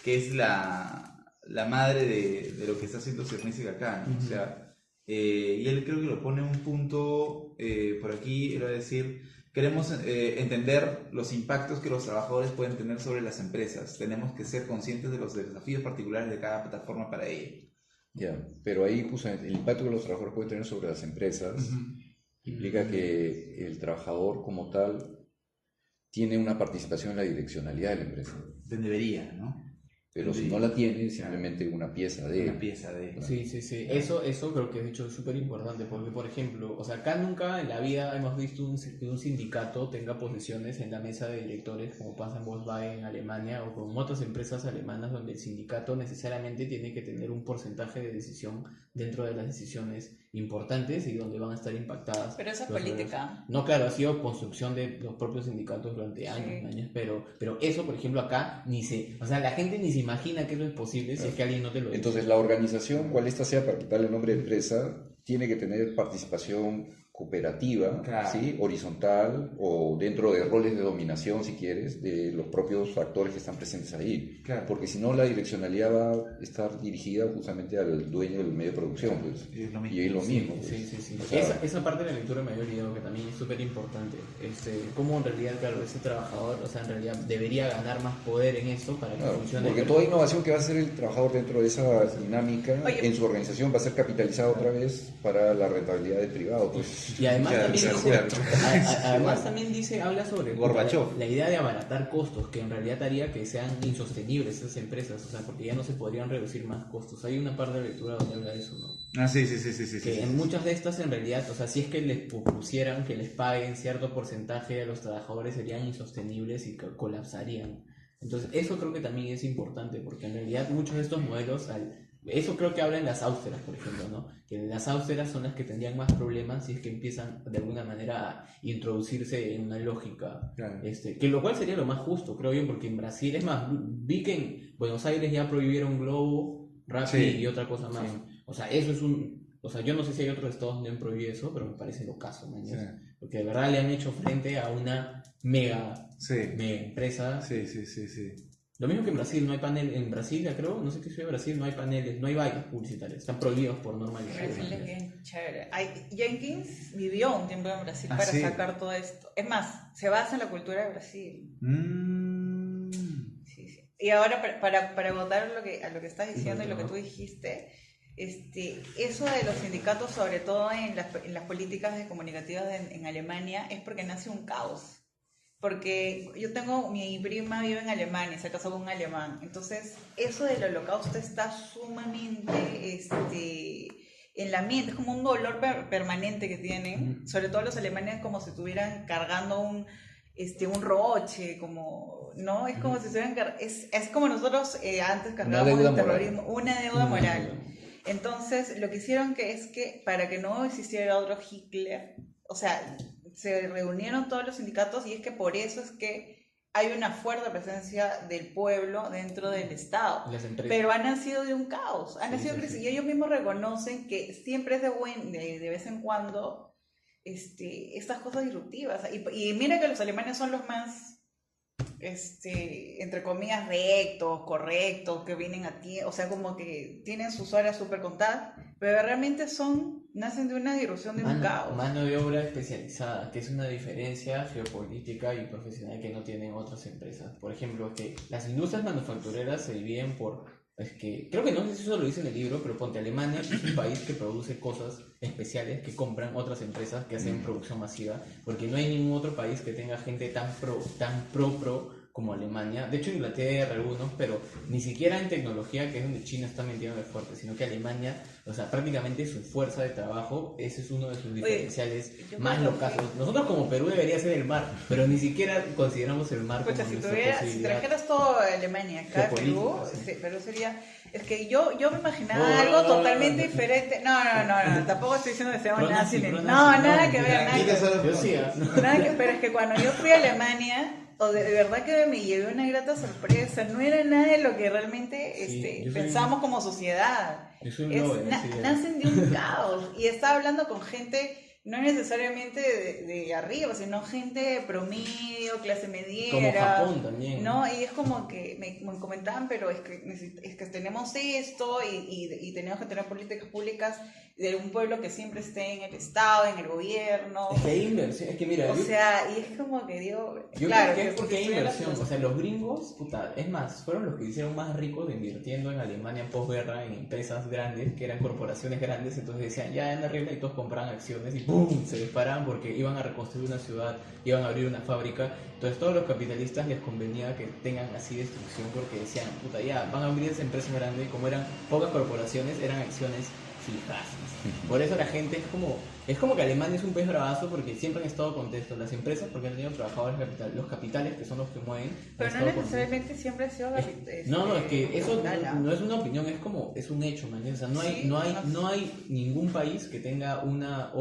es la madre de lo que está haciendo Cernicic acá, ¿no? O sea, y él creo que lo pone en un punto por aquí, era decir, queremos entender los impactos que los trabajadores pueden tener sobre las empresas. Tenemos que ser conscientes de los desafíos particulares de cada plataforma para ello. Ya, pero ahí puso el impacto que los trabajadores pueden tener sobre las empresas implica que el trabajador como tal tiene una participación en la direccionalidad de la empresa. Debería, ¿no? Pero si no la tiene, simplemente una pieza de... Una pieza de... Sí, sí, sí. Eso creo que de hecho es súper importante porque, por ejemplo, o sea, acá nunca en la vida hemos visto que un sindicato tenga posiciones en la mesa de directores como pasa en Volkswagen en Alemania o con otras empresas alemanas donde el sindicato necesariamente tiene que tener un porcentaje de decisión dentro de las decisiones importantes y donde van a estar impactadas. Pero esa es los política. obreros. No, claro, ha sido construcción de los propios sindicatos durante años, pero eso, por ejemplo, acá o sea, la gente ni se imagina que eso es posible si es que alguien no te lo dice. Entonces, la organización, cual esta sea para quitarle el nombre de empresa, tiene que tener participación cooperativa, ¿sí? Horizontal o dentro de roles de dominación, si quieres, de los propios actores que están presentes ahí. Claro. Porque si no, la direccionalidad va a estar dirigida justamente al dueño del medio de producción. Pues. Y es lo mismo. Y es lo mismo. Pues. Sí. O sea, esa parte de la lectura me había olvidado que también es súper importante. Cómo en realidad, claro, ese trabajador, o sea, en realidad debería ganar más poder en esto para que claro, funcione. porque toda innovación que va a hacer el trabajador dentro de esa dinámica en su organización va a ser capitalizada otra vez para la rentabilidad del privado. Pues. Y además Claro, también dice, habla sobre Gorbachev. la idea de abaratar costos, que en realidad haría que sean insostenibles esas empresas, o sea, porque ya no se podrían reducir más costos. Hay una parte de lectura donde habla de eso, ¿no? Ah, sí. Que en muchas de estas en realidad, o sea, si es que les propusieran que les paguen cierto porcentaje a los trabajadores serían insostenibles y colapsarían. Entonces eso creo que también es importante, porque en realidad muchos de estos modelos, eso creo que habla en las austeras, por ejemplo, ¿no? Que las austeras son las que tendrían más problemas si es que empiezan de alguna manera a introducirse en una lógica, Claro. que lo cual sería lo más justo, creo yo, porque en Brasil, es más, vi que en Buenos Aires ya prohibieron Globo, Rappi y otra cosa más. Sí. O sea, eso es o sea, yo no sé si hay otros estados donde han prohibido eso, pero me parece lo caso, ¿no? Sí. Porque de verdad le han hecho frente a una mega empresa. Sí. Lo mismo que en Brasil, no hay panel, en Brasil, creo, no sé qué ciudad de Brasil, no hay paneles, no hay vallas publicitarias, están prohibidos por norma. Brasil es bien chévere. Jenkins vivió un tiempo en Brasil para sacar todo esto. Es más, se basa en la cultura de Brasil. Sí. Y ahora, para votar a lo que estás diciendo y lo que tú dijiste, eso de los sindicatos, sobre todo en las políticas comunicativas en Alemania, es porque nace un caos. Porque mi prima vive en Alemania, se casó con un alemán. Entonces, eso del holocausto está sumamente en la mente, es como un dolor permanente que tienen, sobre todo los alemanes, como si estuvieran cargando un roche, ¿no? Es como si estuvieran es como nosotros antes cargábamos el terrorismo, una deuda moral. Entonces, lo que hicieron es que para que no existiera otro Hitler, o sea, se reunieron todos los sindicatos y es que por eso es que hay una fuerte presencia del pueblo dentro del Estado. Pero ha nacido de un caos, y ellos mismos reconocen que siempre es de vez en cuando estas cosas disruptivas. Y mira que los alemanes son los más, entre comillas, correctos, que vienen a ti, o sea, como que tienen sus horas súper contadas, pero realmente nacen de una disrupción de un caos. Mano de obra especializada, que es una diferencia geopolítica y profesional que no tienen otras empresas. Por ejemplo, que las industrias manufactureras se dividen creo que no sé si eso lo dice en el libro, pero ponte, Alemania es un país que produce cosas especiales que compran otras empresas que hacen producción masiva, porque no hay ningún otro país que tenga gente tan pro como Alemania. De hecho, Inglaterra algunos, pero ni siquiera en tecnología, que es donde China está metiendo de fuerte, sino que Alemania, o sea, prácticamente su fuerza de trabajo, ese es uno de sus diferenciales más locales. Nosotros como Perú debería ser el mar, pero ni siquiera consideramos el mar como nuestra posibilidad. Si trajeras todo Alemania acá, Perú, Perú sería... Es que yo me imaginaba algo totalmente diferente. No, tampoco estoy diciendo que sea un nazi. Nada que ver, pero es que cuando yo fui a Alemania, de verdad que me llevé una grata sorpresa. No era nada de lo que realmente pensamos como sociedad. Es un blogger, sí. nacen de un caos. Y estaba hablando con gente, no necesariamente de arriba, sino gente promedio, clase mediera. Como Japón también. ¿No? Y es como que me comentaban, pero es que tenemos esto y tenemos que tener políticas públicas de un pueblo que siempre esté en el Estado, en el gobierno. Es que hay inversión, es que mira, O sea, y es como que digo, yo claro, creo que es porque hay estoy inversión, hablando- o sea, los gringos, puta, es más, fueron los que hicieron más ricos invirtiendo en Alemania posguerra en empresas grandes, que eran corporaciones grandes, entonces decían, ya en la regla y todos compraban acciones y ¡pum! Se disparaban porque iban a reconstruir una ciudad, iban a abrir una fábrica, entonces todos los capitalistas les convenía que tengan así destrucción porque decían, puta, ya, van a abrir esa empresa grande, como eran pocas corporaciones, eran acciones fijas. Por eso la gente es como que Alemania es un pez bravazo porque siempre han estado contentos las empresas porque han tenido trabajadores capital, los capitales que son los que mueven. Pero han no estado necesariamente siempre ha sido no, es que eso capital, no es una opinión, es un hecho, man. O sea, Sí, no hay ningún país que tenga una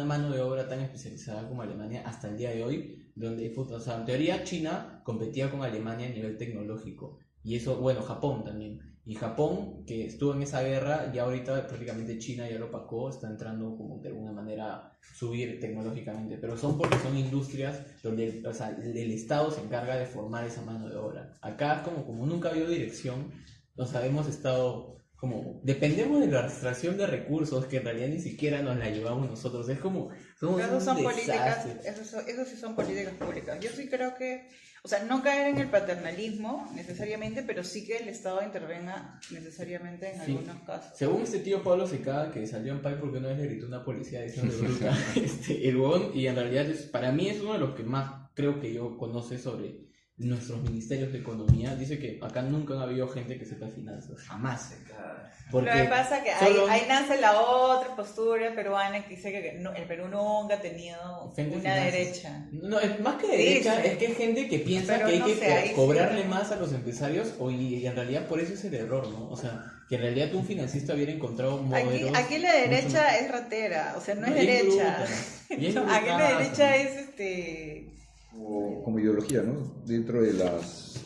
mano de obra tan especializada como Alemania hasta el día de hoy, donde, puta, o sea, en teoría China competía con Alemania a nivel tecnológico. Y eso, bueno, Japón también. Y Japón, que estuvo en esa guerra, ya ahorita prácticamente China ya lo opacó, está entrando como de alguna manera a subir tecnológicamente, pero son porque son industrias donde, o sea, el Estado se encarga de formar esa mano de obra. Acá como nunca ha habido dirección, o sea, hemos estado como, dependemos de la extracción de recursos que en realidad ni siquiera nos la llevamos nosotros, es como, somos Esas un son políticas, desastre. eso sí son políticas públicas. Yo sí creo que, o sea, no caer en el paternalismo necesariamente, pero sí que el Estado intervenga necesariamente en Sí. algunos casos. Según este tío Pablo Secada, que salió en Pai porque una vez le gritó una policía diciendo bruta, el huevón, y en realidad para mí es uno de los que más creo que yo conoce sobre nuestros ministerios de economía, dice que acá nunca ha habido gente que sepa finanzas, jamás. Porque Lo que pasa es que solo- ahí nace la otra postura peruana que dice que el Perú nunca ha tenido Gente de una finanzas. derecha. No, es más que derecha, Dice. es que hay gente que piensa Pero que hay no que sé, ahí sí. cobrarle más a los empresarios y en realidad por eso es el error, ¿no? O sea, que en realidad un financista hubiera encontrado modelos... Aquí la mucho derecha más- es ratera, o sea, no es Y es derecha. bruta, y es Aquí la bruta, derecha ¿no? es Como ideología, ¿no? Dentro de las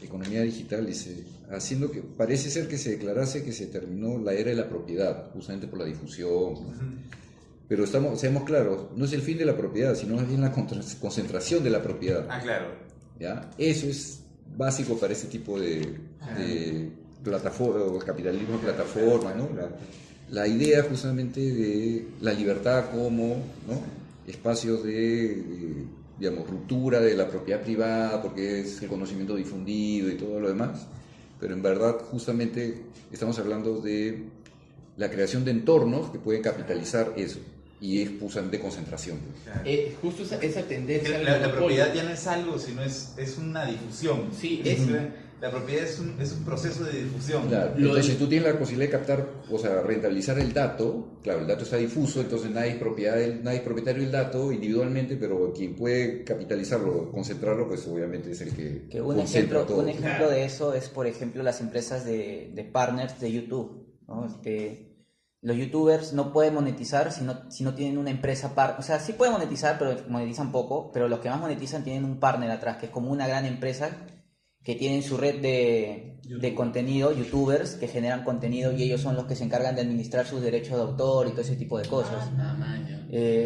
economía digital, dice, haciendo que parece ser que se declarase que se terminó la era de la propiedad, justamente por la difusión. Pero seamos claros, no es el fin de la propiedad, sino más bien la concentración de la propiedad. Ah, claro. ¿Ya? Eso es básico para este tipo de plataforma, capitalismo de plataforma, ¿no? La idea justamente de la libertad como, ¿no?, espacios de, digamos, ruptura de la propiedad privada, porque es el conocimiento difundido y todo lo demás, pero en verdad justamente estamos hablando de la creación de entornos que pueden capitalizar eso, y es justamente concentración. Justo esa tendencia al La monopolio. propiedad ya no es algo, sino es una difusión. Sí, La propiedad es un proceso de difusión. Claro, entonces tú tienes la posibilidad de captar, o sea, rentabilizar el dato. Claro, el dato está difuso, entonces nadie es propietario del dato individualmente, pero quien puede capitalizarlo, concentrarlo, pues obviamente es el que Un concentra todo. ejemplo de eso es, por ejemplo, las empresas de partners de YouTube, ¿no? Los youtubers no pueden monetizar si no tienen una empresa partner. O sea, sí pueden monetizar, pero monetizan poco, pero los que más monetizan tienen un partner atrás, que es como una gran empresa que tienen su red de contenido, youtubers que generan contenido y ellos son los que se encargan de administrar sus derechos de autor y todo ese tipo de cosas.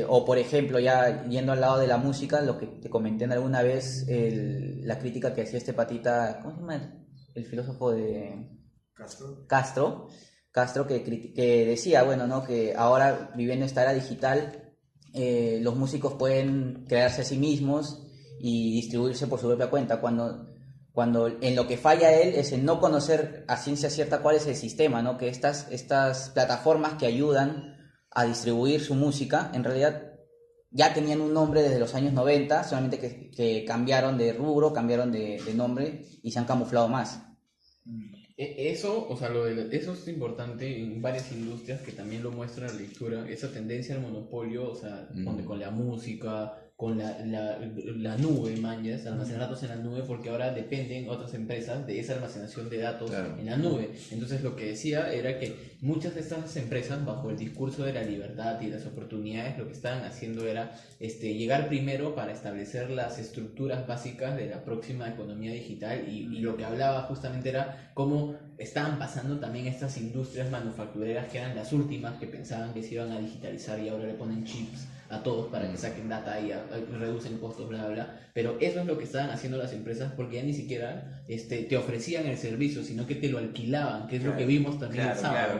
O por ejemplo, ya yendo al lado de la música, lo que te comenté alguna vez, la crítica que hacía este patita, ¿cómo se llama? El filósofo de Castro que decía, bueno, ¿no?, que ahora viviendo esta era digital, los músicos pueden crearse a sí mismos y distribuirse por su propia cuenta, cuando en lo que falla él es en no conocer a ciencia cierta cuál es el sistema, ¿no?, que estas plataformas que ayudan a distribuir su música, en realidad ya tenían un nombre desde los años 90, solamente que cambiaron de rubro, cambiaron de nombre y se han camuflado más. Eso, o sea, eso es importante en varias industrias que también lo muestra la lectura, esa tendencia al monopolio, o sea, con la música, con la nube, mañas, almacenar datos en la nube, porque ahora dependen otras empresas de esa almacenación de datos en la nube. Entonces lo que decía era que muchas de estas empresas, bajo el discurso de la libertad y las oportunidades, lo que estaban haciendo era llegar primero para establecer las estructuras básicas de la próxima economía digital, y lo que hablaba justamente era cómo estaban pasando también estas industrias manufactureras que eran las últimas que pensaban que se iban a digitalizar y ahora le ponen chips a todos para que saquen data y reducen costos, bla, bla. Pero eso es lo que estaban haciendo las empresas, porque ya ni siquiera te ofrecían el servicio, sino que te lo alquilaban, que es lo que vimos también el sábado,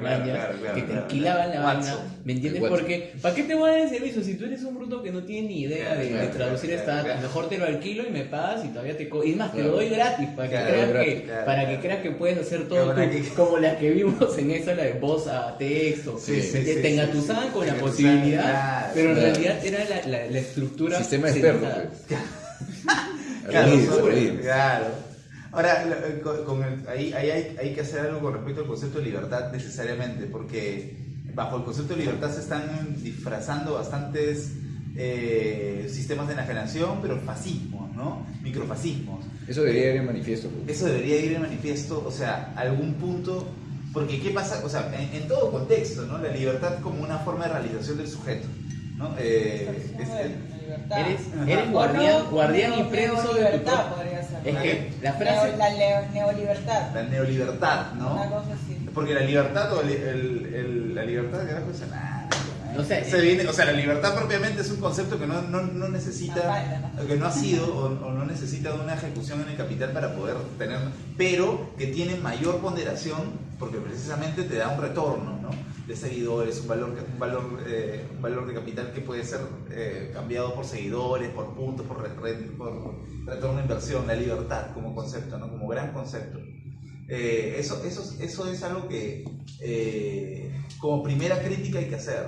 que te alquilaban la vaina, ¿me entiendes? Porque, ¿para qué te voy a dar el servicio si tú eres un bruto que no tiene ni idea de traducir esta data? Mejor te lo alquilo y me pagas y todavía te y más, te lo doy gratis para que creas que puedes hacer todo tú, como la que vimos en esa, la de voz a texto, te engatusaban con la posibilidad, pero en realidad era la estructura sistema experto, pues. Claro. Ahora, ahí hay que hacer algo con respecto al concepto de libertad necesariamente, porque bajo el concepto de libertad se están disfrazando bastantes sistemas de enajenación, pero fascismos, ¿no? Microfascismos. Eso debería ir en manifiesto. Pues. Eso debería ir en manifiesto, o sea, algún punto, porque ¿qué pasa? O sea, en todo contexto, ¿no? La libertad como una forma de realización del sujeto, ¿no? Eres guardián y prenso de tu libertad, podría ser. Es que la frase... La neolibertad. La neolibertad, ¿no? Una cosa así. Porque la libertad o la libertad, carajo, es nada. No sé. O sea, la libertad propiamente es un concepto que no necesita, que no ha sido o no necesita de una ejecución en el capital para poder tener, pero que tiene mayor ponderación porque precisamente te da un retorno, ¿no? De seguidores, un valor de capital que puede ser cambiado por seguidores, por puntos, por retorno de inversión, la libertad como concepto, ¿no? Como gran concepto. Eso es algo que como primera crítica hay que hacer,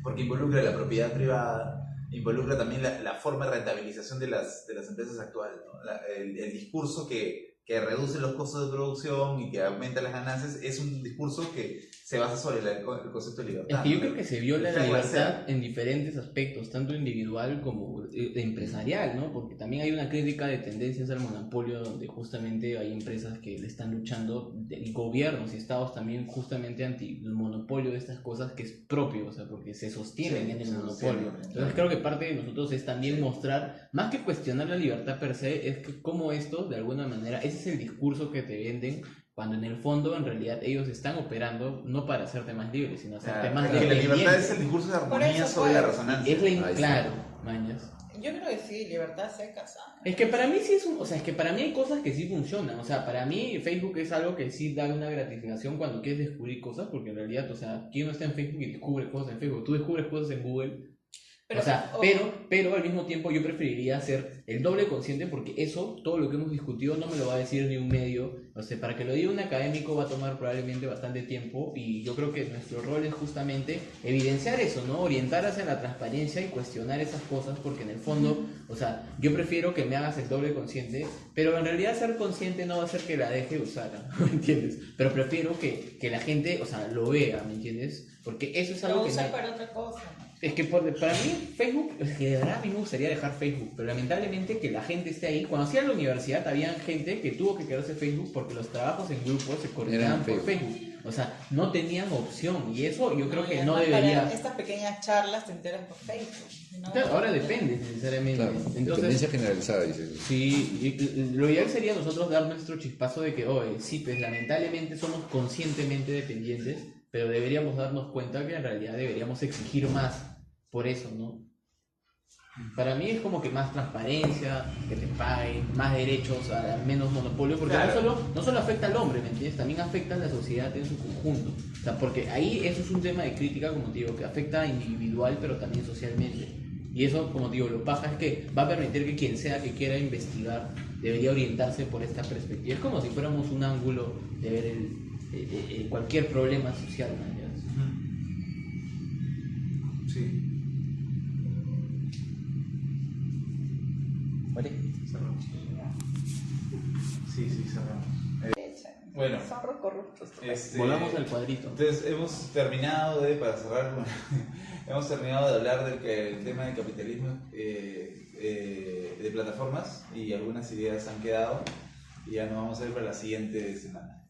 porque involucra la propiedad privada, involucra también la forma de rentabilización de las empresas actuales, ¿no? El discurso que reduce los costos de producción y que aumenta las ganancias es un discurso que se basa sobre el concepto de libertad. Es que yo creo que se viola la libertad en diferentes aspectos, tanto individual como empresarial, ¿no? Porque también hay una crítica de tendencias al monopolio, donde justamente hay empresas que le están luchando, y gobiernos y estados también, justamente anti el monopolio de estas cosas que es propio, o sea, porque se sostienen en el monopolio. Entonces creo que parte de nosotros es también mostrar, más que cuestionar la libertad per se, es que como esto, de alguna manera, ese es el discurso que te venden, cuando en el fondo, en realidad, ellos están operando no para hacerte más libre, sino hacerte más dependiente. La libertad es el discurso de armonía sobre la resonancia. Claro, mañas. Yo creo que sí, libertad seca, ¿sabes? Es que para mí sí es que para mí hay cosas que sí funcionan. O sea, para mí Facebook es algo que sí da una gratificación cuando quieres descubrir cosas, porque en realidad, o sea, ¿quién no está en Facebook y descubre cosas en Facebook? Tú descubres cosas en Google. Pero al mismo tiempo yo preferiría ser el doble consciente, porque eso, todo lo que hemos discutido, no me lo va a decir ni un medio. O sea, para que lo diga un académico va a tomar probablemente bastante tiempo, y yo creo que nuestro rol es justamente evidenciar eso, ¿no? Orientar hacia la transparencia y cuestionar esas cosas, porque en el fondo, o sea, yo prefiero que me hagas el doble consciente, pero en realidad ser consciente no va a hacer que la deje de usar, ¿me entiendes? Pero prefiero que la gente, o sea, lo vea, ¿me entiendes? Porque eso es algo lo que... usa para otra cosa, ¿no? Es que para mí Facebook, es que de verdad a mí me gustaría dejar Facebook, pero lamentablemente que la gente esté ahí. Cuando hacía la universidad había gente que tuvo que quedarse Facebook porque los trabajos en grupo se coordinaban por Facebook. O sea, no tenían opción, y eso yo creo que no debería... Para estas pequeñas charlas te enteras por Facebook, ¿no? Claro, ahora depende necesariamente. Claro, entonces, dependencia generalizada, dice. Sí, y lo ideal sería nosotros dar nuestro chispazo de que, oye, sí, pues lamentablemente somos conscientemente dependientes, pero deberíamos darnos cuenta que en realidad deberíamos exigir más por eso, ¿no? Para mí es como que más transparencia, que te paguen, más derechos, menos monopolio, porque no solo afecta al hombre, ¿me entiendes? También afecta a la sociedad en su conjunto. O sea, porque ahí eso es un tema de crítica, como te digo, que afecta individual, pero también socialmente. Y eso, como te digo, lo paja es que va a permitir que quien sea que quiera investigar debería orientarse por esta perspectiva. Es como si fuéramos un ángulo de ver cualquier problema social, ¿no? Sí. ¿Vale? Sí, cerramos. Bueno, Son corruptos. Volvamos al cuadrito. Entonces hemos terminado para cerrar, hemos terminado de hablar del tema del capitalismo de plataformas y algunas ideas han quedado y ya nos vamos a ir para la siguiente semana.